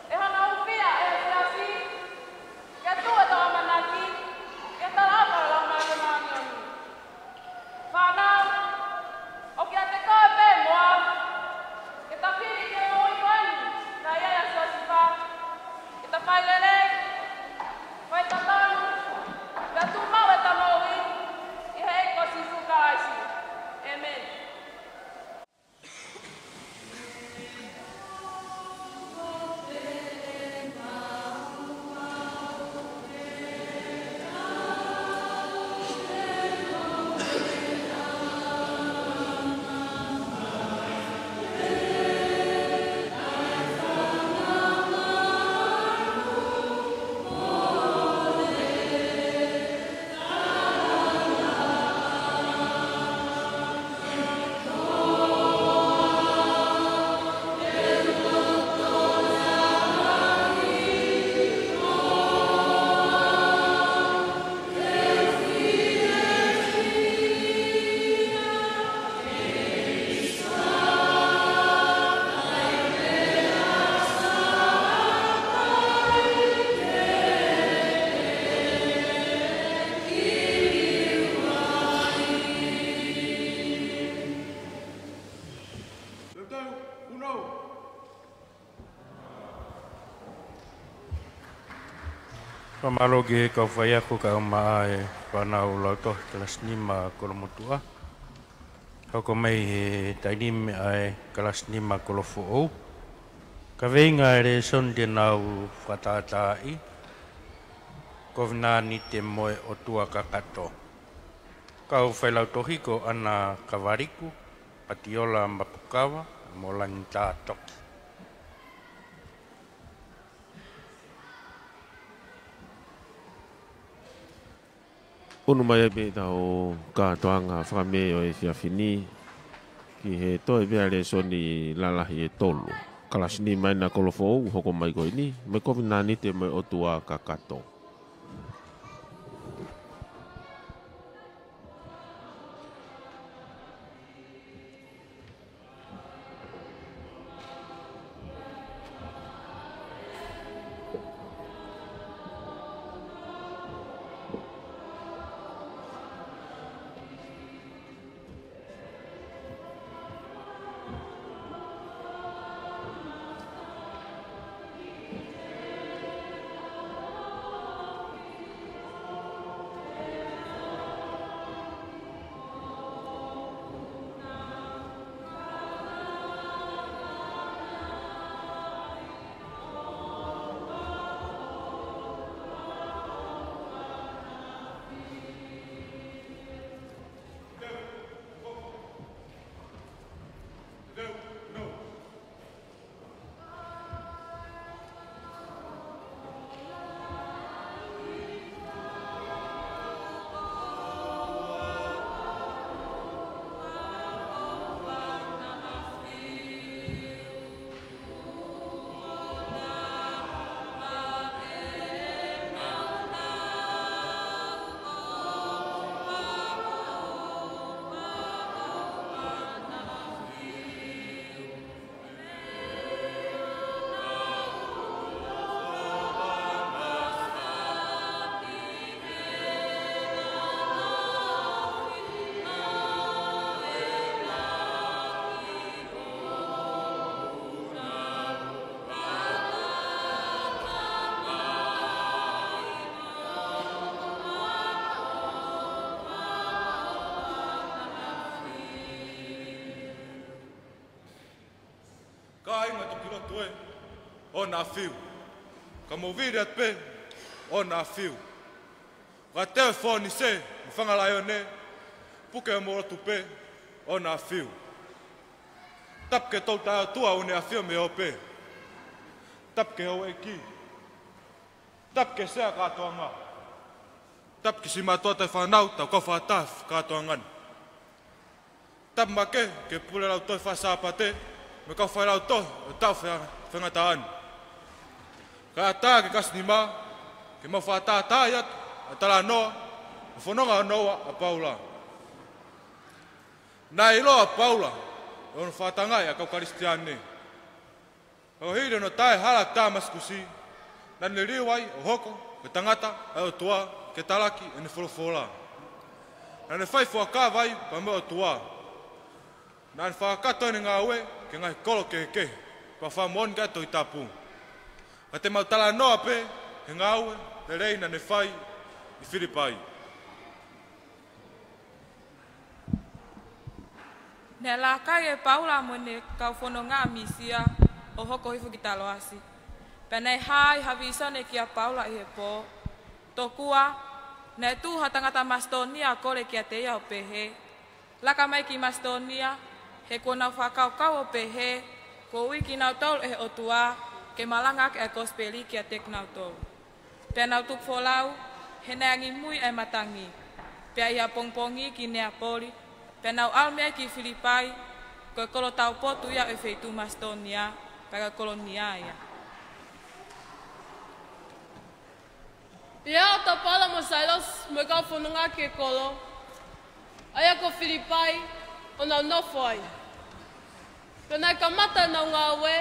E hana upia e o siasi, ke tu e tau amanaki, ke tala apa e lau mani mani oni. Whanau, o ki ate koe pe moa, ke ta whiri ke o i koeni, na iai a suasipa, ke ta whailele, whai ta tonu, pea tu mau e ta maui, i he eko si fuka aisi. Amen. Pamalogi kau whai aku ka maa e whanau lauto kelas 5 kolomotua. Hoko mai he tainime ai kelas 5 kolofo. Ka veinga ere son de nau whatatai. Kovna ni te moe o tua kakato. Kau whai lauto hiko ana kawariku, patiola mapukawa, molan tātok. Unu mai be tau katoanga whakame o e whiawhini ki he toi bea le soni lalahi e tolu. Kalasini mai na kolofo ou hoko mai koe ni, me kovi nani te mai o tua kakato. toe, o na fiu. Ka mo vire at pe, o na fiu. Ka telefoni se, whangalai o ne, puke mo rotu pe, o na fiu. Tap ke tau tae tua une a fiu me o pe. Tap ke o e ki. Tap ke sea katoa ngā. Tap ki si matua tai whanau, tau ka whataf katoa ngani. Tap make, ke pule lau toi whasapate, me kau whai lau toi, o tau whengata ani. Ka ata ke kasni mā, ke mau whata tai atu, a tala noa, a whanonga noa a Paula. Nā ilo a Paula, e ono whatangai a kau karistiane. Kau hiri no tae hala tāmaskusi, nani riwai o hoko, ke tangata, e o tua, ke talaki, e ne wholofola. Nani whai whaka vai, pa me o tua. Nani whakato ni ngā ue, ke ngai kolo ke, pa whamoni ka toi tapu. Ka te mau tala noa pe, he ngā ue, le reina ne whai, i Filipai. Ne la kai e Paula mo ne kau fono ngā misia o hoko hifu ki taloasi. Penei hai havi isone ki a Paula i he po. Tokua, ne tuha tangata Mastonia kore ki a te ia o pehe. Laka mai ki Mastonia, he kona whakaukau o pehe, ko ui ki nau tolu e o tua, ke malanga ke a kospeli ki a tek nau tolu. Pea nau tuk folau, he neangi mui e matangi. Pea ia pongpongi ki Neapoli, pea nau almea ki Filipai, koe kolo tau potu ia e feitu Mastonia, pea kolonia ia. Ia o tapala mo Silas, mo kau whanunga ke kolo. Aia ko Filipai, o nau nofoi. Pena kamata nau ngā ue,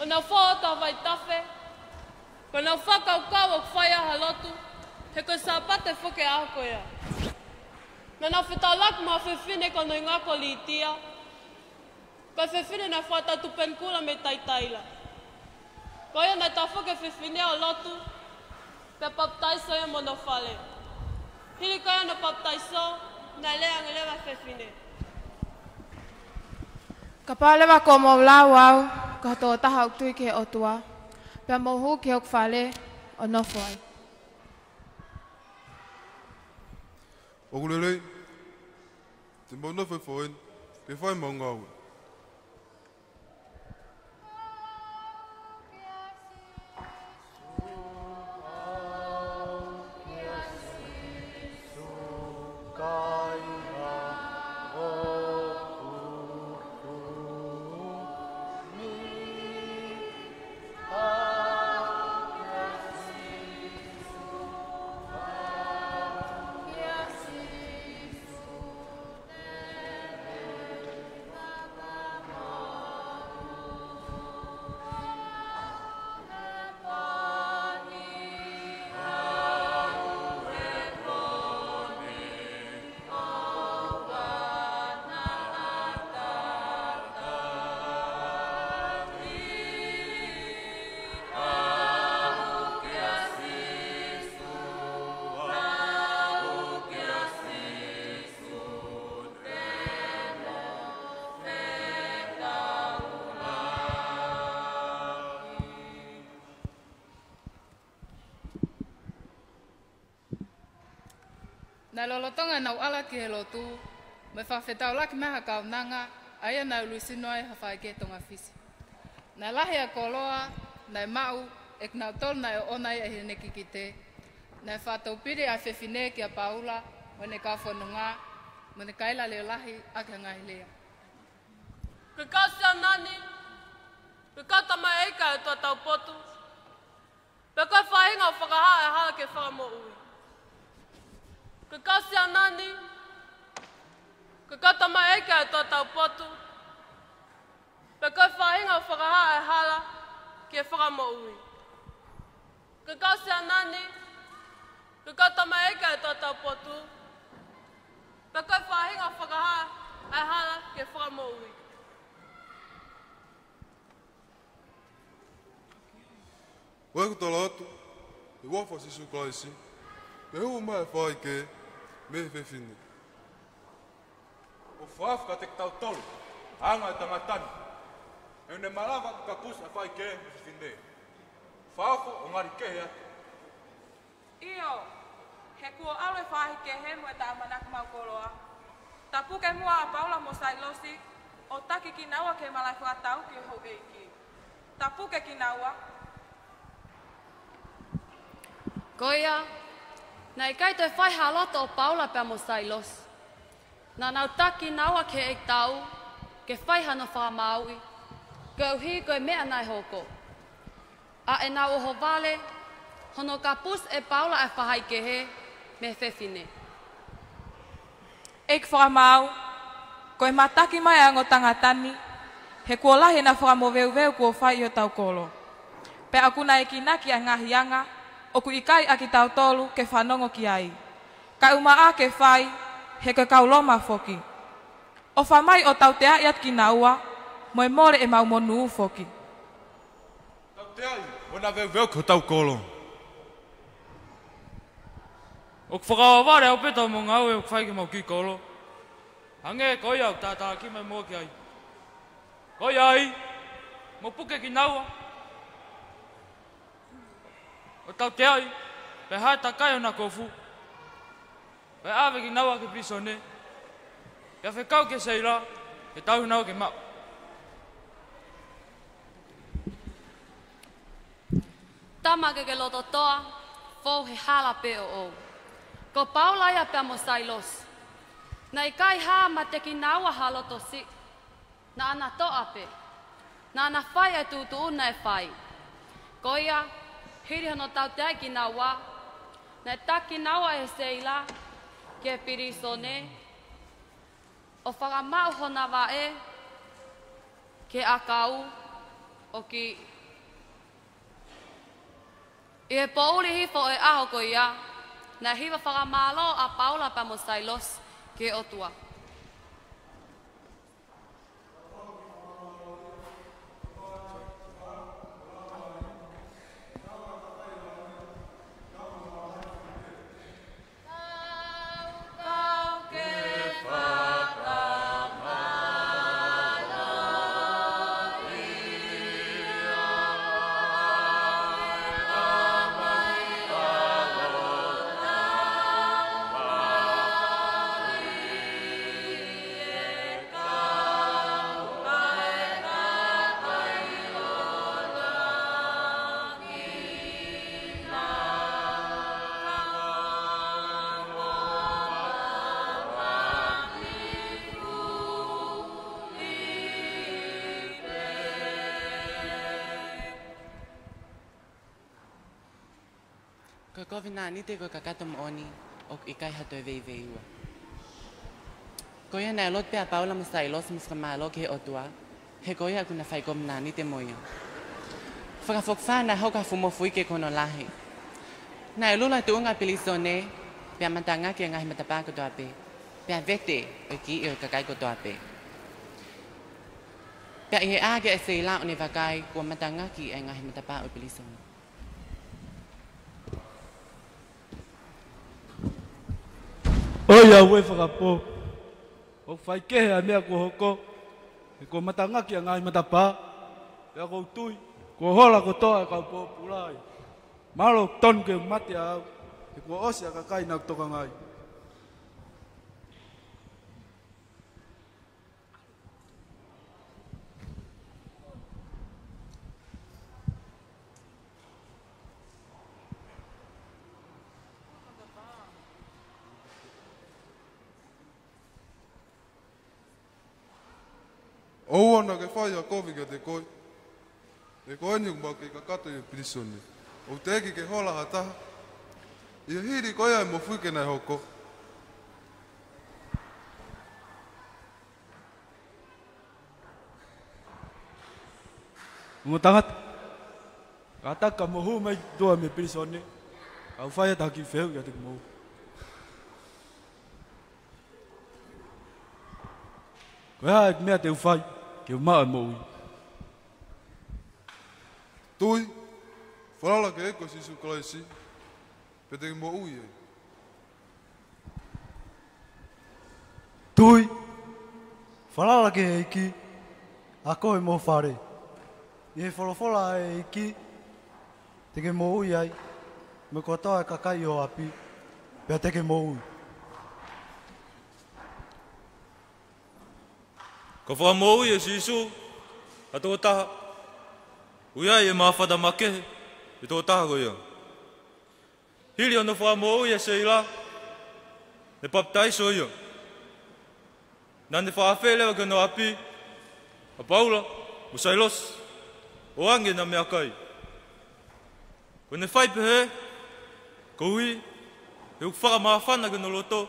o nau whaota vai tafe, ko nau whakaukau o kwhaia halotu, he ko sapate whuke ako ia. Me nau whitalak ma whiwhine ko nui ngako li tia, ko whiwhine na whata tupenkula me taitaila. Ko ia na ta whuke whiwhine o lotu, pe baptaiso ia mono whale. Hili ko ia na baptaiso, na lea ngelewa whiwhine. Ka pālewa ko mau lau au, ka tō taha uktui ke o tua, pia mohu ke ok whale o nofoi. Ogulelei, te mau nofoi foen, ke whai mau ngau. Na lolotonga nau ala ki he lotu, me whawhetau laki maha kau nanga, aia nau luisinoe hawhai ke tonga fisi. Na lahi a koloa, na mau, ek nau tolu na e onai e hene ki te, na whatau piri a whiwhine ki a Paula, mene ka whanunga, mene kaila leo lahi a ka ngai lea. Ke kau sia nani, ke kau tamai eika e tua tau potu, pe koe whahinga o whakaha e hala ke whakamo ui. Ke kau sia nani, ke kau tamai eika e tua tau potu, pe koe whahinga o whakaha e hala ke whakamo ui. Ke kau sia nani, ke kau tamai eika e tua tau potu, pe koe whahinga o whakaha e hala ke whakamo ui. Oe kutala atu, e wafa si suklaisi, pe hu mai whai ke, me whiwhine. O whaafka te tau tolu, anga e tangatani. E ne malawa ka kapus a fai ke me finde. Fafo o ngari ke ya. Iyo, he kua alu e whahi ke he mo e ta amanak maukoloa. Tapu ke mua a paula mo sailosi, o taki ki naua ke malai whakatau ki ho eiki. Tapu ke ki naua. Koia, na ikai te whai haloto o paula pia mo sailos. Na nau taki naua ke eik tau, ke whai hana whamaui, ke uhi koe mea nai hoko. A e nau oho vale, hono kapus e paula e whahai ke he, me whewhine. Eik whakamau, koe mataki mai ango tangatani, he kua lahi na whakamoweu kua whai o tau kolo. Pe aku na eki naki a ngahianga, o ku ikai aki tau tolu ke whanongo ki ai. Ka uma a ke whai, he ke kauloma foki. O whamai o tau te aiat ki na ua, moe more e mau monu foki. Tau te ai, o na veu ko tau kolo. O whakawaware au peta mo ngau e o whai ke mau ki kolo. Hange koi au tātā ki mai mua ki ai. Koi ai, mo puke ki naua. O tau te ai, pe hai takai o na kofu. Pe awe ki naua ke pisone. Pe whekau ke seira, ke tau naua ke mau. Tama ke loto toa, fo he hala pe o. Ko paula ia pe mo sailos. Na ikai ha ma te ki naua haloto si. Na ana to ape. Na ana whai e tutu una e whai. Koia, hiri hono tau te ai ki naua. Na taki naua e seila, ke pirisone. O whakamau hona wa e, ke akau, o ki I e pouri hifo e aho ko ia, na hiwa whakamalo a paula pa mo sailos ke otua. Ko kovina ni te ko kakatom oni o ikai hato vei veiua. Ko ia na lot pe a paula mo sailos mo skamalo ke otua. He ko ia kuna fai komna ni te moia. Whakafokfa na hoka fumo fui ke kono lahi. Na e lula tuunga pilisone pe a matanga ki a ngahi matapa ko toa pe. Pe a vete o ki i o kakai ko toa pe. Pe a ihe age e seila o ne vakai ko matanga ki a ngahi matapa o pilisone. Oia we whakapo. O whai kehe a mea ko hoko. E ko matangaki a ngai matapa. E a ko tui. Ko hola ko toa e kau pōpulai. Malo ton ke mati au. E ko osi a kakai na toka ngai. O ana ke whai a kowi ka te koi. E koe ni umau ke kakato i prisone. O te eki ke hola hataha. I hiri koe ai mo fuike nei hoko. Mo tangat. Kataka mo hu mai doa me prisone. Au whai a taki wheu ia te mo. Koe hae mea te uwhai. Ke umaa mo ui. Tui, whalala ke eko si sukalaisi, pe te mo ui e. Tui, whalala ke eiki, a koe mo whare. I he wholofola e iki, teke mō ui ai, me kua toa e kakai o api, pia teke mō ui. Ka wha mō ui e sisu, a tō taha. Ui ai e mawhata makehe, e tō taha ko ia. Hili ana wha mō ui e seila, e paptaiso ia. Nane wha awhelewa ka no api, a Paula, o Sailos, o ange na mea kai. Ko ne whaipe he, ko ui, e uk whaka mawhana ka no loto,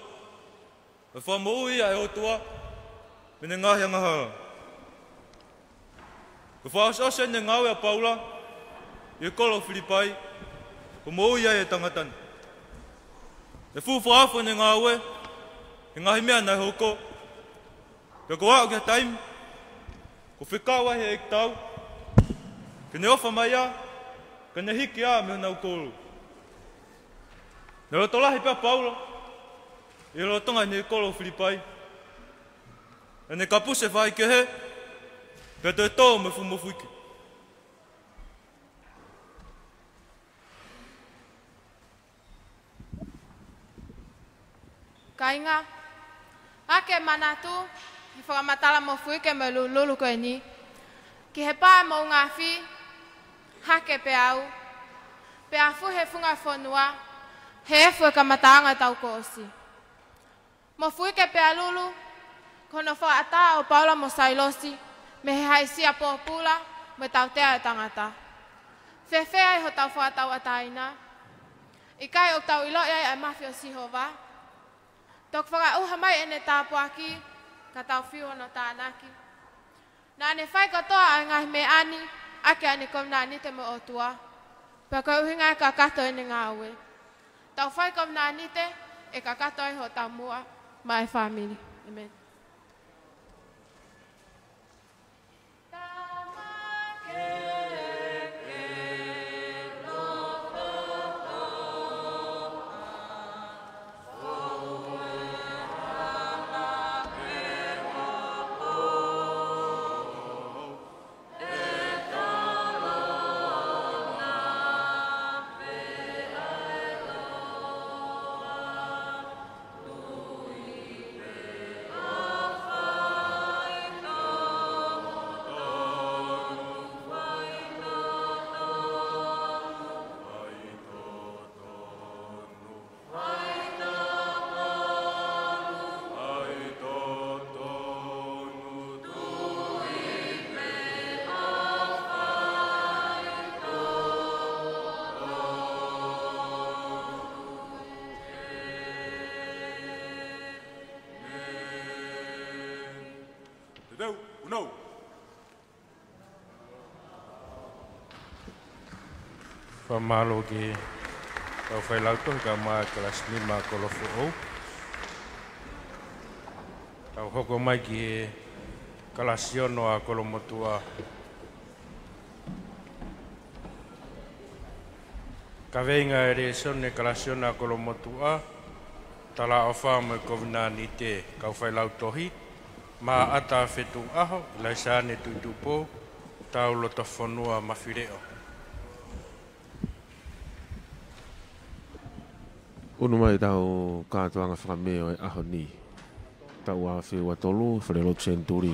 e wha mō ui ai o tua, me ne ngahi anga hara. Ko whaasase ne ngawe a Paula, i e kolo Filipai, ko mō ui ai e tangatani. E whawhawha ne ngawe, e ngahi mea nai hoko, ka ko ao kia taimi, ko whikawa he ek tau, ka ne ofa mai a, ka ne hiki a me nau kōru. Ne roto lahi pia Paula, i rotonga ne kolo Filipai, e ne kapuse whai ke he, pia te tō me fumofuike. Kainga, ake manatu, i whakamatala mo fuike me lulu koe ni, ki he pā mo ngāwhi, hake pe au, pe afu he funga whanua, he efu e ka mataanga tau ko osi. Mo fuike pe a lulu, kono whaata o Paula mo Sailosi, me he haisia pōpula, me tau tea e tangata. Whewhea i ho tau whaatau ataina, i kai o tau ilo ai ai mafio sihova, tok whaka uha mai ene tāpuaki, ka tau whio no tānaki. Nā ne whai katoa ai ngahi me ani, ake ane kom nā nite mo otua, pa koe uhinga e ka kato ene ngāwe. Tau whai kom nā nite, e ka kato e ho tau mua, mai family. Amen. Pamalo ki tau whai lauto ka maa kelas 5 kolofo au. Tau hoko mai ki kelas 9 a kolomotua. Ka veinga ere sone kelas 9 a kolomotua. Tala ofa me kovina ni te kau whai lautohi. Ma ata whetu aho, laisane tuitupo, tau loto whanua mawhireo. Unu mai tau kātuanga whakameo e aho ni. Tau a whiua tolu, wharelo centuri.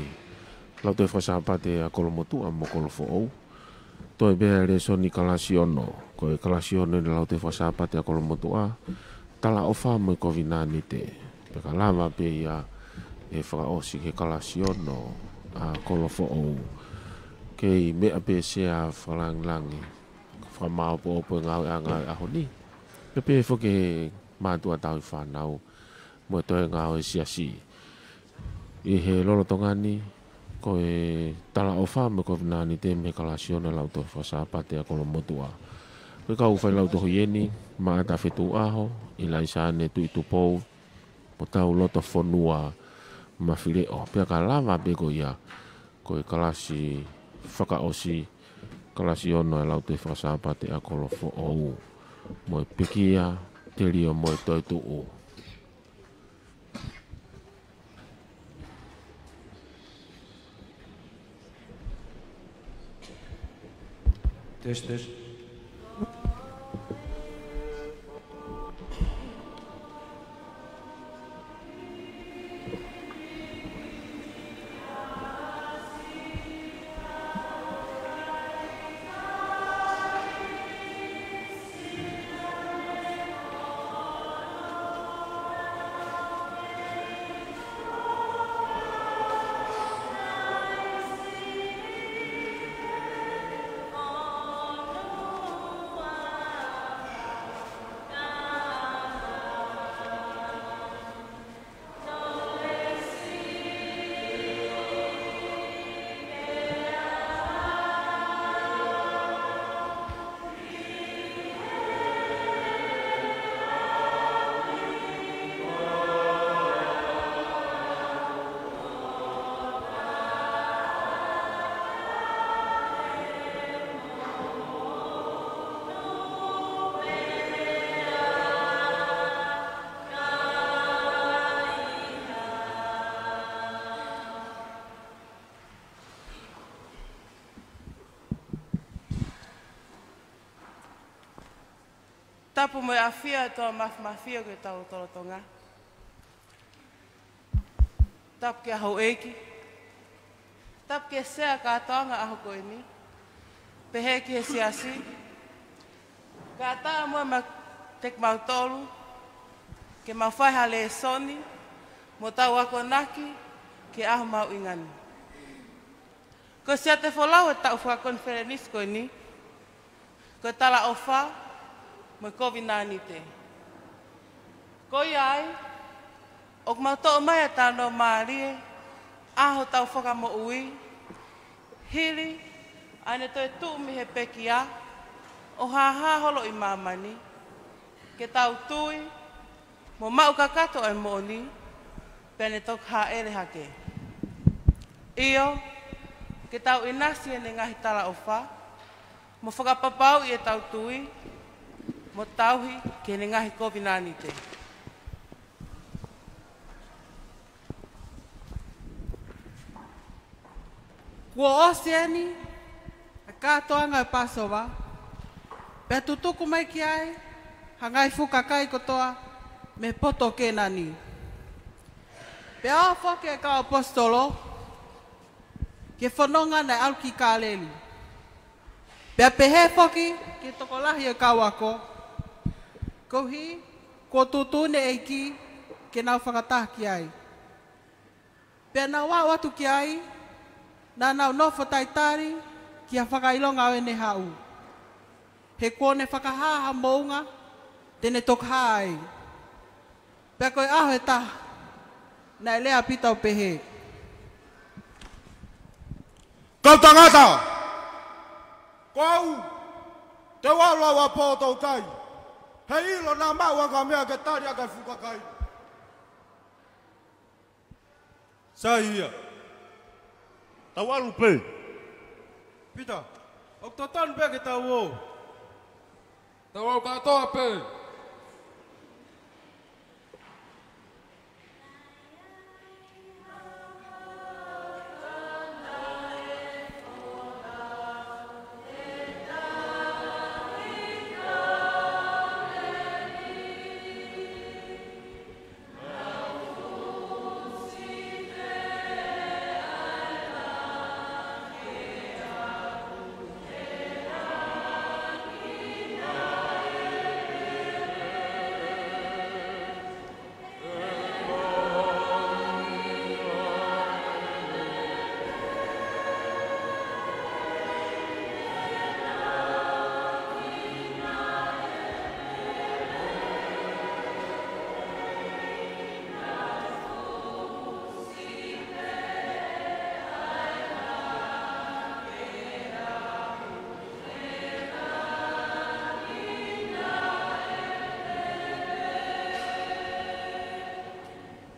Lau te whasapate a kolomotua mo kolofo au. Toi bea re soni kalasiono. Ko e kalasiono ni lau te whasapate a kolomotua. Tala ofa mo kovinani te. Peka lama pe ia e whakaosi ke kalasiono a kolofo au. Kei mea pe sea whalanglangi. Whamao po opo ngau e angai aho ni. Pepe foke mātua tau i whanau mo e toe ngāo e siasi. I he lolo tongani, ko e tala o wha me ko vinani te me kalasiona lau to whasapate a kolomotua. Koe kau whai lau toho ieni, maata whetu aho, i laisane tu i tupou, mo tau loto whanua mawhireo. Pea ka lava peko ia, ko e kalasi whakaosi, kalasiona lau te whasapate a kolofo ou. Mo pikia te rio mo toi tuu. Tes. Tapu mai afia toa mafia ke tau tolotonga. Tap ke hau eki. Tap ke sea ka tonga aho ko ini. Pehe ke siasi. Ka ta mo ma tek mau tolu. Ke mau fai hale soni. Mo tau ako naki ke aho mau ingani. Ko sia te folau tau fa konferenis ko ini. Ko tala ofa mo COVID-19 te. Ko iai, ok mau to'o mai atano marie, aho tau whaka mo ui, hili, ane toi tu mi he pekia, o haha holo i mamani, ke tau tui, mo mau kakato ai moni, pene tok ha ere hake. Iyo, ke tau inasi ene ngahi tala ofa, mo whakapapau i e tau tui, mo tauhi ke ne ngahi COVID-19 te. Kua oseani, a kātoanga e Passover, pia tutuku mai ki ai, hangai fukakai kotoa, me poto ke nani. Pia awhoke e ka apostolo, ke whanonga nei auki kāleli. Pia pehe foki, ke tokolahi e ka wako, kohi, ko tutune eiki, ke nau whakatah ki ai. Pea nau watu ki ai, na nau nofo taitari, ki a whakailonga o ene hau. He kone whakahaha mounga, tene tok hai. Pea koe aho e ta, na lea pita o pehe. Kau tangata! Kau, te walawa po tau kai. Hei ilo nā maua ka mea ke tari a kai fukakai. Sa ia. Tau alu pe. Pita, ok to tan pe ke tau o. Tau au katoa pe.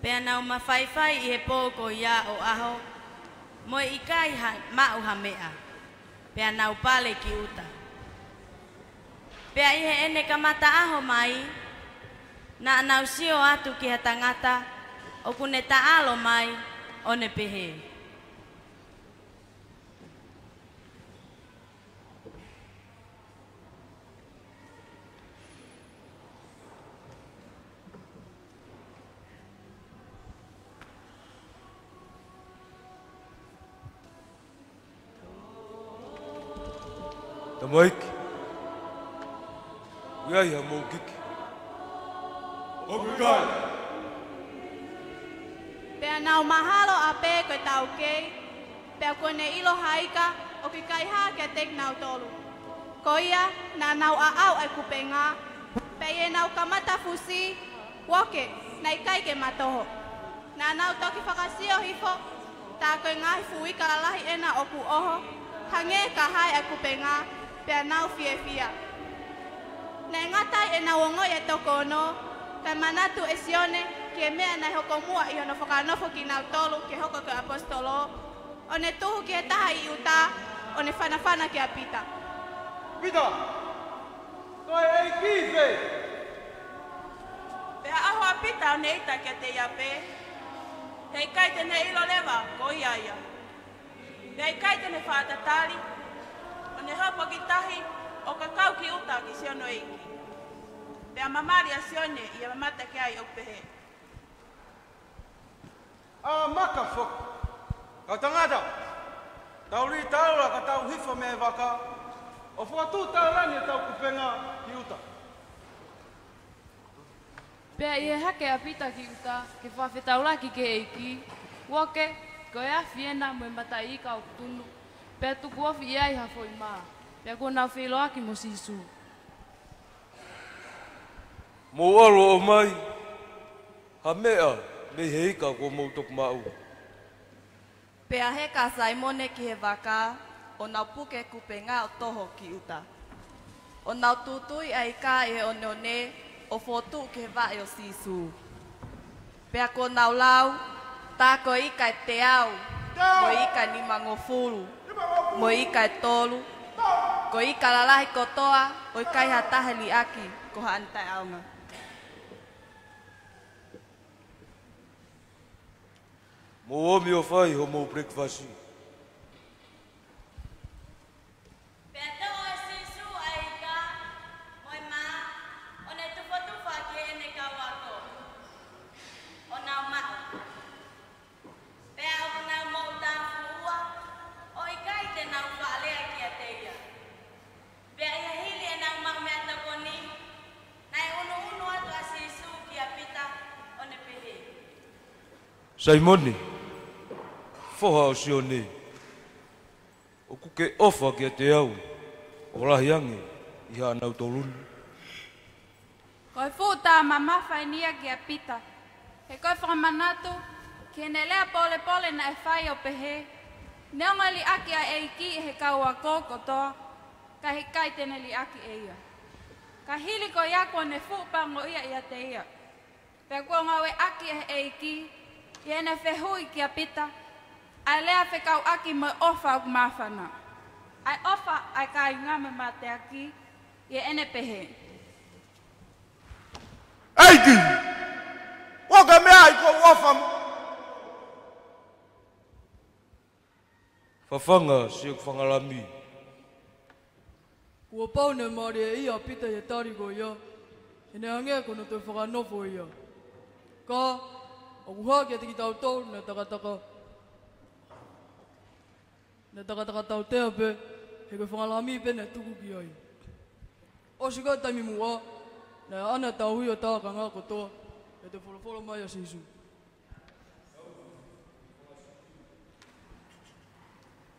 Pea nau mawhaiwhai i he pōko ia o aho, mo i kai mau ha mea, pea nau pale ki uta. Pea i he ene kamata aho mai, na nau sio atu ki he tangata, o kune taalo mai, o ne pehe. Tamaiki. Wiai ha mau kiki. Obrigado. Pea nau mahalo a pe koe tau kei. Pea kone ilo haika o ki kai ha kia tek nau tolu. Ko ia na nau a au ai kupenga. Pea ie nau kamata fusi. Woke na ikai ke matoho. Na nau toki whakasio hifo. Tā koe ngahi fui ka alahi ena o ku oho. Hange ka hai ai kupenga. Pea nau fie fia. Nei ngatai e nau ongo e toko ono. Kai manatu e sione. Ke mea nai hoko mua i hono whakanofo ki nau tolu ke hoko ke apostolo. O ne tuhu ki he taha i uta. O ne whanawhana ki a pita. Pita! Toi ei kize! Pea aho a pita o ne ita ki a te iape. Hei kai tene ilo lewa ko iaia. Hei kai tene whaatatari. O ne hapa ki tahi o ka kau ki uta ki siono iki. Pea mamari a sione i a mamata ki ai o pehe. Maka fok. Kau tangata. Tau ri taula ka tau hifo me waka. O whakatu tau rani tau kupenga ki uta. Pea i he hake a pita ki uta, ke whawhetauraki ke eiki. Woke, ko e a whiena mo mata i ka o tunu. Pea tuku ofi i ai hafo i maa. Pea ko nau whilo aki mo sisu. Mo alo o mai. Ha mea, me heika ko mo tok mau. Pea he ka Saimone ki he waka, o nau puke kupenga o toho ki uta. O nau tutui ai ka e o neone, o fotu ki he wa e o sisu. Pea ko nau lau, tā ko ika e te au, mo ika ni mangofuru, mo ika e tolu, ko ika lalahi kotoa, o ikai ha taheli aki, ko ha antai aunga. Mo omi o whai ho mo breakfast. Pea tō e sisu ai ka, moi mā, o ne tuwhatuwha ki ene ka wako. O nau mao. Pea o nau mau tāwhu ua, o ikai te nau whaalea ki a teia. Pea ia hili e nau mau mea taponi, nai unu atu a sisu ki a pita o ne pehe. Saimoni. Foha o sione. O kuke ofa ki a te au. O rahiange i ha nau tolunu. Koe futa mamawhai nia ki a pita. He koe whakamanatu, ki ene lea pole pole na e whai o pehe. Neonga li aki a eiki he kaua kokotoa, ka he kai tene li aki e ia. Ka hili ko iako ne fupango ia ia te ia. Pea kua ngawe aki e eiki, i ene whehui ki a pita, ai lea whekau aki mo ofa o kumawhana. Ai ofa ai ka ingame ma te aki, i ene pehe. Eiki! Waka mea i ko ofa Whawhanga siok whangalami. Kua pau ne maari e ia pita he tari ko ia. E ne angea kono te whakanofo ia. Ka, o kuha kia tiki tau tau, ne takataka. Ne takataka tau tea pe, he koe whangalami pe ne tuku ki ai. O sika taimi mua, ne ana tau hui o tāka ngā kotoa, e te wholofolo mai a sisu.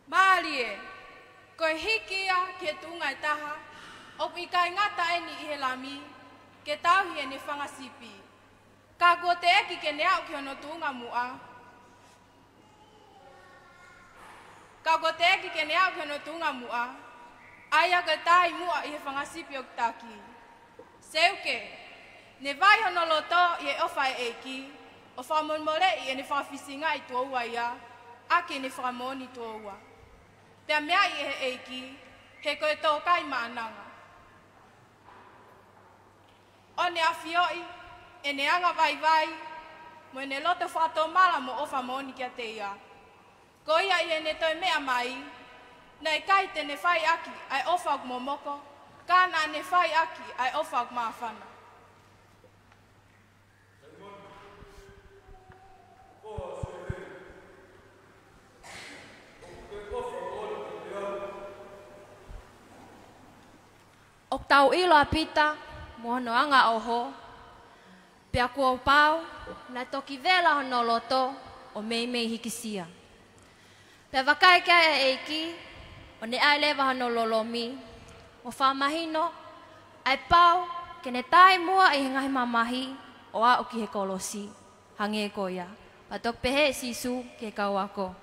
Mālie, koe hikia ke tungai taha, o ikai ngata eni i he lami, ke tauhi e ne whangasipi. Ka kua te eki ke neau ki ono tunga mua. Ka kua te eki ke neau ki ono tunga mua. Aia koe tahi mua i he whangasipi o taki. Seuke, ne vai hono loto i e ofa e eki, o whamonmore i e ne whawhisinga i tua ua ia, ake ne whamoni tua ua. Pea mea i he eiki, he koe tō kai maananga. O ne awhioi, e ne anga vai vai, mo e ne loto whato mala mo ofa moni kia te ia. Ko ia i e ne toi mea mai, nei kai te ne whai aki ai ofa o momoko, ka na ne whai aki ai ofa o maafana. tau ilo apita, mohono anga oho. Pea kua pau, na toki vela hono loto, o mei hikisia. Pea wakai kia eiki, o ne ai lewa hono lolomi, o whamahino, ai pau, ke ne tai mua i ngahi mamahi, o a o ki he kolosi, hange e koia. Patok pehe sisu ke kau ako.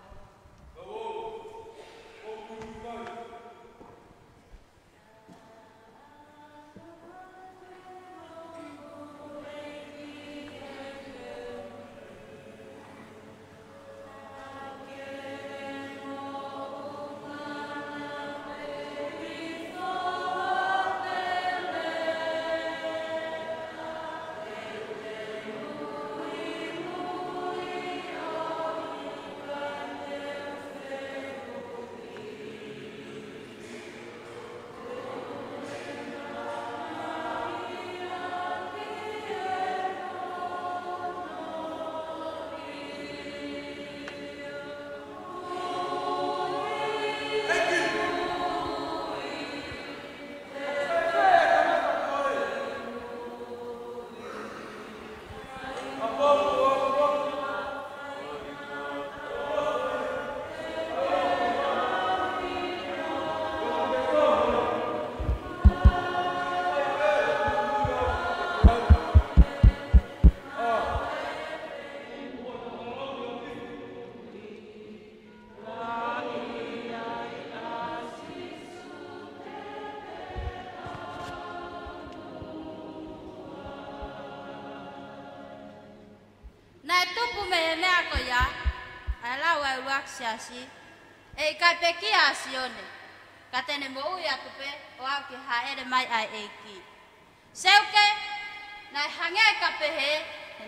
Siasi, kai peki asione, katene mo uya tupe, o aki haere mai ai eiki. Seuke, nai hange kapehe,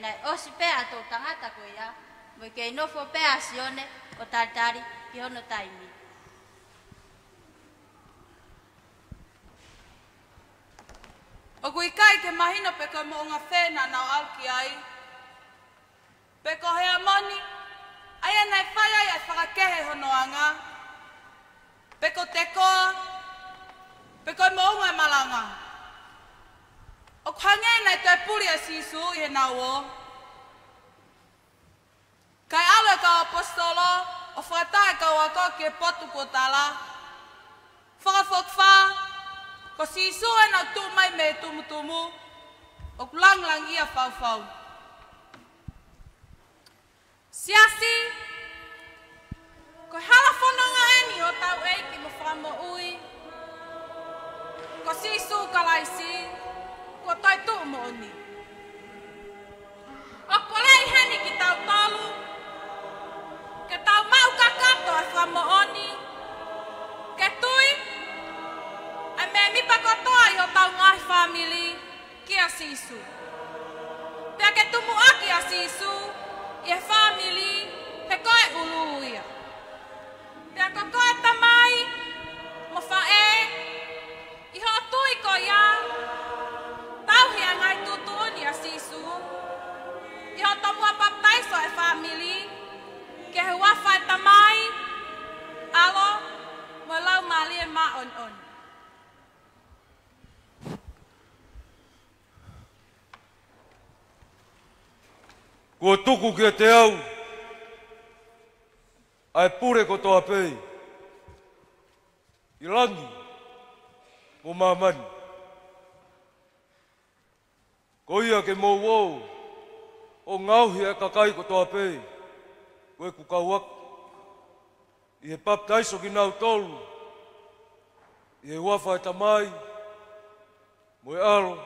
nai osipe ato tangata koya, mo ke inofo pe asione, o tartari, ki hono taimi. O kui kai ke mahino pe ko mo nga fena na alki ai. Pe ko hea moni, aia nai whaia i whakakehe hono anga. Peko tekoa, peko mounga malanga. O khange nai te puri a sisu i he nawo. Kai awe ka apostolo, o whatae ka wako ke potu ko tala. Whakafokwha, ko sisu e na tu mai me tumutumu, o kulanglang ia whauwhau. Siasi, ko hala whanonga eni o tau eiki mo whamo ui. Ko sisu kalaisi, ko toi tu mo oni. O kolei heni ki tau tolu, ke tau mau kakato e whamo oni. Ke tui, e me mipa kotoa i o tau ngai family ki a sisu. Pea ke tumu aki a sisu, i e family, he koe uluia. Pea ko koe tamai, mo whae, i ho tui ko ia, tauhi a ngai tutuuni a sisu, i ho tomua baptaiso e family, ke he wawhai tamai, alo, mo lau mali e ma on. Kua tuku kia te au, ai pure ko toa pei. I langi, mo mamani. Ko ia ke mou wou, o ngauhi e kakai ko toa pei. Koe ku kauak, i he baptaiso ki nau tolu, i he wawhai tamai, mo e alo,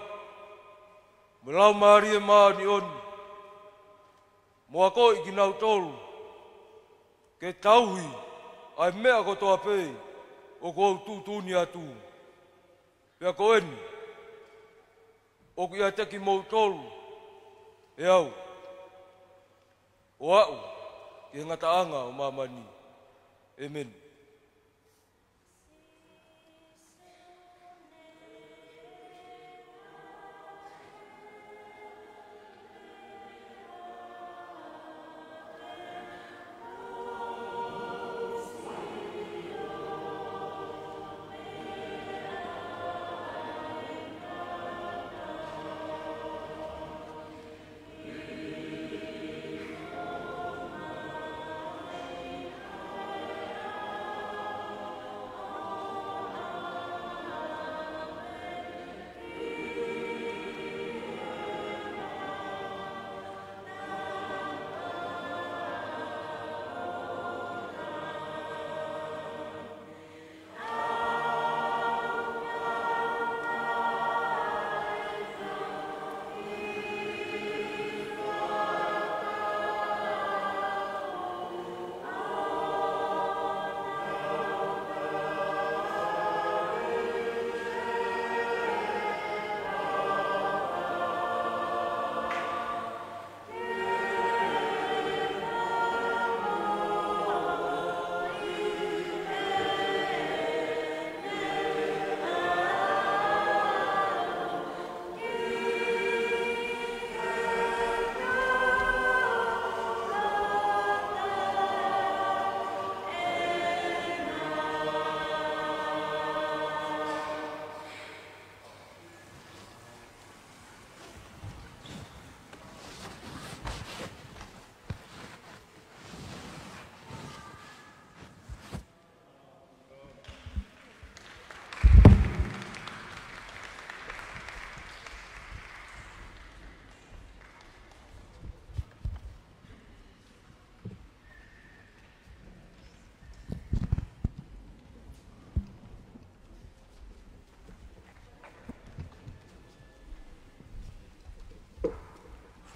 mo lau maari e maa ni oni. Mo ako i ki nau tolu, ke tauhi, ai mea ko toa pei, o ko au tūtūni atu. Pea ko eni, o ki a teki mou tolu, e au, o au, ki ngata anga o mamani. Amen.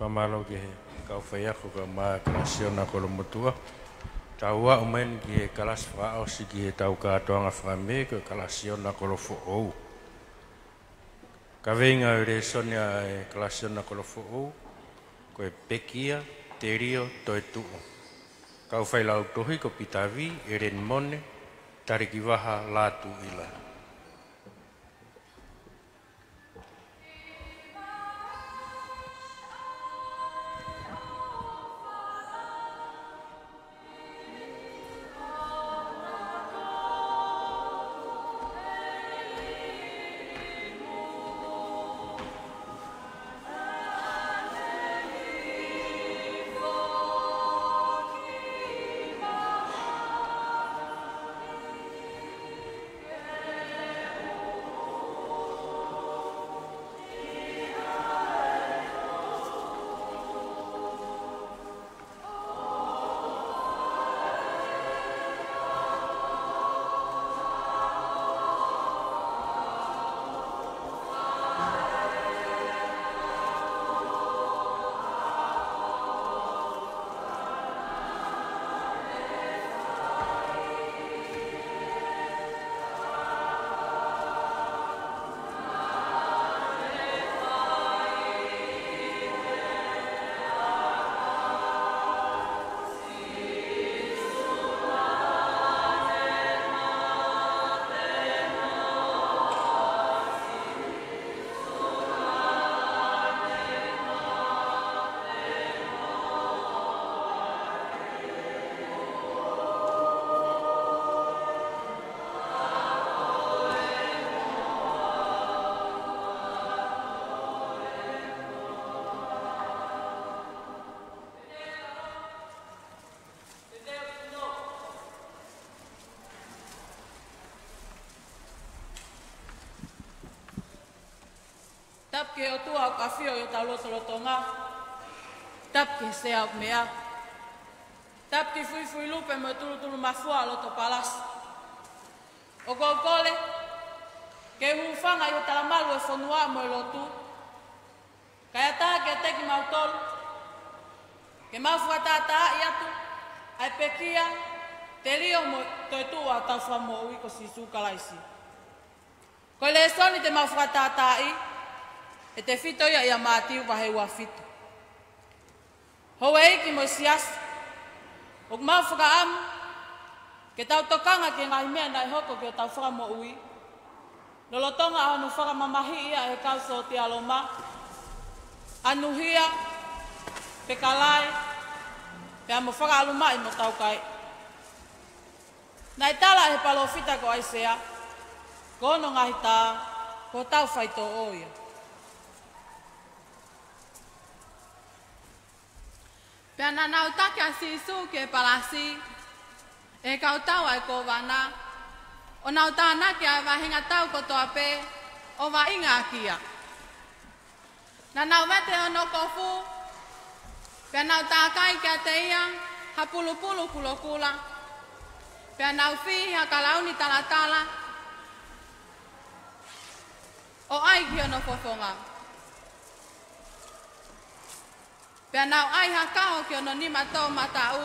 whamalo ke kau whaiako ka maa kalasiona ko lomotua. Taua umen ki e kalas whao si ki e tau kātoanga whame ko kalasiona ko lo fo'ou. Ka venga ure sonia e kalasiona ko lo fo'ou ko e pekia te rio toi tu'o. Kau whailau tohi ko pitavi e ren mone tariki waha lātu ila. Tap ke o tua ka fio yo tau lotonga. Tap ke se au mea. Tap ke fui lupe mo tulu mafua loto palas. O kole ke hufanga yo talamalu e fonua mo lotu. Kaya ta ke te ki mautol. Ke mafua tata iatu. Ai pekia te rio mo toi tua tau famo ui ko sisu kalaisi. Ko le soni te mafua tata i. E te fito ia mātiu wahe ua fito. Hou eiki mo sias. O mau whakaamu. Ke tau tokanga ke ngai mea nai hoko ke o tau whakamo ui. Lolotonga anu whakamamahi ia e kauso o te aloma. Anuhia. Pe kalai. Pe amo whakalumai mo tau kai. Nai tala he palo fita ko aisea. Kono ngahi tā. Ko tau whaito oia. Pea na nau take a sisu ke palasi, e kau tau ai ko wana, o nau tāna ke a wahinga tau ko toa pe, o wa inga kia. Na nau mete o no kofu, pea nau tākai ke a te ia, ha pulu kulokula, pea nau fi ha kalauni talatala, o ai ki o no fofonga. Pea nau ai hakao ki ono nima tau matau.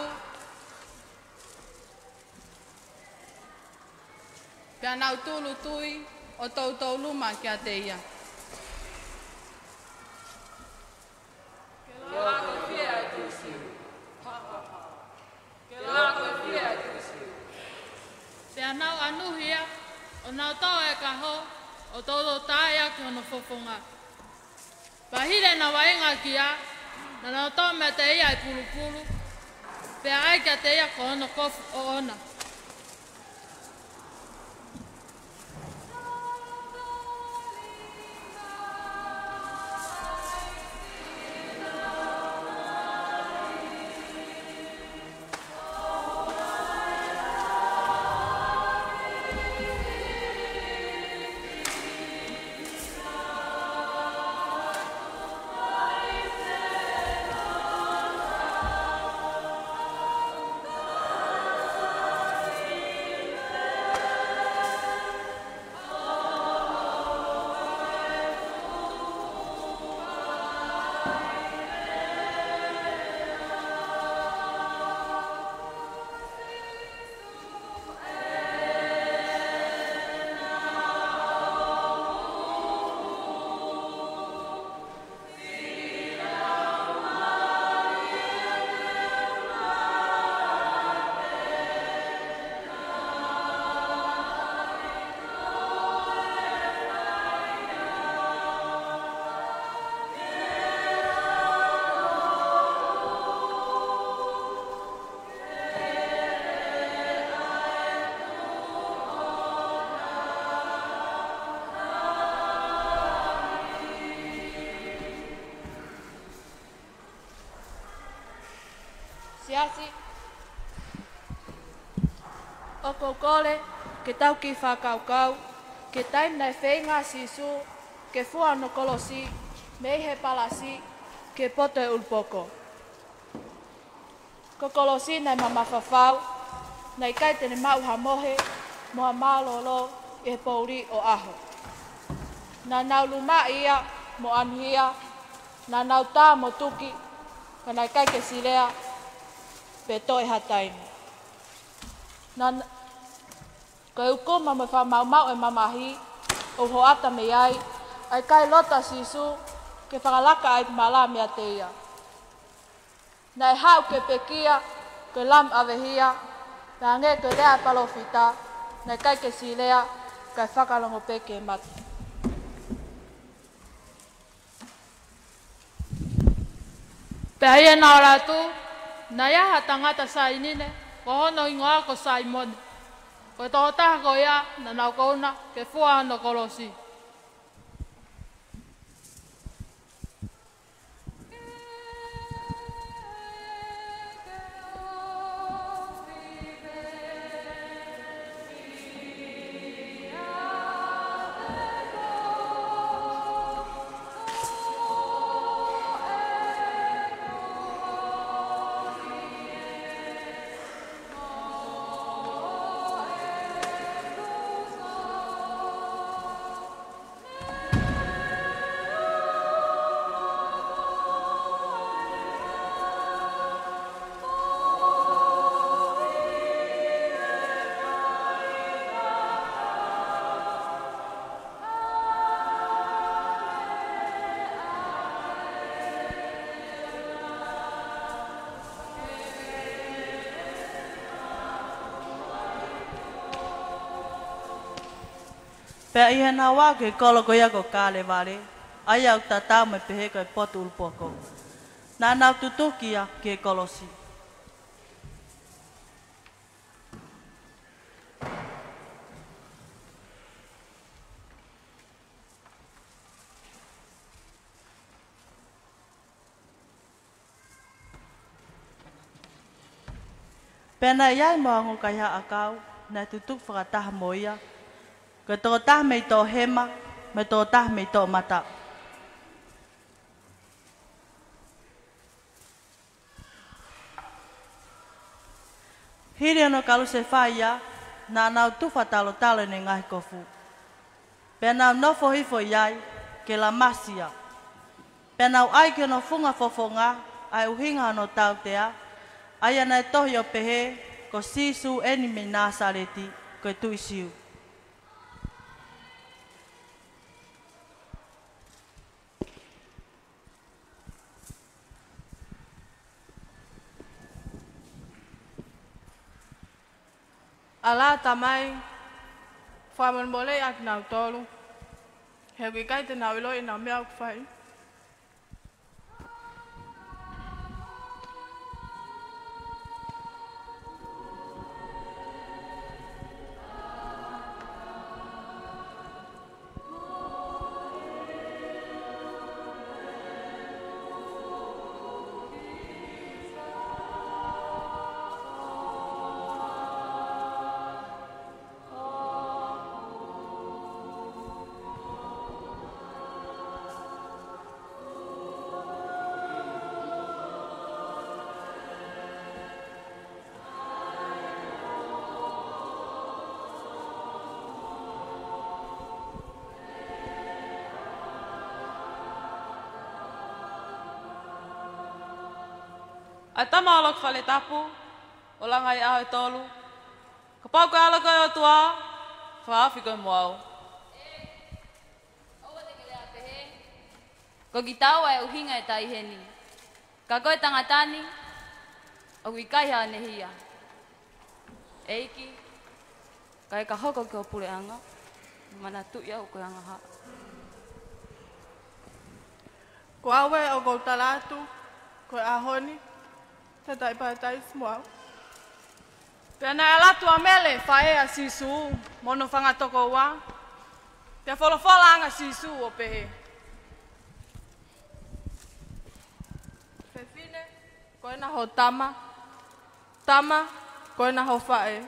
Pea nau tulu tui o tau luma ki a te ia. Ke lako e fia e tusi. Ke lako e fia e tusi. Pea nau anuhia, o nau tau e kaho, o tau taia ki ono fofonga. Pahile na wainga ki a, na nau tau mea te ia e pulu. Pea ai kia te ia ko ono kofu o ona. siasi. O kokole, ke tau ki whakaukau, ke taim nei whenga sisu, ke fua no kolosi, mei he palasi, ke poto e ulpoko. Ko kolosi nei mamawhawhau, nei kai tene mau ha mohe, moha malolo e pouri o aho. Na nau luma ia, mo anhia, na nau tā mo tuki, ka nei kai ke silea, pe toi hataini. Ko e ukuma me whamau e mamahi, o hoata me ai, ai kai lota sisu, ke whakalaka ai mala mea te ia. Nei hau ke pekia, ke lam avehia, na nge ke lea palofita, nei kai ke silea, kai whakalongo peke mati. Pea ia nā rātu, na iaha tangata sa inine, ko hono ingoa ko sa imone. Ko e toho taha ko ia, na nau kouna, ke fua ano kolosi. Pea iha nā wā ke kolo ko ia ko kāle wale, ai au tatau me pehe ko e potu ulpoko. Nā nau tutukia ke kolosi. Pea nā iai moango kai ha akau, nā tutuk whakataha moia, ko tō taha mei tō hema, me tō taha mei tō mata. Hiri ano kalu se whaia, nā nau tuwha talo talo ne ngahi kofu. Pea nau nofo hifo iai, ke la masia. Pea nau ai ke no funga fofonga, ai uhinga ano tau tea, ai ana e tohi o pehe, ko sisu eni me nāsareti, ko e tui siu. Ala tamai, whaman mole ak nau tolu. Heu ki kai te nau ilo i nau mea ukwhai. Ai tama alok whale tapu, o langa i aho e tolu. Ka pau koe ala koe o tua, whaafi koe moau. Ko ki tau e uhinga e tai heni. Ka koe tangatani, o ki kaiha nehia. Eiki, kai ka hoko ki o pule anga, mana tu ia o koe anga haa. Ko awe o kou talatu, koe ahoni, te tai pai smuau. Pea nai alatu a mele, whae a sisu, mono whangatoko wā. Pea wholofola anga sisu o pehe. Whewhine, koe na ho tama, tama, koe na hofae.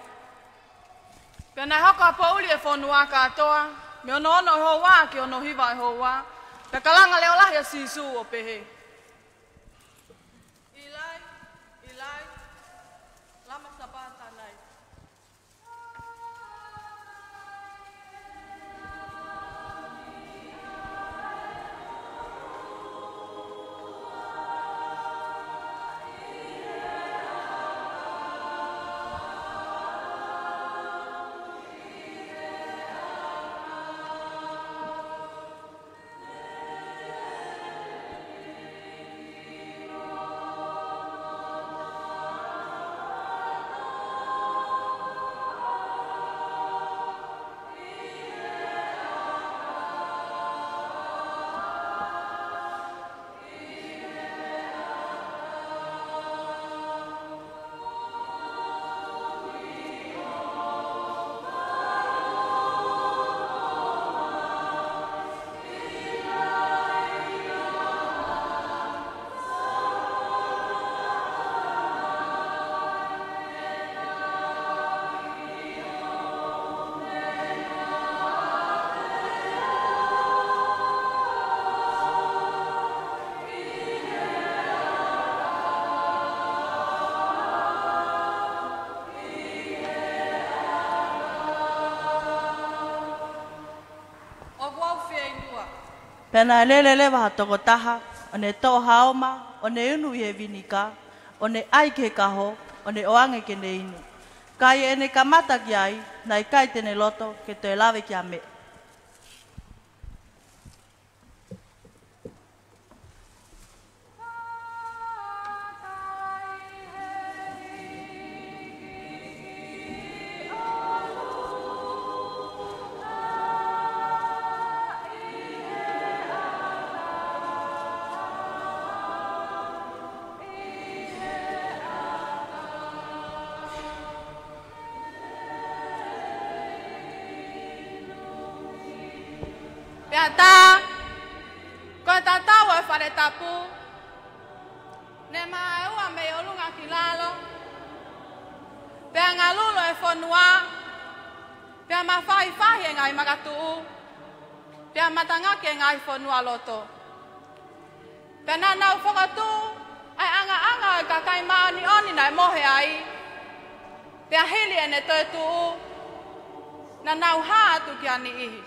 Pea nai hoko a pauli e whanua katoa, me ono ono e hoa ke ono hiva e hoa. Pea kalanga leo lahi a sisu o pehe. Ilai, lama sabata nai. Pena lelele wa toko taha, o ne tō haoma, o ne unu i he vinika, o ne ai ke kaho, o ne oange ke ne inu. Kai e ne kamata ki ai, nai kai tene loto ke te lawe ki a me. Piata, koe tatau e whare tapu, ne maa ua me olunga ki lalo, pea ngā lulo e whanua, pea ma whahi e ngai magatuu, pea matangake e ngai whanua loto. Pea nā nau whakatu, ai anga e kakai maoni oni nai mohe ai, pea hili e ne toi tuu, na nau haa atu ki ani ihi.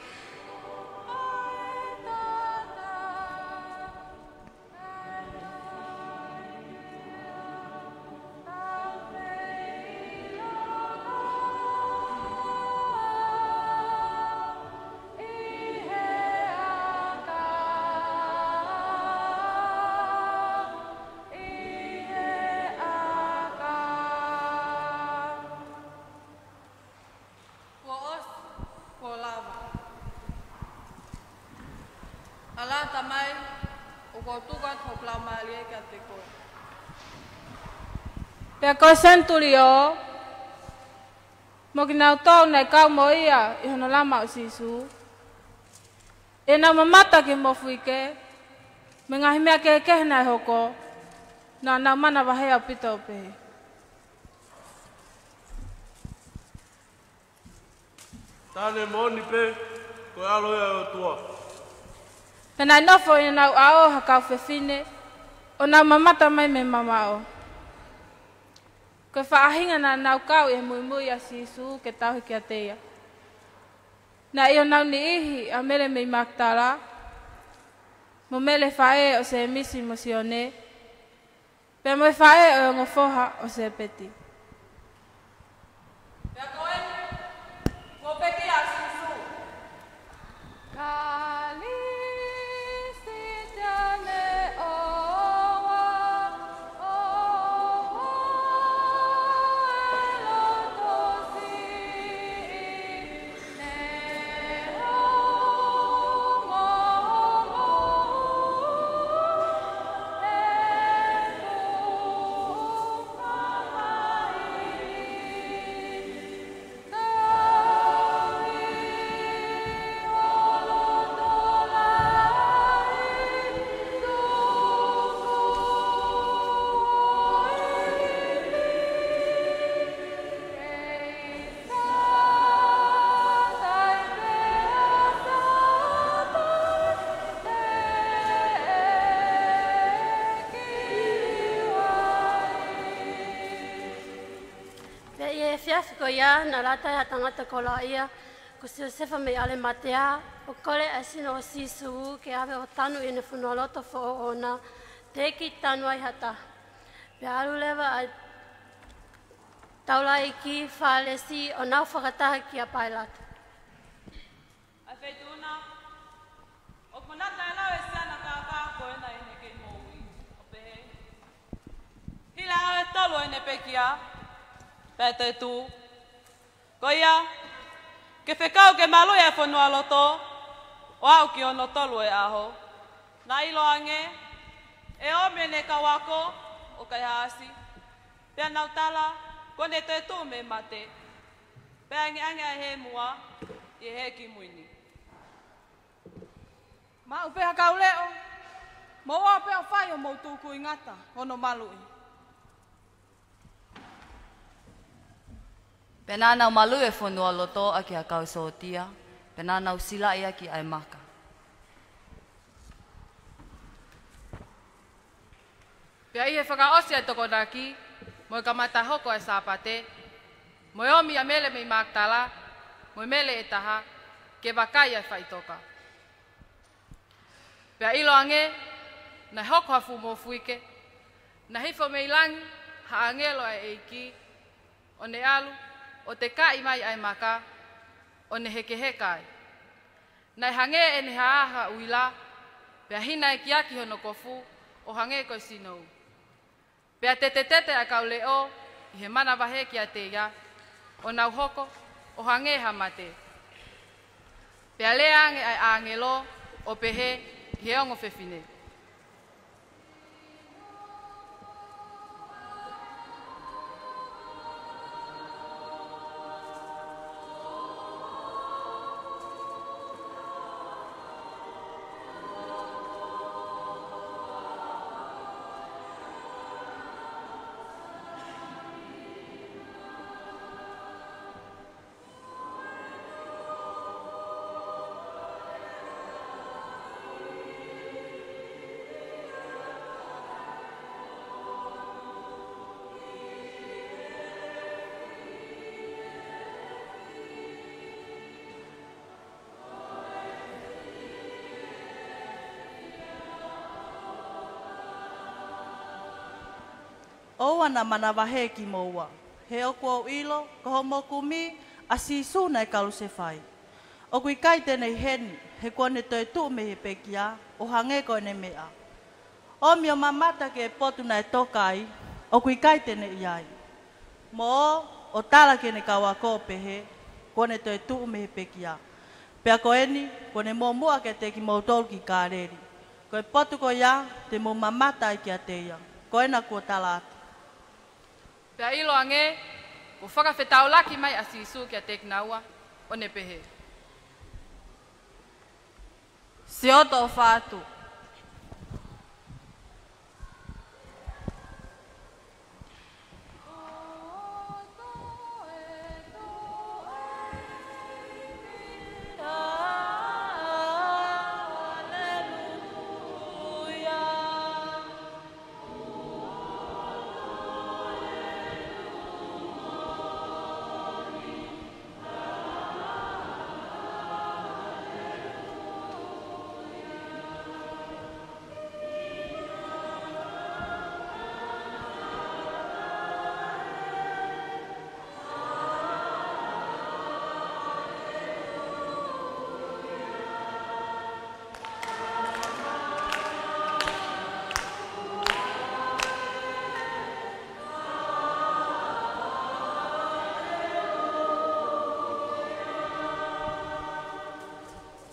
Ala tamai, uko tukat hopla malie ka te koe. Pea koe sentulio, mo ki nau tau nei kau mo ia i hono lama o sisu. E nau mamata ki mo fuike, me ngahi mea ke kehna e hoko, na nau mana wahea pito o pehe. Tane moni pe, koe alo ea o tua. Pena nofo i nau ao hakau whewhine, o nau mamata mai me mamao. Koe whaahinga na nau kau e mui a sisu ke tauhi ki a teia. Na i o nau ni ihi a mele mei maktara, mo mele whae o se misi mo sione, pe mo whae o ngofoha o se peti. Pea koe, mo peki a sisu. Kali. Joseph ko ia na rata ya tangata kola ia ko Joseph me ale matea o kole asino sisu ke ave o tanu ina funoloto fo ona teki tanu ai hata pe alu leva ai taula iki falesi o nau whakataha ki a pailat. Ai whaituna, o manata e lau e siana ka ko ena ene kei moui, o pehe. Hila au e tolu ene pekia, pēte tū. Ko ia, ke whekau ke malu e whanua loto, o au ki ono tolu e aho. Nā ilo ange, e o mene ka wako, o kai haasi. Pea nau tala, kone te tū me mate. Pea ange he mua, i he ki muini. Ma upeha kau leo, mo wa pea whai o mou tūku i ngata, ono malui. Pena nau malu e whanua loto a ki a kau sotia, pena nau sila ia ki ai maka. Pea i he whakaosi ai toko naki, mo ka mata hoko e sapate, mo omi a mele me maktala, mo mele e taha, ke wakai ai whaitoka. Pea ilo ange, na hoko hafu mo fuike, na hifo me ilangi, ha angelo ai eiki, o ne alu, o te kai mai ai maka, o ne heke hekai. Nai hange e ne haaha uila, pea hina e kiaki hono kofu, o hange koe sinou. Pea tete a kau leo, i he mana wahe ki a te ia, o nau hoko, o hange hamate. Pea lea ange ai angelo, o pehe, i he ongo whewhine. Oua na manawahe ki moua. He oku au ilo, ko homo kumi, a sisu na e kalu se whai. O kui kai tenei heni, he kone toi tu me he pekia, o hange koe ne mea. O mi o mamata ke potu na e tokai, o kui kai tenei iai. Mo o tala ke ne kawa ko pehe, kone toi tu me he pekia. Pea ko eni, kone mo mua ke te ki mautol ki kāreri. Ko e potu ko ia, te mo mamata ai ki a te ia. Ko ena kua tala atu. Pea ilo ange, ko whakawhetau laki mai a sisu ki a te kinaua, o ne pehe. Si oto o whātu.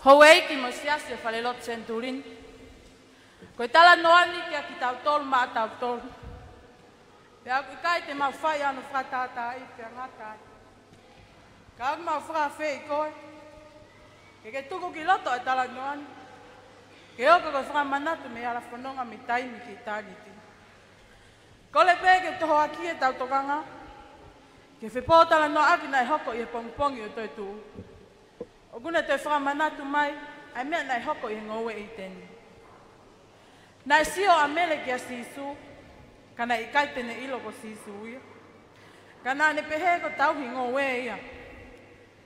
Hoi ki mo siasi e whalelot centurin. Koe tala noani ki a ki tau tolu maa tau tolu. Pea kui kai te mau whai anu whatata i pia ngata. Ka aku mau whaka whei koe. Ke tuku ki loto e tala noani. Ke oko koe whaka manatu me ala whanonga mi taimi ki tāgiti. Kole pē ke toho aki e tau tokanga. Ke whepo tala no aki nai hoko i e pongpongi o toi tuu. O guna te whakamanatu mai, ai mea nai hoko i ngowe i teni. Nai sio a mele ki a sisu, kana i kai tene ilo ko sisu ia. Kana ne pehe ko tau hingo we ia.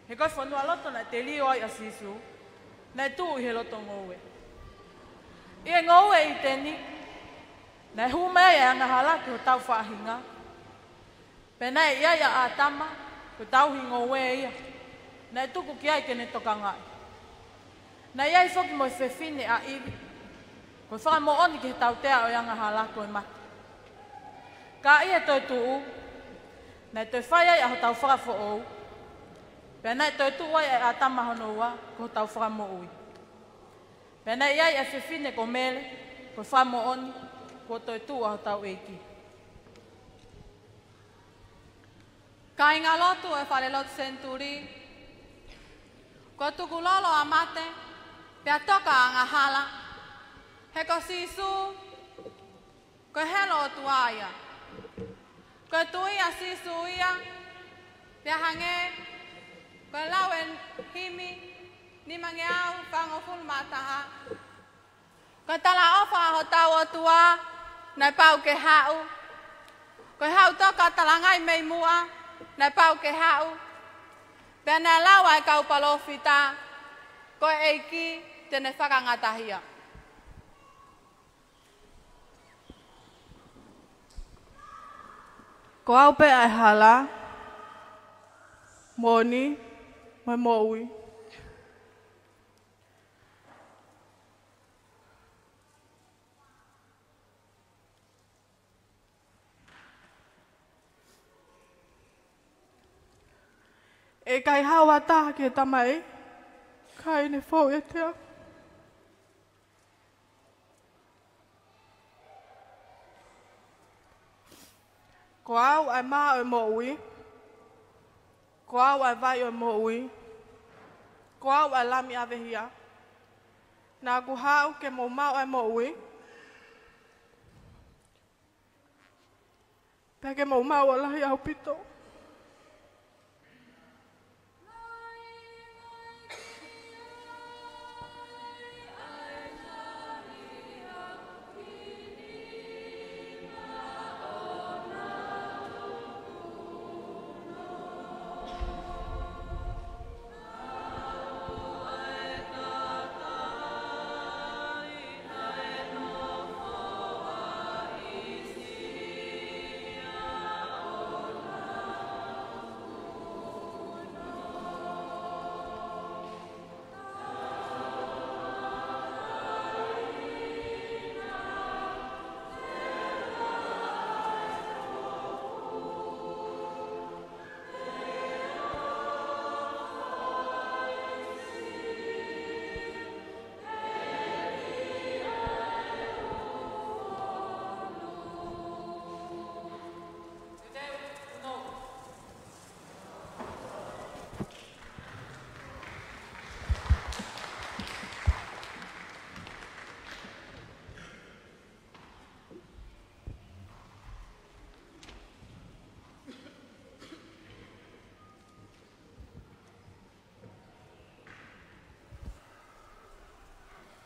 He ko fonua loto na te lio ai asisu. Na tu he loto ngowe. Ia ngowe I teni. Na hume ia nga hala ko tau whahinga. Pena ia ia atama ko tau hingo we ia. Na tuku ki ai kene toka ngai. Na ia I foki mo fefine a iwi. Ko whaka mo oni ki he tau tea o ia nga hala ko e mati. Ka ia toi tuu. Na toi whai ai aho tau whaka fo ou. Pena toi tuu ai a tama hono ua ko tau whaka mo ui. Pena iai e whiwhine ko mele, ko wha mo oni, ko toi tuu aho tau eiki. Ka inga lotu e whare lotu senturi. Ko tuku lolo a mate, pia toka a ngā hala. He ko sisu, ko helo o tuaia. Ko tuia sisu ia, pia hange, ko lawen himi, ni mange au whango fulu mataha. Ko tala ofa ho tau o tua, nai pau ke hau. Ko hau toka tala ngai mei mua, nai pau ke hau. Pea nai lawa e kau palofita, ko eiki tene whakangatahia. Ko au pe ai hala, moni, mai moui. E kai hawa taha ke tamai, kai ne fau e tea. Ko au ai maa o moui, ko au ai vai o moui, ko au ai lami avehia. Nā ku hau ke mo mau ai moui, pia ke mo mau o lahi au pito.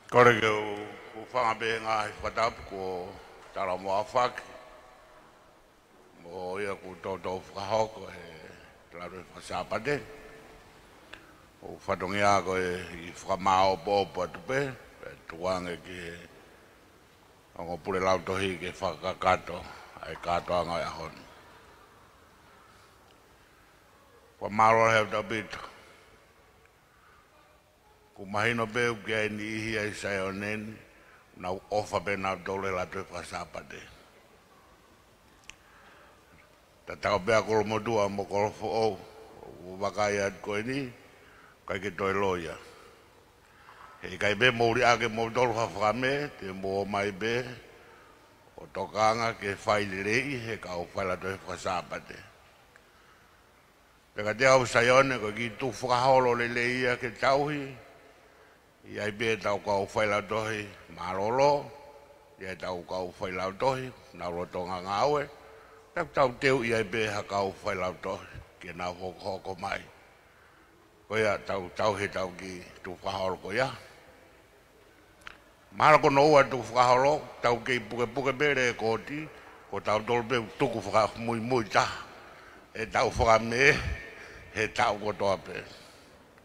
Kore ke o whangabe ngā he whatapu ko tara moa whake. Mo ia ku tōtou whakahoko he tlaru e whasapate. O whatongia ko i whakamao pōpua tupe. E tuange ki he ango pure lau tohi ke whakakato ai katoanga e ahoni. Whamaro heo tapito. Ku mahino beu ki ai ni ihi ai sai o neni, na ofa be na dole la tue whasapate. Ta tau bea kolo modua mo kolo fo o, o wakai at koe ni, kai ke toi loia. Hei kai be mouri ake mo dolo hawhame, te mo mai be, o tokanga ke whaile rei, he ka o whaila tue whasapate. Peka te au sai one, ko ki tu whakaholo le leia ke tauhi, Iai be tau kau whailau tohi marolo, iai tau kau whailau tohi, nā rotonga ngāwe, pek tau teu iai be ha kau whailau tohi, ke nā hoko mai. Koia tau he tau ki tu whahoro koia. Mara ko noua tu whahoro, tau ki puke bere e koti, ko tau tolpe tuku whakamui mui taha. e tau whakame, he tau kotoa pe.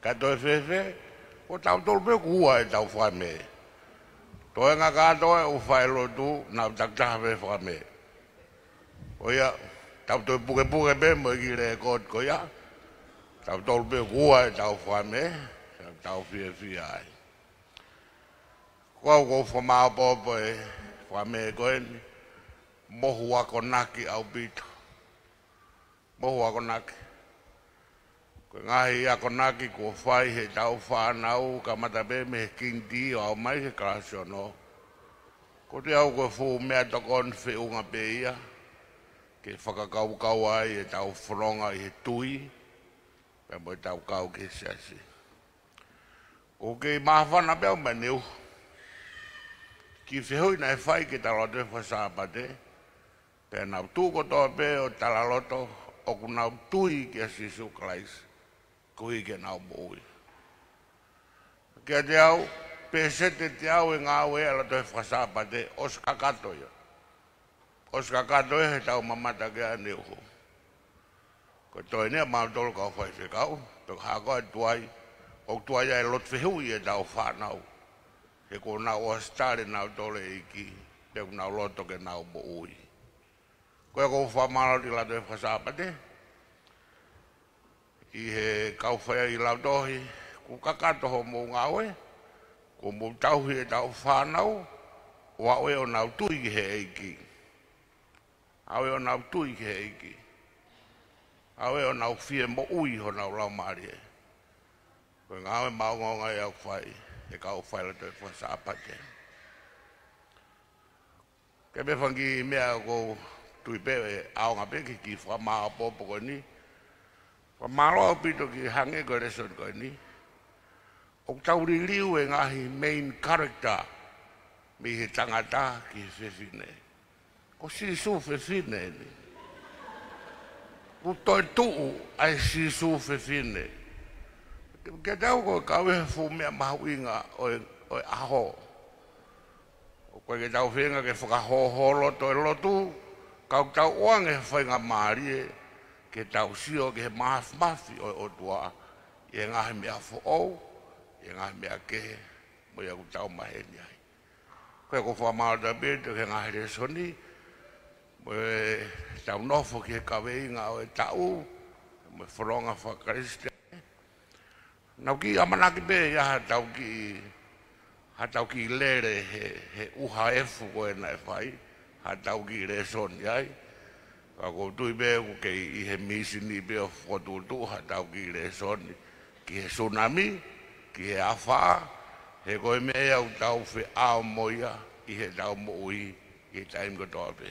Kato e whewhe, o tau tolu pe kua e tau whakame. Toi ngā kātoa e u whaelo tu, nā taktaha pe whakame. O ia, tau toi puke pe, mo ki re kot ko ia. Tau tolu pe kua e tau whakame, tau whia ai. Kua ko whamao popo e whakame koeni, mohu ako naki au pito. Mohu ako naki. Ko ngahi ako naki ko whai he tau whanau ka matape me he kinti o au mai he krasiono. Ko te au ko fu mea tokon whiunga pe ia. Ke whakakau ai he tau whanonga i he tui. Pe mo tau kau ke siasi. Ko ke mahawhana pe au maneu. Ki whihui na e whai ke talote whasapate. Pe nau tūko toa pe o talaloto. O ku nau tui ki a Sisu Christ. Kui ke nau moui. Kia te au, pesete te au e ngā ue ala toi whasapate, os kakato ia. Os kakato e he tau mamata ke a neuho. Ko toi nea mau tolo kau whai whikau, pe hako e tuai, o tuai ai lot whihui e tau whanau. He ko nau o stare nau tole iki, pe ku nau loto ke nau moui. Koe ko whamalo di la toi whasapate, i he kauwhaya i lautohi, ku kakatoho mō ngāwe, ku mō tauhi e tau whānau, wawe o nau tui ki he eiki. Awe o nau tui ki he eiki. Awe o nau whie mo ui ho nau lau marie. Koe ngāwe maungonga e au whai, e kauwhaya la toi whasapate. Ke me whangi mea ko tui pewe aonga peki ki whamaa popo ko ni, wa malo pito ki hange ko resot ko ni. O tauri liu e ngahi main character mi he tangata ki whewhine. Ko Sisu whewhine ni. Ko toi tuu ai Sisu whewhine. Ke tau ko kawe fu mea mahuinga o aho. O koe ke tau whenga ke whakahoholo toi lotu, kau tau oange whainga maarie, ke tau sio ke mafi o tua, i ngahi mea who'ou, i ngahi mea kehe, mo ia ku tau maheni ai. Koe ko whamao da beto ke ngahi re soni, mo e tau nofo ke kaweinga o e tau, mo e wharonga whakariste. Nau ki amanaki be, ia ha tau ki lere he uha efu koe na e whai, ha tau ki re soni ai. Ka ko tui be ku ke i he misini be o whotutu ha tau ki re soni. Ki he tsunami, ki he awha, he koe mea au tau whi ao moia i he tau moui i he taim kotoa pe.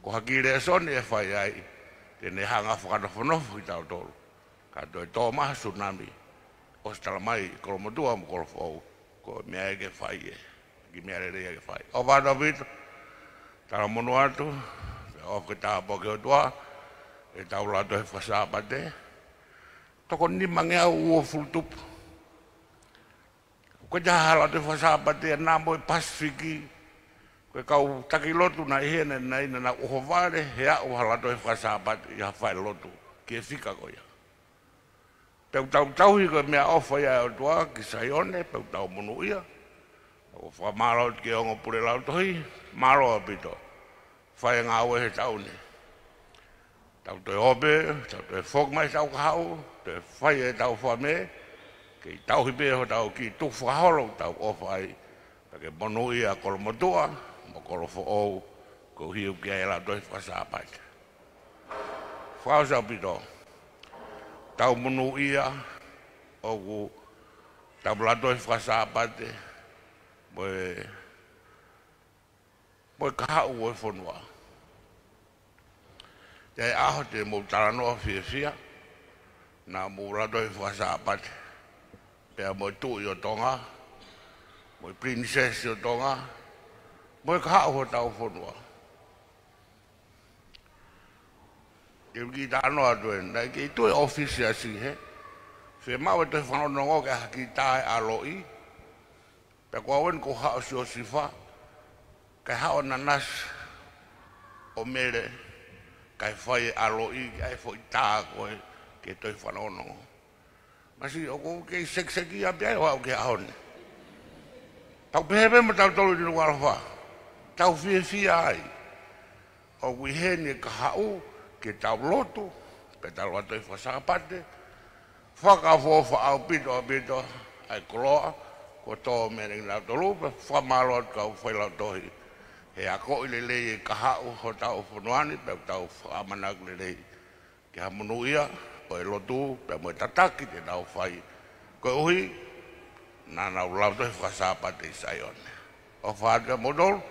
Ko ha ki re soni e whai ai, tene hanga whakana whanofu i tau tolu. Ka toi tō maha tsunami, o stala mai kolomotua mo kolofou, ko mea eke whai e, ki mea re eke whai. O wātua pito, tala monu atu, o ke tā poke o tua, e tau lato he whasapate, toko ni mange au ua fultupu. Koe taha lato he whasapate, nā moe Pasifiki, koe kau takilotu na ihene na ina na uho vare, he au halato he whasapate, i ha whai lotu, ki e whika koia. Peu tau tauhi koe mea ofa ia o tua, ki Saione, peu tau monu ia, o whamaro ki ongo pure lautohi, maro a pito. Whai ngā ue he tau ne. Tau toi hope, tau toi whok mai tau kahau, toi whai e tau whame, kei tau hipe ho tau ki tuk whaholo tau ofai, pake monu ia kolomotua, mo kolofo ou, ko hiu ki aela toi whasapaita. Whao sau pito, tau monu ia, o ku tau latoi whasapate, moe kahau ue whanua. Te aho te mou taranoa whiawhia, nā mou ratoi whasapate, pēr moe tui o tonga, moe princess o tonga, moe kahau o tau whanua. Ke wiki tānoa tuen, nei ke tui ofisi asi he, whē mau e toi whanonongo ke haki tāe aloi, pēr kua wen ko hao si o sifa, kai hao na nas o mere kai whai alo I ai whai tā koe ke toi whanono. Masi o ko ke sekseki a pia o ke ahone. Tau pehepe ma tau tolu dino wala tau fia ai. O wihene ka hau ke tau loto, pe tau loto I whasakapate, whakafofa au pito ai koloa, ko tō mereng lau tolu, pe whamalot kau whailau tohi. He ako I lelei ka hau ho tau whanuani, pe tau whamanak lelei. Ke hamunuia, o e lotu, pe mo tataki te tau whai. Ko uhi, nā nau lau tohi whasakapate I saione. O whaaka modol,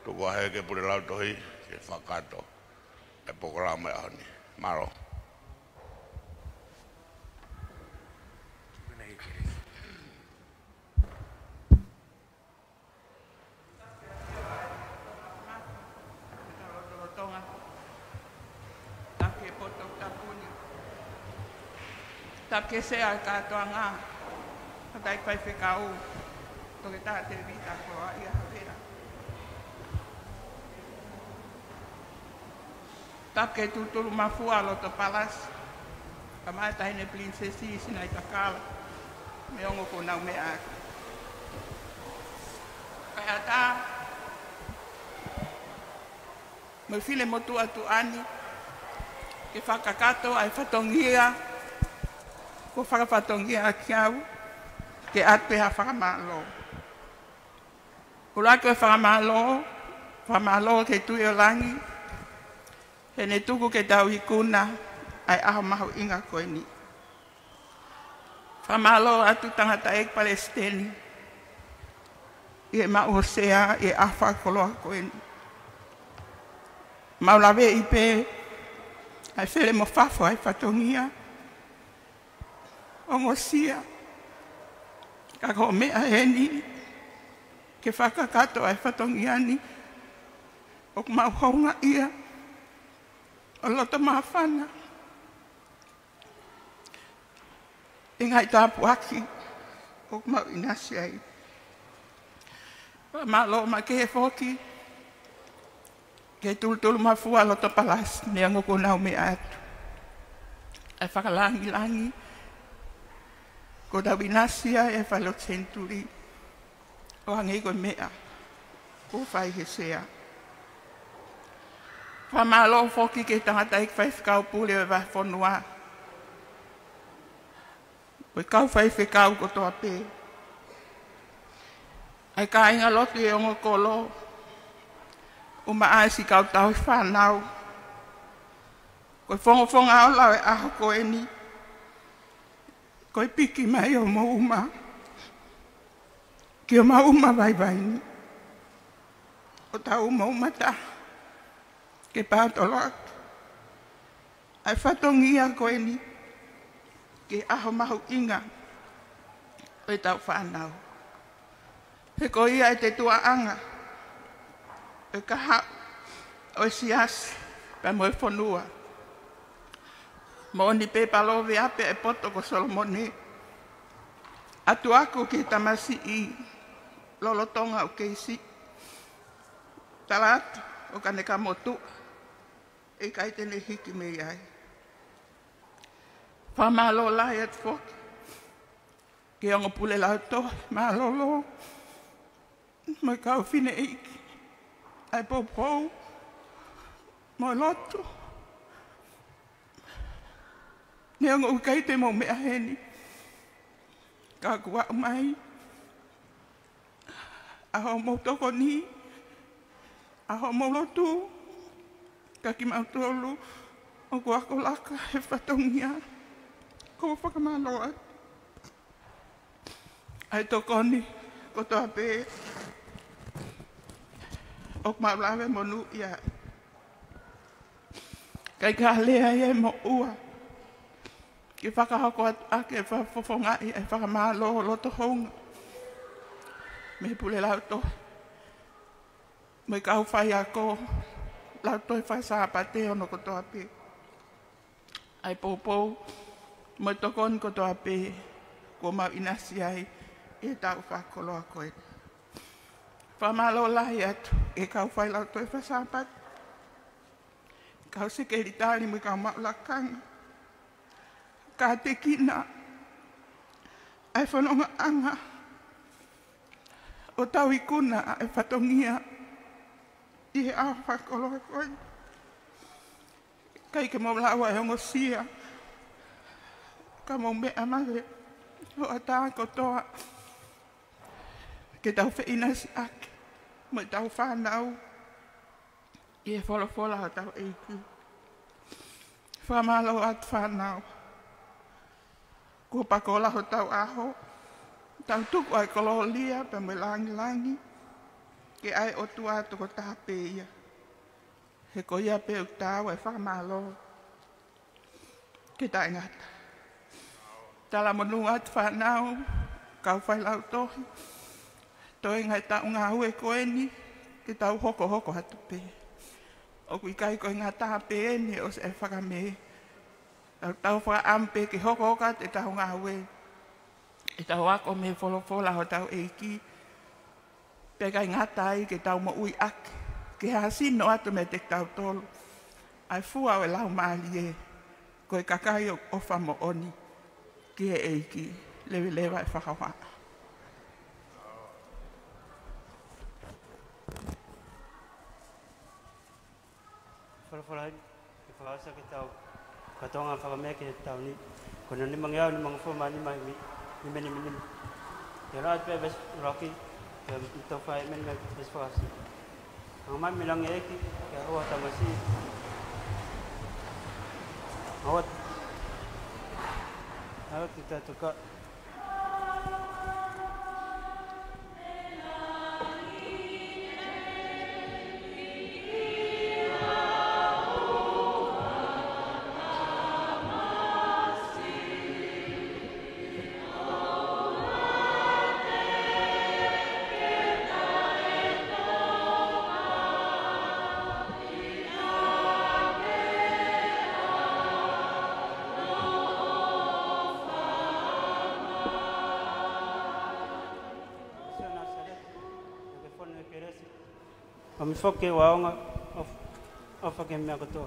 tuku ahe ke pure lau tohi, ke whakato, e pokorama e ahoni. Maro. Take sea katoa ngā, hakai kai whekau, toke tā te rita koa I hawera. Take tuturu mafua loto palas, ka mai tahine prinsesi sinai takala, me ongo ko nau me aki. Kai ata, me file motu atu ani, ke whakakato ai whatongia, ko whakawhatongia a kiau, ke atpe ha whakamalo. Ko lako e whakamalo ke tui o langi, he ne tuku ke tau hikuna, ai aho mahu inga koe ni. Whamalo atu tangata ek Palestini, I e mau Hosea, I e awha koloa koe ni. Maulawe I pe, ai where mo whafo ai whatongia, ongosia, kako mea heni, ke whakakato ai whatongia ni, o mau honga ia, o loto mawhana. I ngai tāpu aki, o mau inasi ai. Malo ma ke he whoki, ke tulu mafua loto palas, nea ngoko nau me atu. Ai whakalangi, ko tau inasia e whalot centuri, o hangi koe mea, ko whai he sea. Whamalo whoki ke tangata ik whai whakau pule e wai whanua. Koe kau whai whakau ko toa pē. Ai ka inga lotu e ongo kolo, o maaisi kau tau whanau. Koe whonga o lau e aho koe ni, koe piki mai o mauma, ki o mauma vai ni. O tau mauma ta, ke pātolo atu. Ai whatongia koe ni, ke aho mahu inga, o tau whanau. He ko ia e te tuaanga, e kaha, o e siasi, pa mo e whanua. Mo ni pe palowe ape e poto ko Solomone. Atu aku ki tamasi I lolotonga o keisi. Talat o kaneka motu. E kai tene hiki me iai. Whamalo lai at fok. Ki ongo pule lau to, malolo. Mo kau fine iki. Ai popou. Mo lotu. Nea ngau kai te mau mea heni. Ka kua mai. Aho mau toko ni. Aho mau lotu. Ka ki mau tolu. O kua ko laka he whatongia. Ko whakamaloa. Ai toko ni. Ko toa pē. O mau lawe monu ia. Kai ka lea ia mo ua. Ke whakahoko ake whawhongai e whakamalo loto honga. Me pule lau to. Me kau whai ako. Lau to e whai sāpate ono ko toa pē. Ai pōpou. Me tokon ko toa pē. Ko mau inasi ai. E tau whakoloa koe. Whamalo lahi atu. E kau whai lau to e whai sāpate. Kau se ke ritali mo ka maulakanga. Ka te kina. Ai whanonga anga. O tau ikuna ai whatongia. I he a whakoloa koe. Kai ke maulawa e hongo sia. Ka mau mea male. O ata kotoa. Ke tau whiina si ake. Mo tau whanau. I e wholofola o tau eiku. Whamalo at whanau. Kua pakola ho tau aho. Tau tuku ai kololia pa me langi. Ke ai o tua to ko tape ia. He ko ia pe o tau e whamalo. Ke tai ngata. Tala monu at whanau. Kau whailau tohi. Toi ngai tau ngā ue koe ni. Ke tau hoko hatu pe. O kui kai koe ngā tape e ni o se e whakame. Tau whakaampe ke hoko te tau ngā ue. E tau ako me wholofola ho tau eiki. Pekai ngatai ke tau mo ui ake. Ke hasino atu me te tau tolu. Ai fua o e lau maali e. Koe kakai o ofa mo oni. Ki e eiki. Lewa e whakawha. Wholofola hei. Ke whakawasa ke tau. Katonga whakamea ke tau ni. Kona ni mangiau ni mga fuma ni mahi. Ni meni. Ke rāt pe bes roki. Ke tau whai meni mai bes whakasi. Ang mai milang eki. Ke hoa tamasi. Awat kita tukar. Kami foke waonga of ke mea kotoa.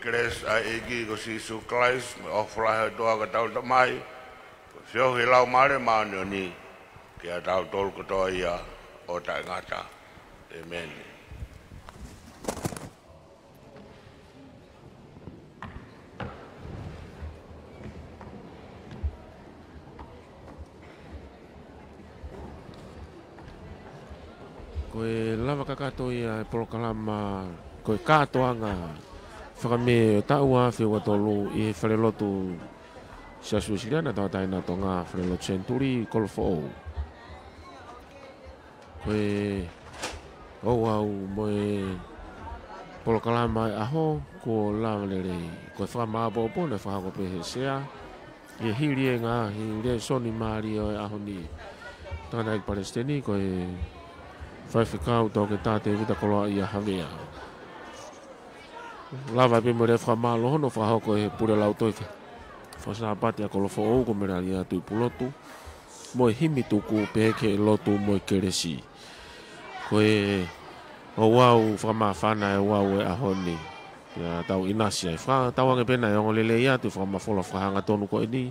Kres a egi ko si su Christ me ofla he toa ka tau tamai. Sio he lau mare maano ni ki a tau tol ko toa ia o ta ngata. Amen. Koe lava kakato ia e polokalama koe katoanga whakame tau a whiwa tolu i wharelotu sia suisiliana tau taina tonga wharelot centuri kolofo ou. Koe au moe polokalama e aho ko lawa lerei. Koe whakamabo pone whakako pehe sea. I hiri e ngā hiri e soni maari o e aho ni. Tāna i Palestini koe whaiwhikau tau ke tāte vita koloa i a Havea. Lava pe mo refa malo hono fa hoko e pure lau toi fa sa pati a kolofo ou ko mera ia tu pulotu mo himi tuku pe ke lotu mo keresi ko e o wau fa ma fana e wau e ahoni ya tau inasia fa tau nge pena yo lele ia tu fa ma fola fa hanga tonu ko ini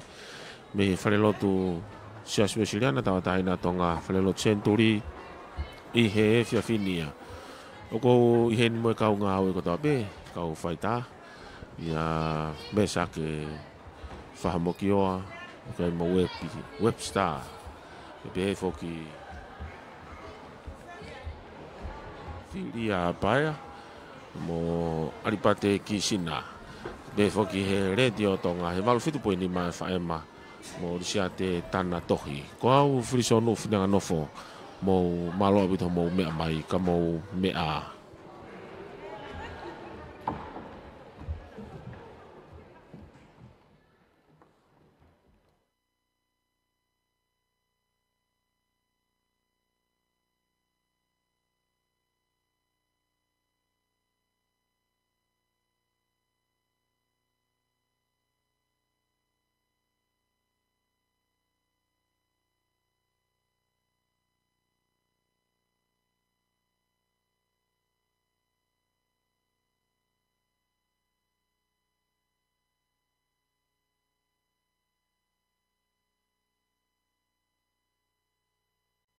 me fa lotu sia specialiana tau taina tonga fa lo centuri i he fia finia o ko i he ni mo kau nga o ko ta be kau faita ia besa ke fahamokioa ke mo webstar be foki filia paia mo alipate kisina be foki he radio tonga he malu fitu po ni mai fa ema mo sia te tana tohi ko au friso no fina no fo mo malo bito mo me mai ka mo me a